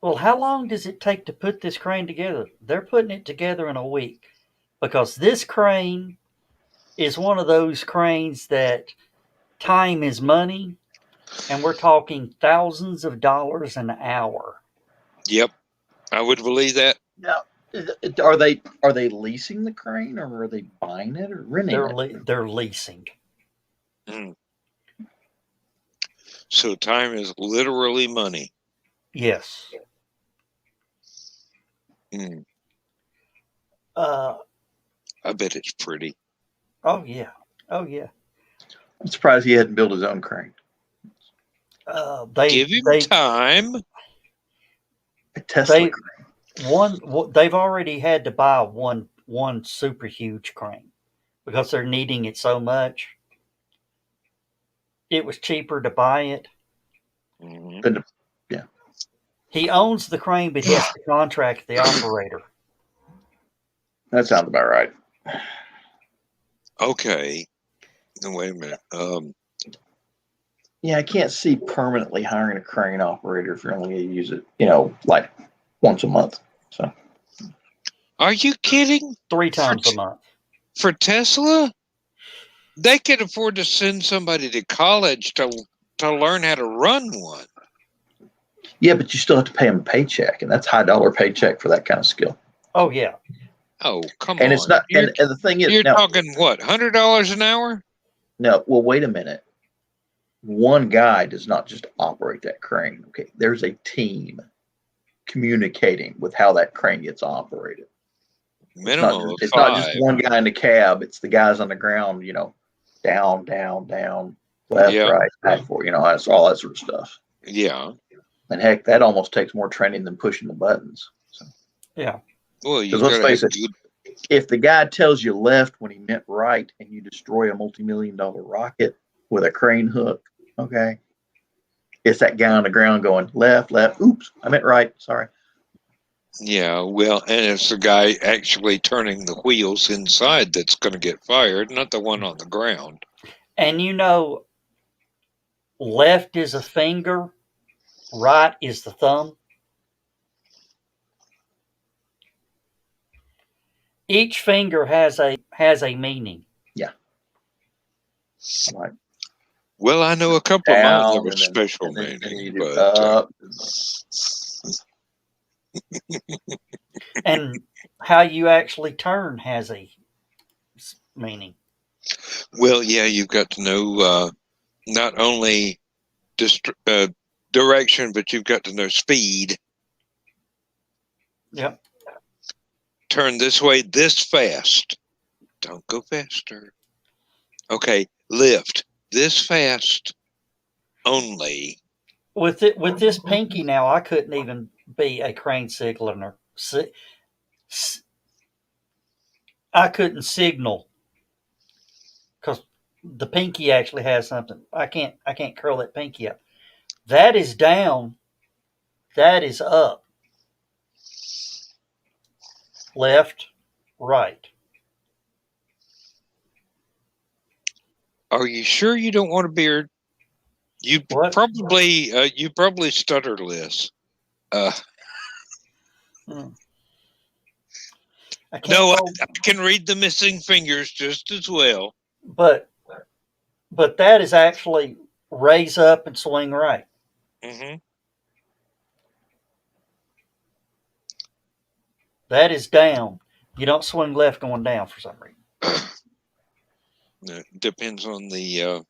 well, how long does it take to put this crane together? They're putting it together in a week, because this crane is one of those cranes that time is money, and we're talking thousands of dollars an hour. Yep, I would believe that. Now, are they leasing the crane, or are they buying it or renting it? They're leasing. Mm. So time is literally money. Yes. Mm. I bet it's pretty. Oh yeah. Oh yeah. I'm surprised he hadn't built his own crane. Give him time. A Tesla crane. They've already had to buy one super huge crane because they're needing it so much. It was cheaper to buy it. Mm-hmm. Yeah. He owns the crane, but he has to contract the operator. That sounds about right. Okay. No, wait a minute. Yeah, I can't see permanently hiring a crane operator if you're only going to use it, like once a month. So, are you kidding? 3 times a month. For Tesla? They could afford to send somebody to college to learn how to run one. Yeah, but you still have to pay them a paycheck, and that's $high paycheck for that kind of skill. Oh yeah. Oh, come on. And it's not. And the thing is, you're talking what, $100 an hour? No. Well, wait a minute. One guy does not just operate that crane. Okay, there's a team communicating with how that crane gets operated. Minimum it's not just one guy in the cab. It's the guys on the ground. Down, left, right, back, forward. That's all that sort of stuff. Yeah. And heck, that almost takes more training than pushing the buttons. So. Yeah. Well, because let's face it, if the guy tells you left when he meant right, and you destroy a multi-million-dollar rocket with a crane hook, okay, it's that guy on the ground going left. Oops, I meant right. Sorry. Yeah, well, and it's the guy actually turning the wheels inside that's going to get fired, not the one on the ground. And left is a finger, right is the thumb. Each finger has a meaning. Yeah. Right. Well, I know a couple of mine have a special meaning, but and how you actually turn has a meaning. Well, yeah, you've got to know not only direction, but you've got to know speed. Yep. Turn this way, this fast. Don't go faster. Okay, lift this fast only. With this pinky now, I couldn't even be a crane signaler. I couldn't signal because the pinky actually has something. I can't curl that pinky up. That is down. That is up. Left, right. Are you sure you don't want a beard? You probably stutter less. I can read the missing fingers just as well. But that is actually raise up and swing right. Mm-hmm. That is down. You don't swing left going down for some reason. It depends on the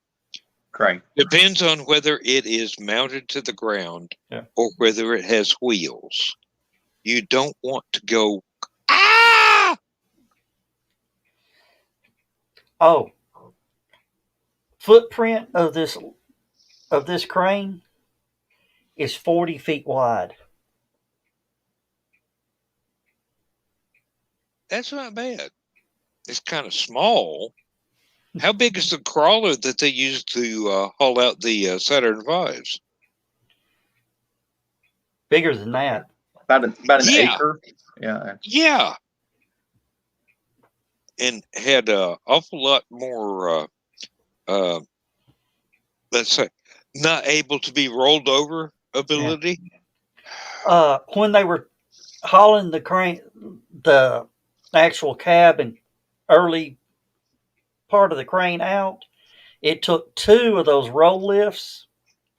crane. Depends on whether it is mounted to the ground or whether it has wheels. You don't want to go, ah! Oh, footprint of this crane is 40 feet wide. That's not bad. It's kind of small. How big is the crawler that they use to haul out the Saturn V's? Bigger than that. About an acre. Yeah. Yeah. And had an awful lot more, let's say, not able to be rolled over ability. When they were hauling the crane, the actual cab and early part of the crane out, it took 2 of those roll lifts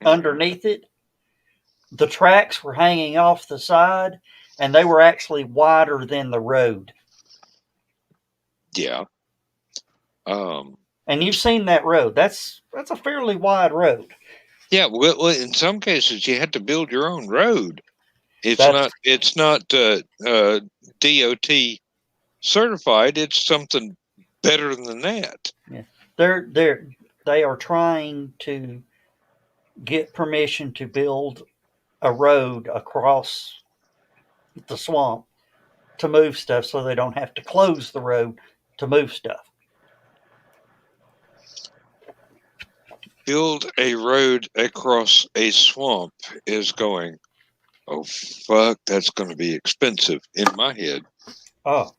underneath it. The tracks were hanging off the side, and they were actually wider than the road. Yeah. And you've seen that road. That's a fairly wide road. Yeah. Well, in some cases, you had to build your own road. It's not DOT certified. It's something better than that. Yeah. They are trying to get permission to build a road across the swamp to move stuff, so they don't have to close the road to move stuff. Build a road across a swamp is going, oh, fuck, that's going to be expensive in my head. Oh,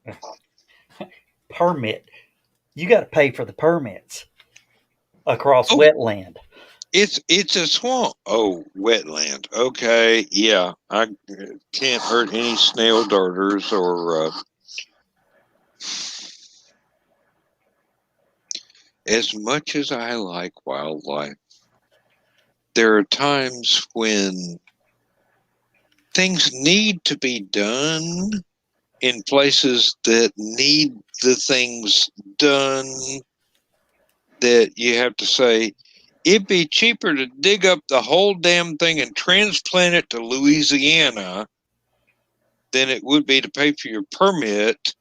permit. You got to pay for the permits across wetland. It's a swamp. Oh, wetland. Okay, yeah. I can't hurt any snail darters or as much as I like wildlife, there are times when things need to be done in places that need the things done, that you have to say, it'd be cheaper to dig up the whole damn thing and transplant it to Louisiana than it would be to pay for your permit.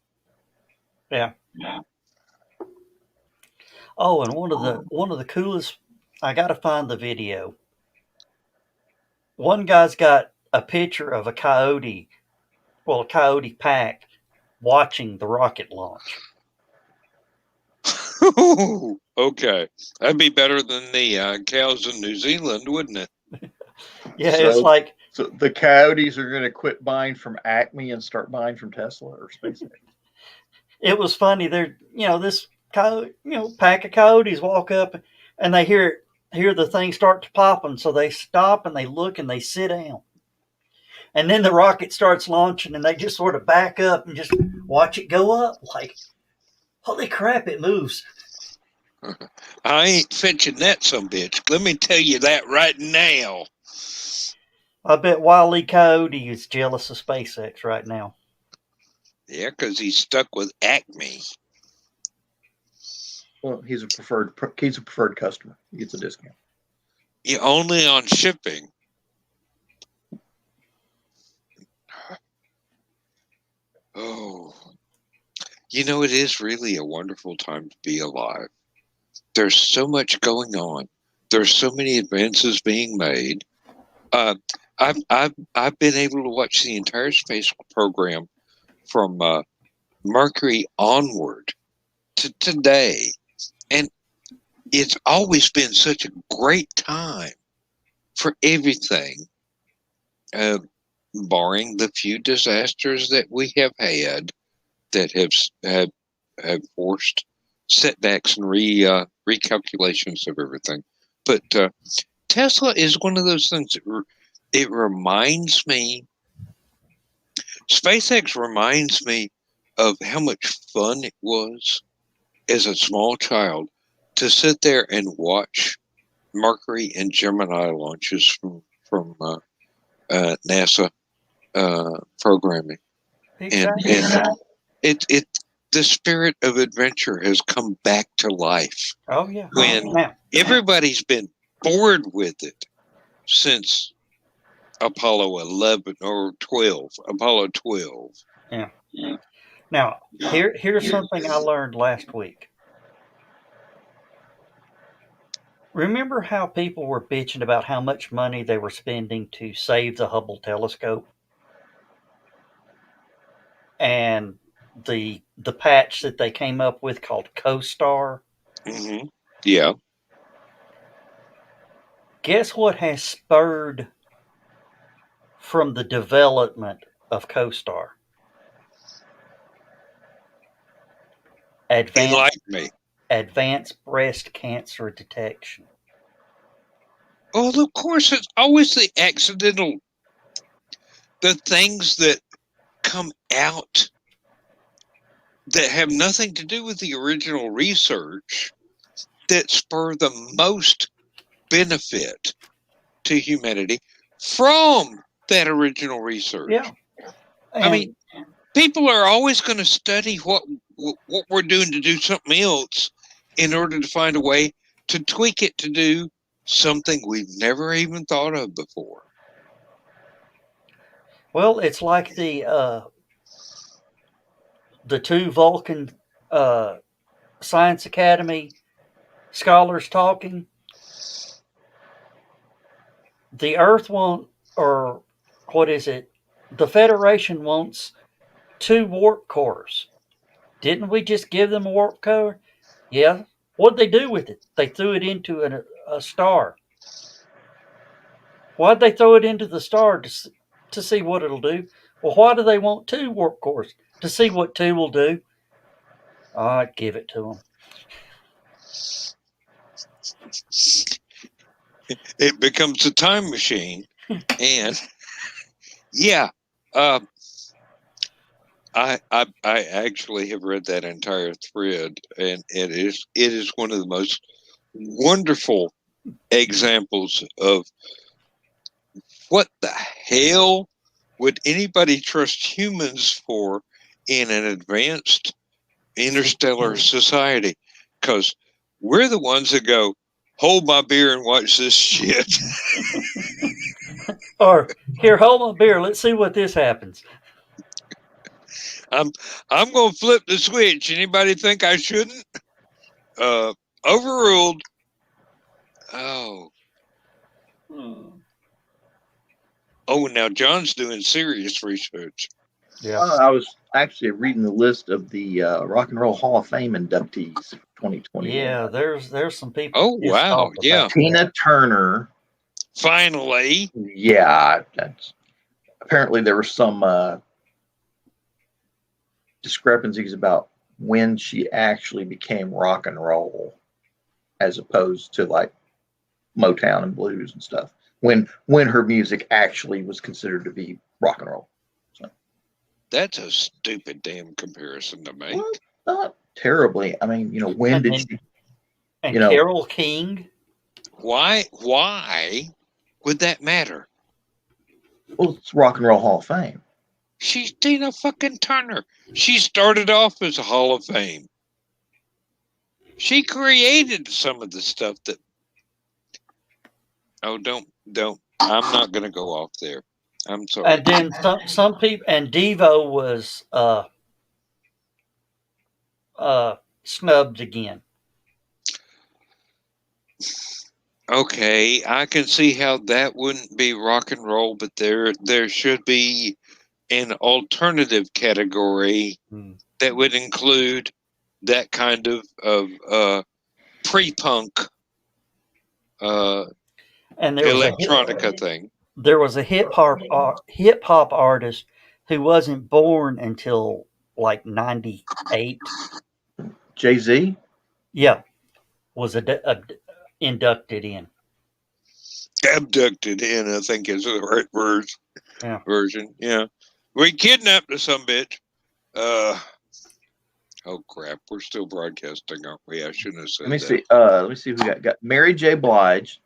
Yeah. Oh, and one of the coolest, I got to find the video. One guy's got a picture of a coyote pack watching the rocket launch. Okay, that'd be better than the cows in New Zealand, wouldn't it? Yeah, it's like, so the coyotes are going to quit buying from Acme and start buying from Tesla or SpaceX. It was funny. This pack of coyotes walk up and they hear the thing start to popping, so they stop and they look and they sit down. And then the rocket starts launching and they just sort of back up and just watch it go up. Like, holy crap, it moves. I ain't fetching that some bitch. Let me tell you that right now. I bet Wile E. Coyote is jealous of SpaceX right now. Yeah, because he's stuck with Acme. Well, he's a preferred customer. He gets a discount. Yeah, only on shipping. Oh, it is really a wonderful time to be alive. There's so much going on. There's so many advances being made. I've been able to watch the entire space program from Mercury onward to today, and it's always been such a great time for everything, barring the few disasters that we have had that have forced setbacks and recalculations of everything. But Tesla is one of those things that it reminds me, SpaceX reminds me of how much fun it was as a small child to sit there and watch Mercury and Gemini launches from NASA programming. Exactly. And the spirit of adventure has come back to life. Oh yeah. When everybody's been bored with it since Apollo 11 or 12. Apollo 12. Yeah. Now, here's something I learned last week. Remember how people were bitching about how much money they were spending to save the Hubble telescope? And the patch that they came up with called CoStar? Mm-hmm. Yeah. Guess what has spurred from the development of CoStar? Enlighten me. Advanced breast cancer detection. Well, of course, it's always the accidental, the things that come out that have nothing to do with the original research that spur the most benefit to humanity from that original research. Yeah. I mean, people are always going to study what we're doing to do something else in order to find a way to tweak it to do something we've never even thought of before. Well, it's like the two Vulcan Science Academy scholars talking. The Earth won't, or what is it? The Federation wants 2 warp cores. Didn't we just give them a warp core? Yeah. What'd they do with it? They threw it into a star. Why'd they throw it into the star to see what it'll do? Well, why do they want 2 warp cores? To see what 2 will do. I'd give it to them. It becomes a time machine. And yeah, I actually have read that entire thread, and it is one of the most wonderful examples of what the hell would anybody trust humans for in an advanced interstellar society? Because we're the ones that go, hold my beer and watch this shit. Or here, hold my beer. Let's see what this happens. I'm gonna flip the switch. Anybody think I shouldn't? Overruled. Oh. Oh, now John's doing serious research. Yeah. I was actually reading the list of the Rock and Roll Hall of Fame inductees for 2021. Yeah, there's some people. Oh wow, yeah. Tina Turner. Finally. Yeah, apparently there were some discrepancies about when she actually became rock and roll, as opposed to like Motown and blues and stuff. When her music actually was considered to be rock and roll. So that's a stupid damn comparison to make. Well, not terribly. I mean, when did she? And Carole King. Why would that matter? Well, it's Rock and Roll Hall of Fame. She's Tina fucking Turner. She started off as a Hall of Fame. She created some of the stuff that. Oh, don't. I'm not going to go off there. I'm sorry. And then some people, and Devo was snubbed again. Okay, I can see how that wouldn't be rock and roll, but there should be an alternative category that would include that kind of pre-punk and there electronica thing. There was a hip hop artist who wasn't born until like 98. Jay-Z? Yeah, was inducted in. Abducted in, I think is the right word. Yeah. Version. Yeah. We kidnapped the some bitch. Oh crap, we're still broadcasting, aren't we? I shouldn't have said that. Let me see who got Mary J. Blige,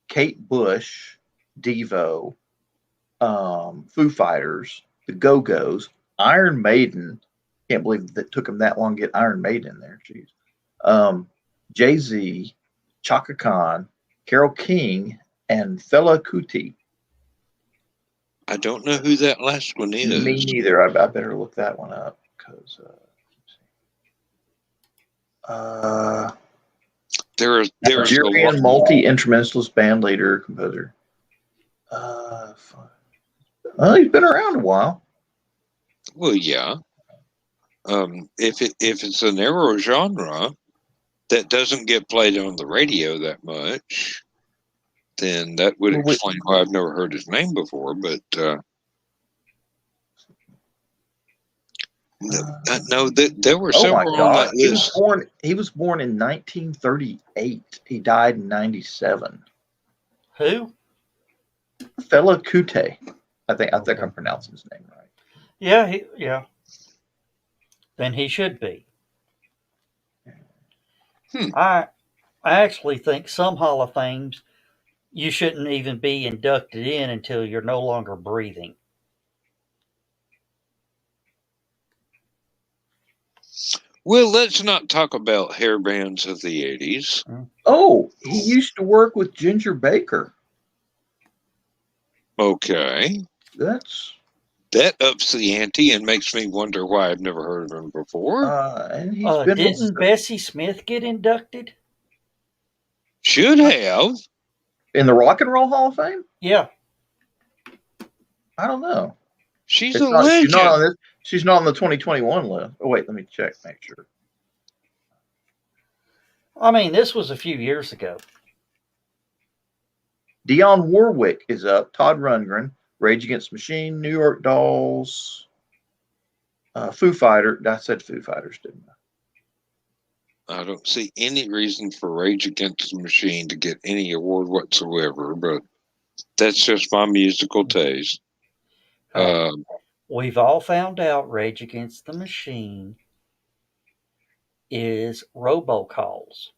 Kate Bush, Devo, Foo Fighters, the Go-Go's, Iron Maiden. Can't believe that took them that long to get Iron Maiden in there. Jeez. Jay-Z, Chaka Khan, Carole King, and Fela Kuti. I don't know who that last one is. Me neither. I better look that one up because there's Nigerian multi-instrumentalist band leader composer. He's been around a while. Well, yeah. If it's a narrow genre that doesn't get played on the radio that much, then that would explain why I've never heard his name before. But no, there were several on that list. He was born in 1938. He died in 97. Who? Fela Kuti. I think I'm pronouncing his name right. Yeah, yeah. Then he should be. I actually think some Hall of Fames you shouldn't even be inducted in until you're no longer breathing. Well, let's not talk about hair bands of the 80s. Oh, he used to work with Ginger Baker. Okay. That ups the ante and makes me wonder why I've never heard of him before. And he's been didn't Bessie Smith get inducted? Should have. In the Rock and Roll Hall of Fame? Yeah. I don't know. She's a legend. She's not on the 2021 list. Oh, wait, let me check, make sure. I mean, this was a few years ago. Dionne Warwick is up. Todd Rundgren, Rage Against the Machine, New York Dolls, Foo Fighters. I said Foo Fighters, didn't I? I don't see any reason for Rage Against the Machine to get any award whatsoever, but that's just my musical taste. We've all found out Rage Against the Machine is robocalls.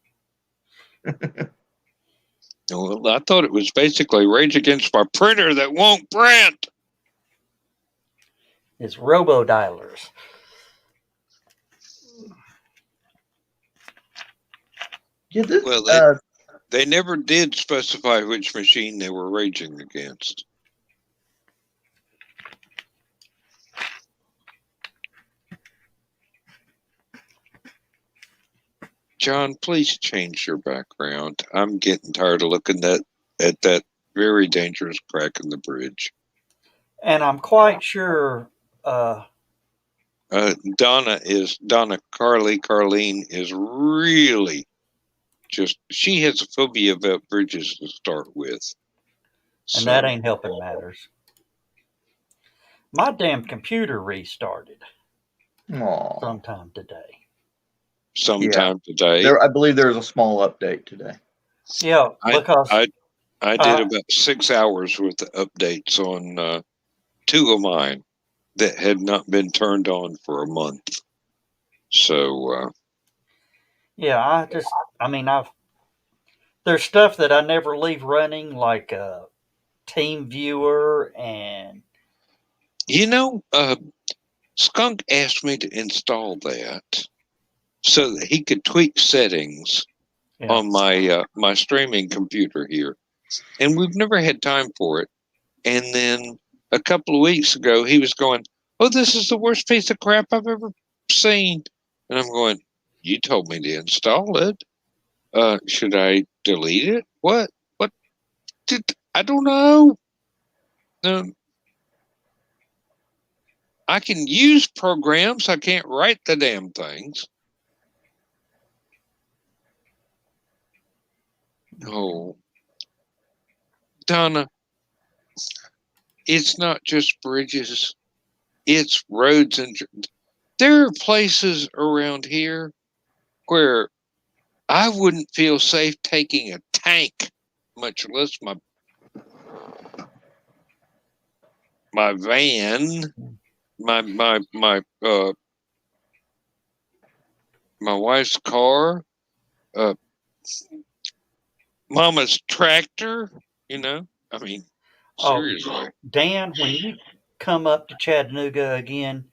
Well, I thought it was basically Rage Against my printer that won't print. It's robo-dialers. Yeah, they never did specify which machine they were raging against. John, please change your background. I'm getting tired of looking at that very dangerous crack in the bridge. And I'm quite sure Carleen is really she has a phobia about bridges to start with. And that ain't helping matters. My damn computer restarted sometime today. Today. I believe there was a small update today. Yeah, because I did about 6 hours worth of updates on 2 of mine that had not been turned on for a month. So yeah, there's stuff that I never leave running, like Team Viewer and Skunk asked me to install that so that he could tweak settings on my streaming computer here. And we've never had time for it. And then a couple of weeks ago, he was going, "Oh, this is the worst piece of crap I've ever seen." And I'm going, "You told me to install it. Should I delete it? What I don't know. I can use programs. I can't write the damn things." Oh, Donna, it's not just bridges. It's roads. And there are places around here where I wouldn't feel safe taking a tank, much less my van, my wife's car, Mama's tractor. I mean, seriously. Dan, when you come up to Chattanooga again,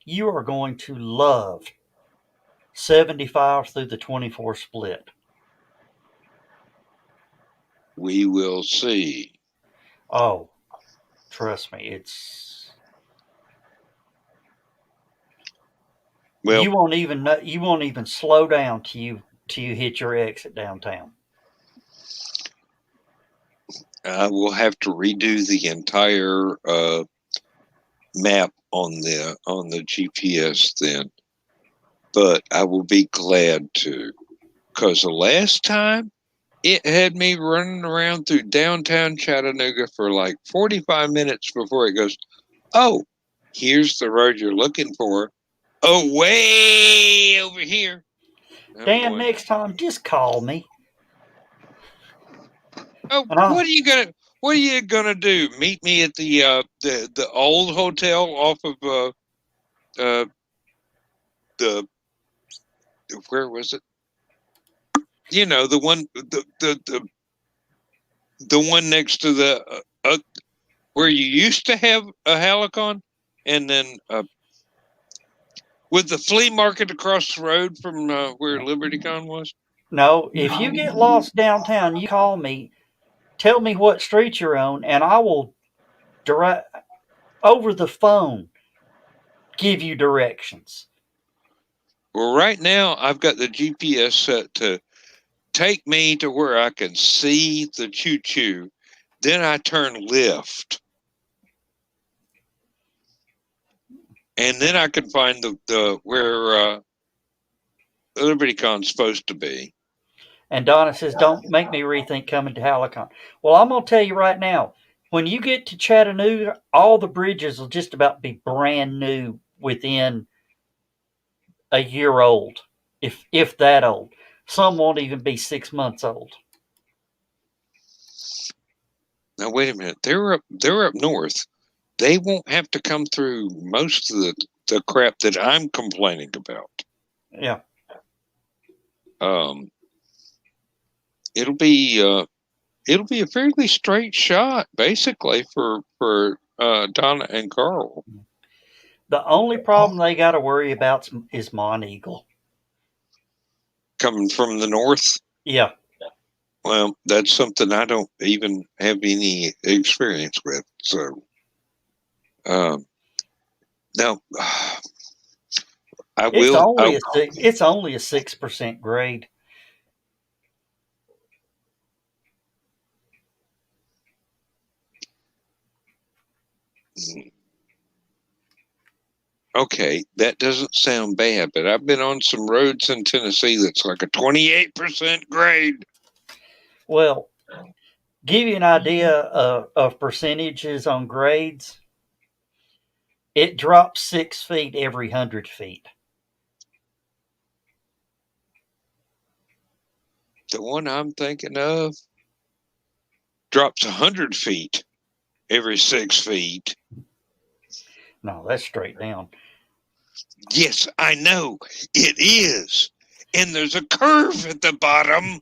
you are going to love 75 through the 24 split. We will see. Oh, Trust me, it's Well, you won't even slow down till you hit your exit downtown. I will have to redo the entire map on the GPS then, but I will be glad to, because the last time it had me running around through downtown Chattanooga for like 45 minutes before it goes, oh, here's the road you're looking for. Oh, way over here. I'm Dan, going, next time just call me. oh, And I what are you gonna do? Meet me at the old hotel off of uh the where was it? You know, the one the one next to the where you used to have a Halicon, and then with the flea market across the road from where LibertyCon was. No, if you get lost downtown, you call me. Tell me what street you're on, and I will direct over the phone give you directions. Well, right now I've got the GPS set to take me to where I can see the choo-choo. Then I turn left, and then I can find the where LibertyCon's supposed to be. And Donna says, "Don't make me rethink coming to Halicon." Well, I'm gonna tell you right now. When you get to Chattanooga, all the bridges will just about be brand new within a year old, if that old. Some won't even be 6 months old. Now wait a minute. They're up north. They won't have to come through most of the crap that I'm complaining about. Yeah. Um, it'll be a fairly straight shot, basically, for Donna and Carl. The only problem they got to worry about is Monteagle. Coming from the north. Yeah. Well, that's something I don't even have any experience with. So, now I It's will. only a 6% grade. Okay, that doesn't sound bad, but I've been on some roads in Tennessee that's like a 28% grade. Well, give you an idea of percentages on grades. It drops 6 feet every 100 feet. The one I'm thinking of drops 100 feet every 6 feet. No, that's straight down. Yes, I know it is. And there's a curve at the bottom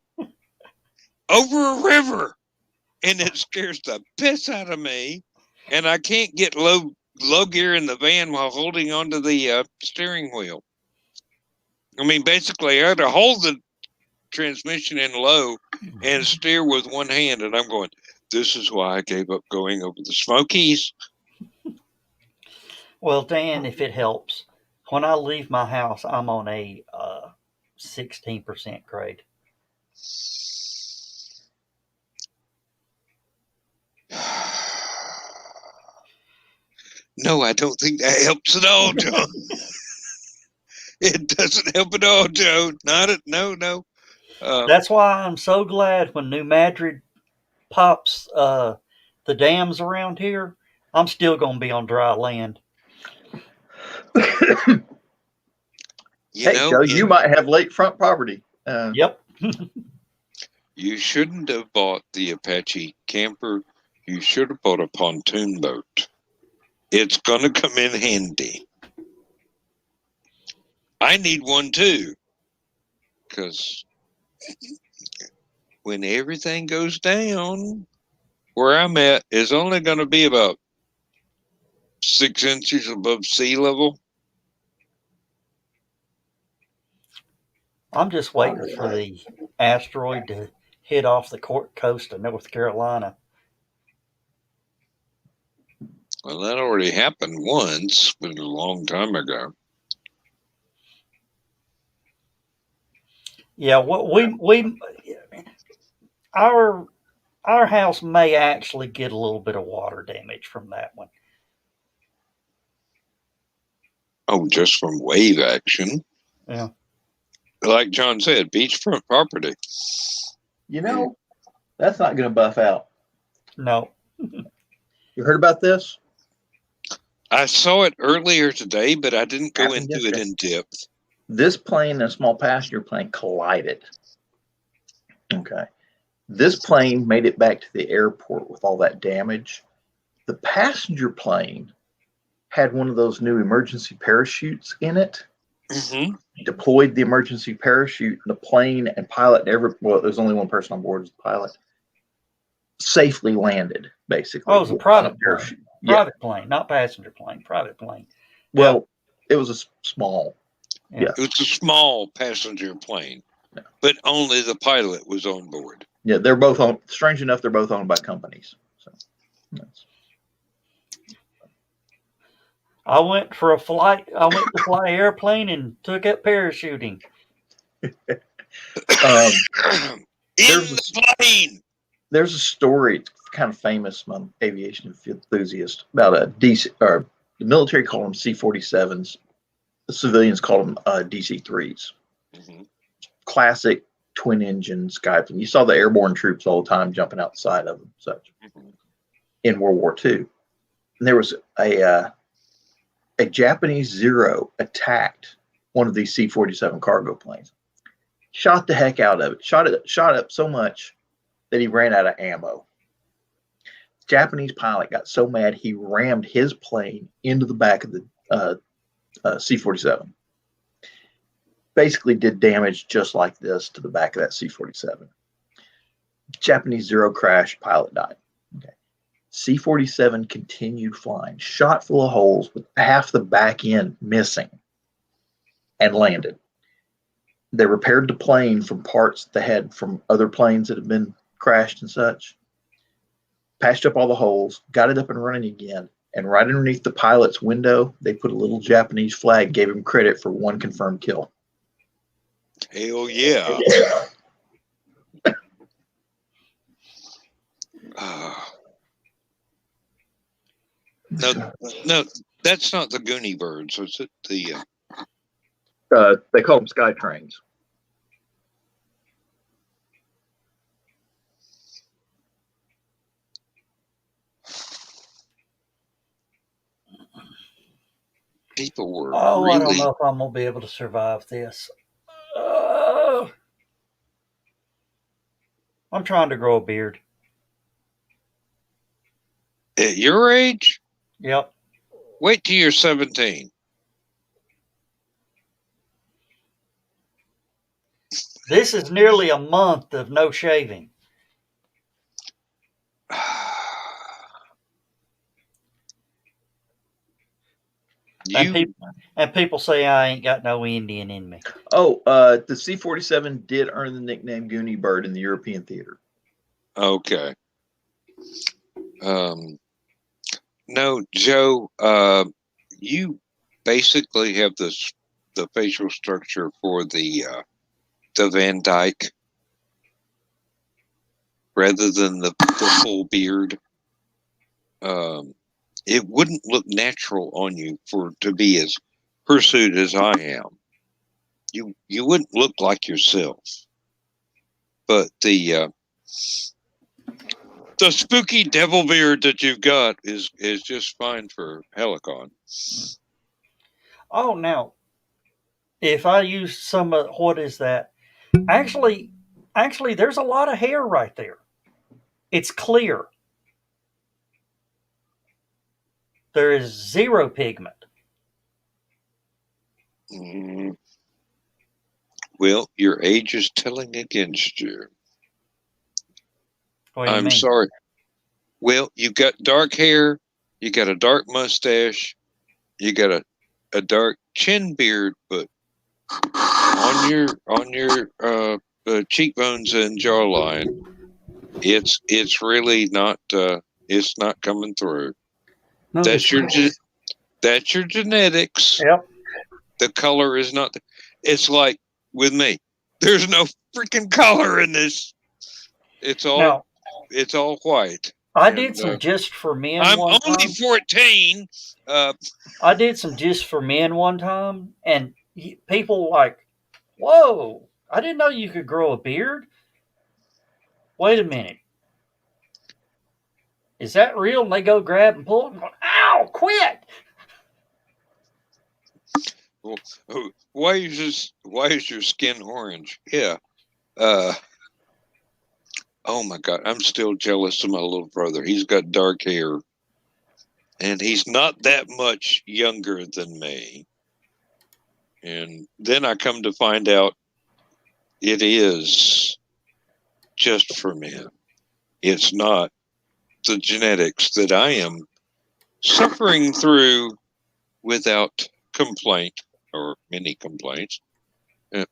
over a river. And it scares the piss out of me. And I can't get low gear in the van while holding onto the steering wheel. I mean, basically, I had to hold the transmission in low and steer with one hand. And I'm going, this is why I gave up going over the Smokies. Well, Dan, if it helps, when I leave my house, I'm on a 16% grade. No, I don't think that helps at all, Joe. It doesn't help at all, Joe. No. That's why I'm so glad when New Madrid pops the dams around here, I'm still going to be on dry land. Joe, you might have lakefront property. Yep. You shouldn't have bought the Apache camper. You should have bought a pontoon boat. It's going to come in handy. I need one too, because when everything goes down, where I'm at is only going to be about 6 inches above sea level. I'm just waiting for the asteroid to hit off the coast of North Carolina. Well, that already happened once, but a long time ago. Yeah, what we our house may actually get a little bit of water damage from that one. Oh, just from wave action. Yeah. Like John said, beachfront property. You know, that's not going to buff out. No. You heard about this? I saw it earlier today, but I didn't go Happened into it yesterday. in depth. This plane and a small passenger plane collided. Okay. This plane made it back to the airport with all that damage. The passenger plane had one of those new emergency parachutes in it. Mm-hmm. Deployed the emergency parachute, and the plane and pilot well, there's only one person on board as the pilot. Safely landed, basically. Oh, it was a private parachute. plane. Private plane, not passenger plane. Private plane. Well, it was a small. Yeah. It was a small passenger plane, but only the pilot was on board. Yeah, they're both owned. Strange enough, they're both owned by companies. So, I went for a flight. I went to fly an airplane and took up parachuting. In the plane. There's a story. It's kind of famous among aviation enthusiasts about a DC, or the military called them C-47s. The civilians called them DC-3s. Mm-hmm. Classic twin-engine Skyplane. You saw the airborne troops all the time jumping outside of them, such in World War II. And there was a Japanese Zero attacked one of these C-47 cargo planes. Shot the heck out of it. Shot up so much that he ran out of ammo. Japanese pilot got so mad he rammed his plane into the back of the C-47. Basically did damage just like this to the back of that C-47. Japanese Zero crashed, pilot died. Okay. C-47 continued flying, shot full of holes with half the back end missing, and landed. They repaired the plane from parts they had from other planes that had been crashed and such, patched up all the holes, got it up and running again, and right underneath the pilot's window, they put a little Japanese flag, gave him credit for one confirmed kill. Hell yeah. No, that's not the Goonie birds. Was it the? They call them sky trains. People were. Oh, really... I don't know if I'm gonna be able to survive this. I'm trying to grow a beard. At your age? Yep. Wait till you're 17. This is nearly a month of no shaving. And people say I ain't got no Indian in me. Oh, the C-47 did earn the nickname Goonie Bird in the European theater. Okay. No, Joe, you basically have the facial structure for the Van Dyke rather than the full beard. It wouldn't look natural on you to be as pursued as I am. You wouldn't look like yourself. But the spooky devil beard that you've got is just fine for Helicon. Oh, now, if I use some of what is that? Actually, there's a lot of hair right there. It's clear. There is zero pigment. Well, your age is telling against you. I'm sorry. Well, you got dark hair, you got a dark mustache, you got a dark chin beard, but on your cheekbones and jawline, it's really not it's not coming through. No, That's that's your genetics. Yep. The color is not. It's like with me. There's no freaking color in this. It's all white. I did some Just for Men I'm one only time. 14. I did some Just for Men one time, and people were like, "Whoa! I didn't know you could grow a beard." Wait a minute, is that real? And they go grab and pull it. And go, ow! Quit! Why is your skin orange? Yeah. Oh my God, I'm still jealous of my little brother. He's got dark hair, and he's not that much younger than me. And then I come to find out it is just for men. It's not the genetics that I am suffering through without complaint or many complaints.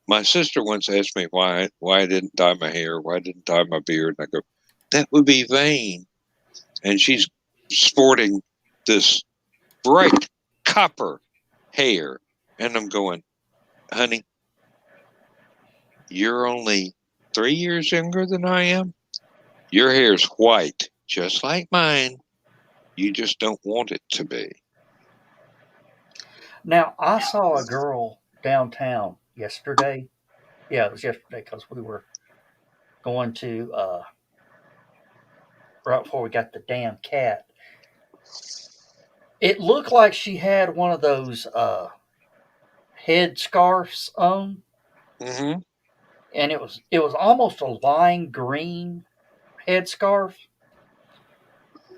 My sister once asked me why I didn't dye my hair, why I didn't dye my beard. And I go, that would be vain. And she's sporting this bright copper hair. And I'm going, honey, you're only 3 years younger than I am. Your hair's white, just like mine. You just don't want it to be. Now, I saw a girl downtown yesterday. Yeah, it was yesterday because we were going to, right before we got the damn cat. It looked like she had one of those head scarves on. Mm-hmm. And it was almost a lime green headscarf.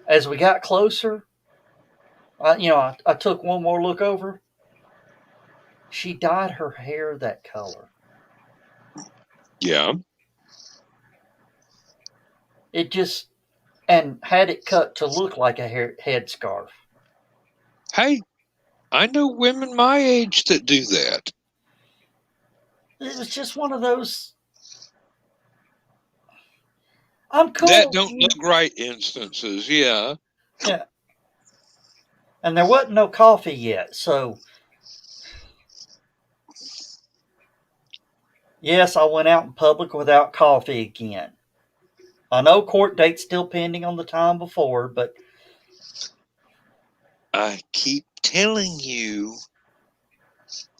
As we got closer, I took one more look over. She dyed her hair that color. Yeah. It just and had it cut to look like a headscarf. Hey, I know women my age that do that. It was just one of those. I'm cool. That don't look right instances, yeah. Yeah. And there wasn't no coffee yet, so yes, I went out in public without coffee again. I know court date's still pending on the time before, but I keep telling you,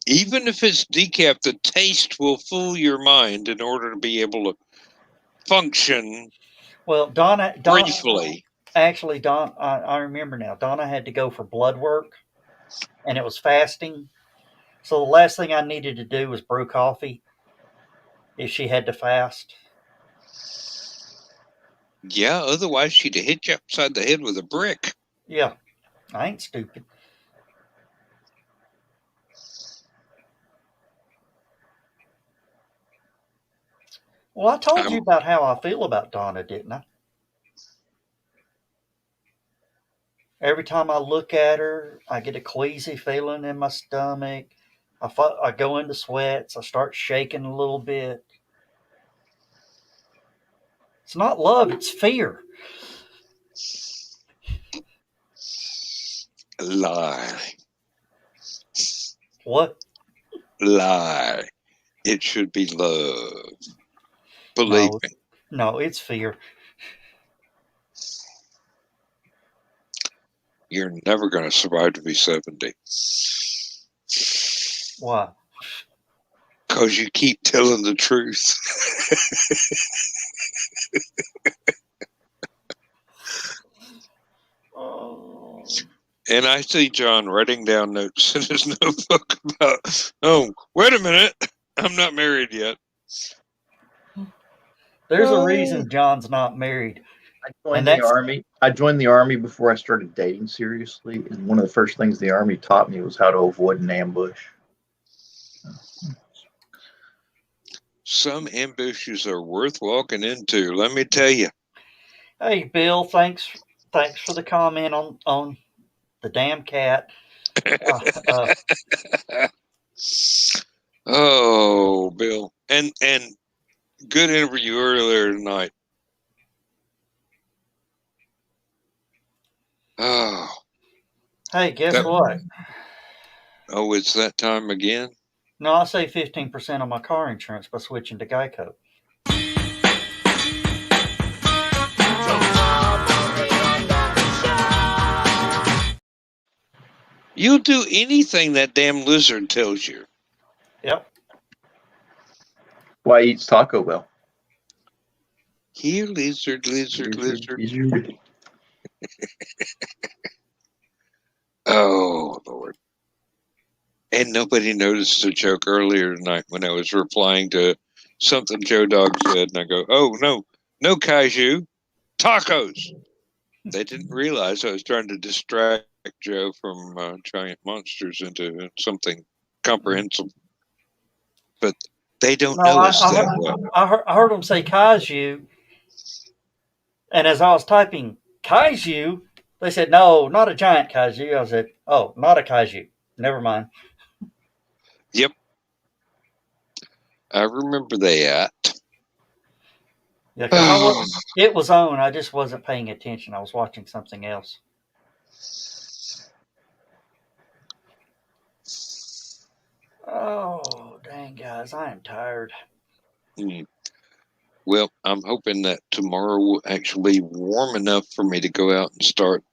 even if it's decaf, the taste will fool your mind in order to be able to function well, Donna briefly. actually, I remember now. Donna had to go for blood work, and it was fasting. So the last thing I needed to do was brew coffee if she had to fast. Yeah, otherwise she'd have hit you upside the head with a brick. Yeah, I ain't stupid. Well, I told you about how I feel about Donna, didn't I? Every time I look at her, I get a queasy feeling in my stomach. I go into sweats. I start shaking a little bit. It's not love, it's fear. Lie. What? Lie. It should be love. Believe me. No, it's fear. You're never going to survive to be 70. Why? Because you keep telling the truth. Oh. And I see John writing down notes in his notebook about, oh, wait a minute. I'm not married yet. There's a reason John's not married. I joined the army before I started dating seriously, and one of the first things the army taught me was how to avoid an ambush. Some ambushes are worth walking into, let me tell you. Hey, Bill, thanks for the comment on the damn cat. Oh, Bill. And good interview earlier tonight. Oh, Hey, guess what? Oh, it's that time again? No, I save 15% on my car insurance by switching to Geico. You'll do anything that damn lizard tells you. Yep. Why he eats Taco Bell? Here, lizard. Oh, Lord. And nobody noticed the joke earlier tonight when I was replying to something Joe Dog said, and I go, oh, no kaiju, tacos. They didn't realize I was trying to distract Joe from giant monsters into something comprehensible. But they don't know us that well. I heard them say kaiju, and as I was typing kaiju, they said, no, not a giant kaiju. I said, oh, not a kaiju. Never mind. Yep. I remember that. Yeah, because it was on. I just wasn't paying attention. I was watching something else. Oh, dang, guys. I am tired. Well, I'm hoping that tomorrow will actually be warm enough for me to go out and start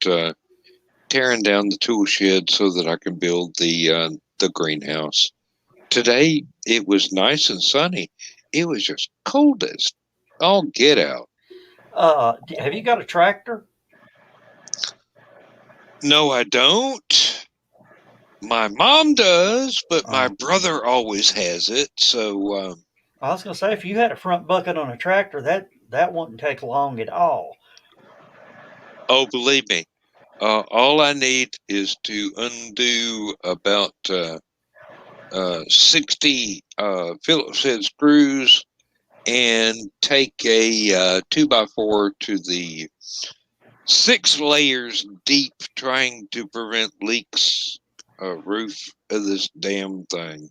tearing down the tool shed so that I can build the greenhouse. Today, it was nice and sunny. It was just cold as all get out. Have you got a tractor? No, I don't. My mom does, but my brother always has it. So I was going to say, if you had a front bucket on a tractor, that wouldn't take long at all. Oh, believe me, all I need is to undo about 60 Phillips head screws and take a 2x4 to the 6 layers deep, trying to prevent leaks roof of this damn thing.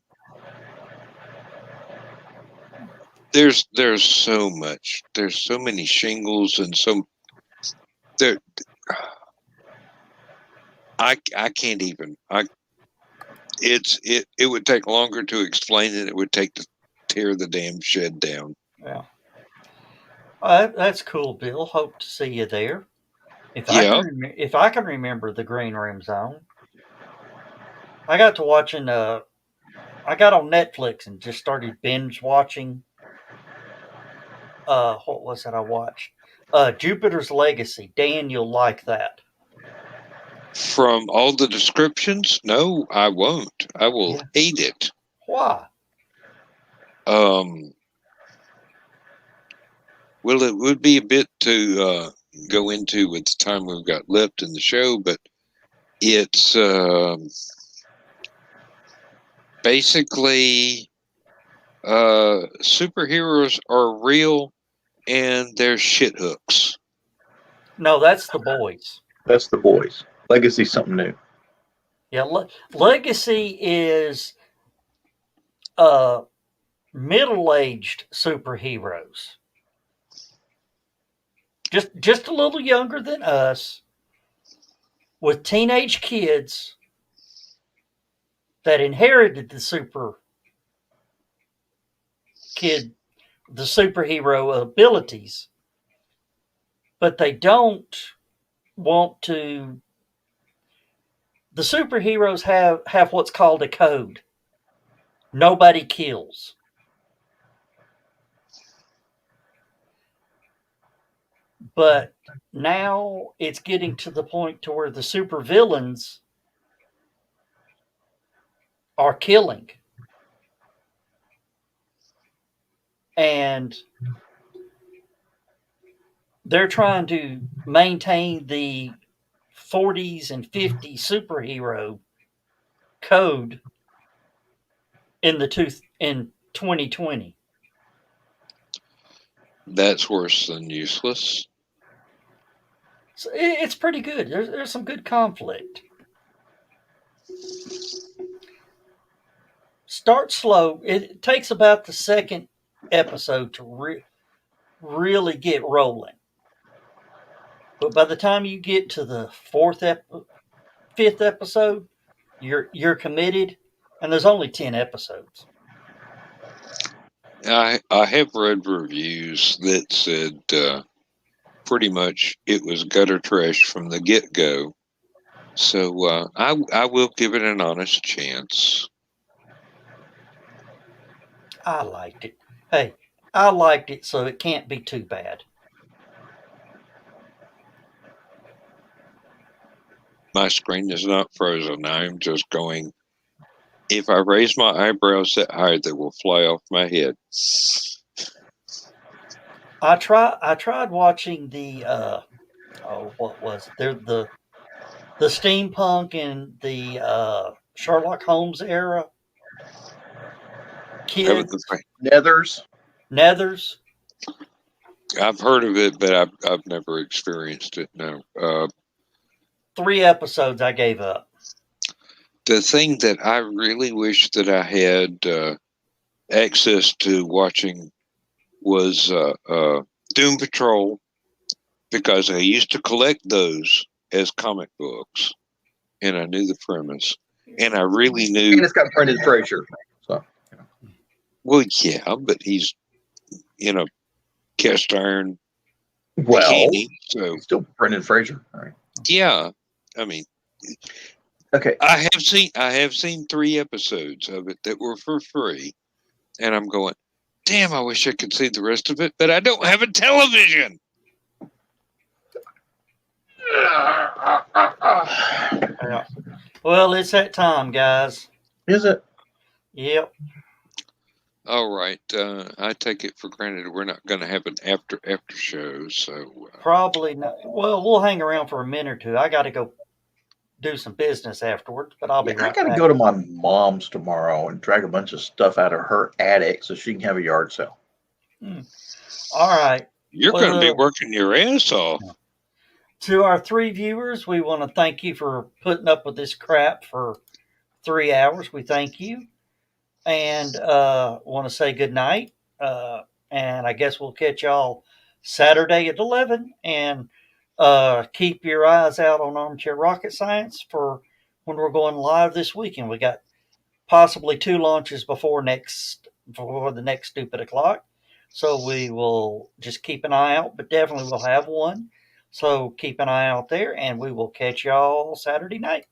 There's so much. There's so many shingles and there. I can't even. It would take longer to explain than it would take to tear the damn shed down. Yeah. That's cool, Bill. Hope to see you there. If I can remember the Green Room Zone, I got to watching. I got on Netflix and just started binge watching. What was it I watched? Jupiter's Legacy. Dan, you'll like that. From all the descriptions, no, I won't. I will hate it. Why? Well, it would be a bit to go into with the time we've got left in the show, but it's basically superheroes are real and they're shit hooks. No, that's The Boys. That's The Boys. Legacy's something new. Yeah, Legacy is middle-aged superheroes. Just a little younger than us, with teenage kids that inherited the superhero abilities, but they don't want to. The superheroes have what's called a code. Nobody kills. But now it's getting to the point to where the supervillains are killing. And they're trying to maintain the 40s and 50s superhero code in 2020. That's worse than useless. So it's pretty good. There's some good conflict. Start slow. It takes about the second episode to really get rolling. But by the time you get to the 5th episode, you're committed, and there's only 10 episodes. I have read reviews that said pretty much it was gutter trash from the get-go. So I will give it an honest chance. I liked it. Hey, I liked it, so it can't be too bad. My screen is not frozen. I'm just going. If I raise my eyebrows that high, they will fly off my head. I tried watching the what was it? The steampunk and the Sherlock Holmes era kids. Nethers. I've heard of it, but I've never experienced it. No. 3 episodes I gave up. The thing that I really wish that I had access to watching was Doom Patrol, because I used to collect those as comic books, and I knew the premise, and I really knew. And it's got Brendan Fraser. So. Well, yeah, but he's cast iron. Well, bikini, so still Brendan Fraser. All right. Yeah, I mean. Okay. I have seen 3 episodes of it that were for free, and I'm going, damn, I wish I could see the rest of it, but I don't have a television. Yeah. Well, it's that time, guys. Is it? Yep. All right. I take it for granted we're not going to have an after show, so Probably not. Well, we'll hang around for a minute or two. I got to go do some business afterwards, but I'll be right I got to back. go to my mom's tomorrow and drag a bunch of stuff out of her attic so she can have a yard sale. All right. You're going to be working your ass off. To our 3 viewers, we want to thank you for putting up with this crap for 3 hours. We thank you. And want to say good night. And I guess we'll catch y'all Saturday at 11. And keep your eyes out on Armchair Rocket Science for when we're going live this weekend. We got possibly 2 launches before the next stupid o'clock. So we will just keep an eye out, but definitely we'll have one. So keep an eye out there, and we will catch y'all Saturday night.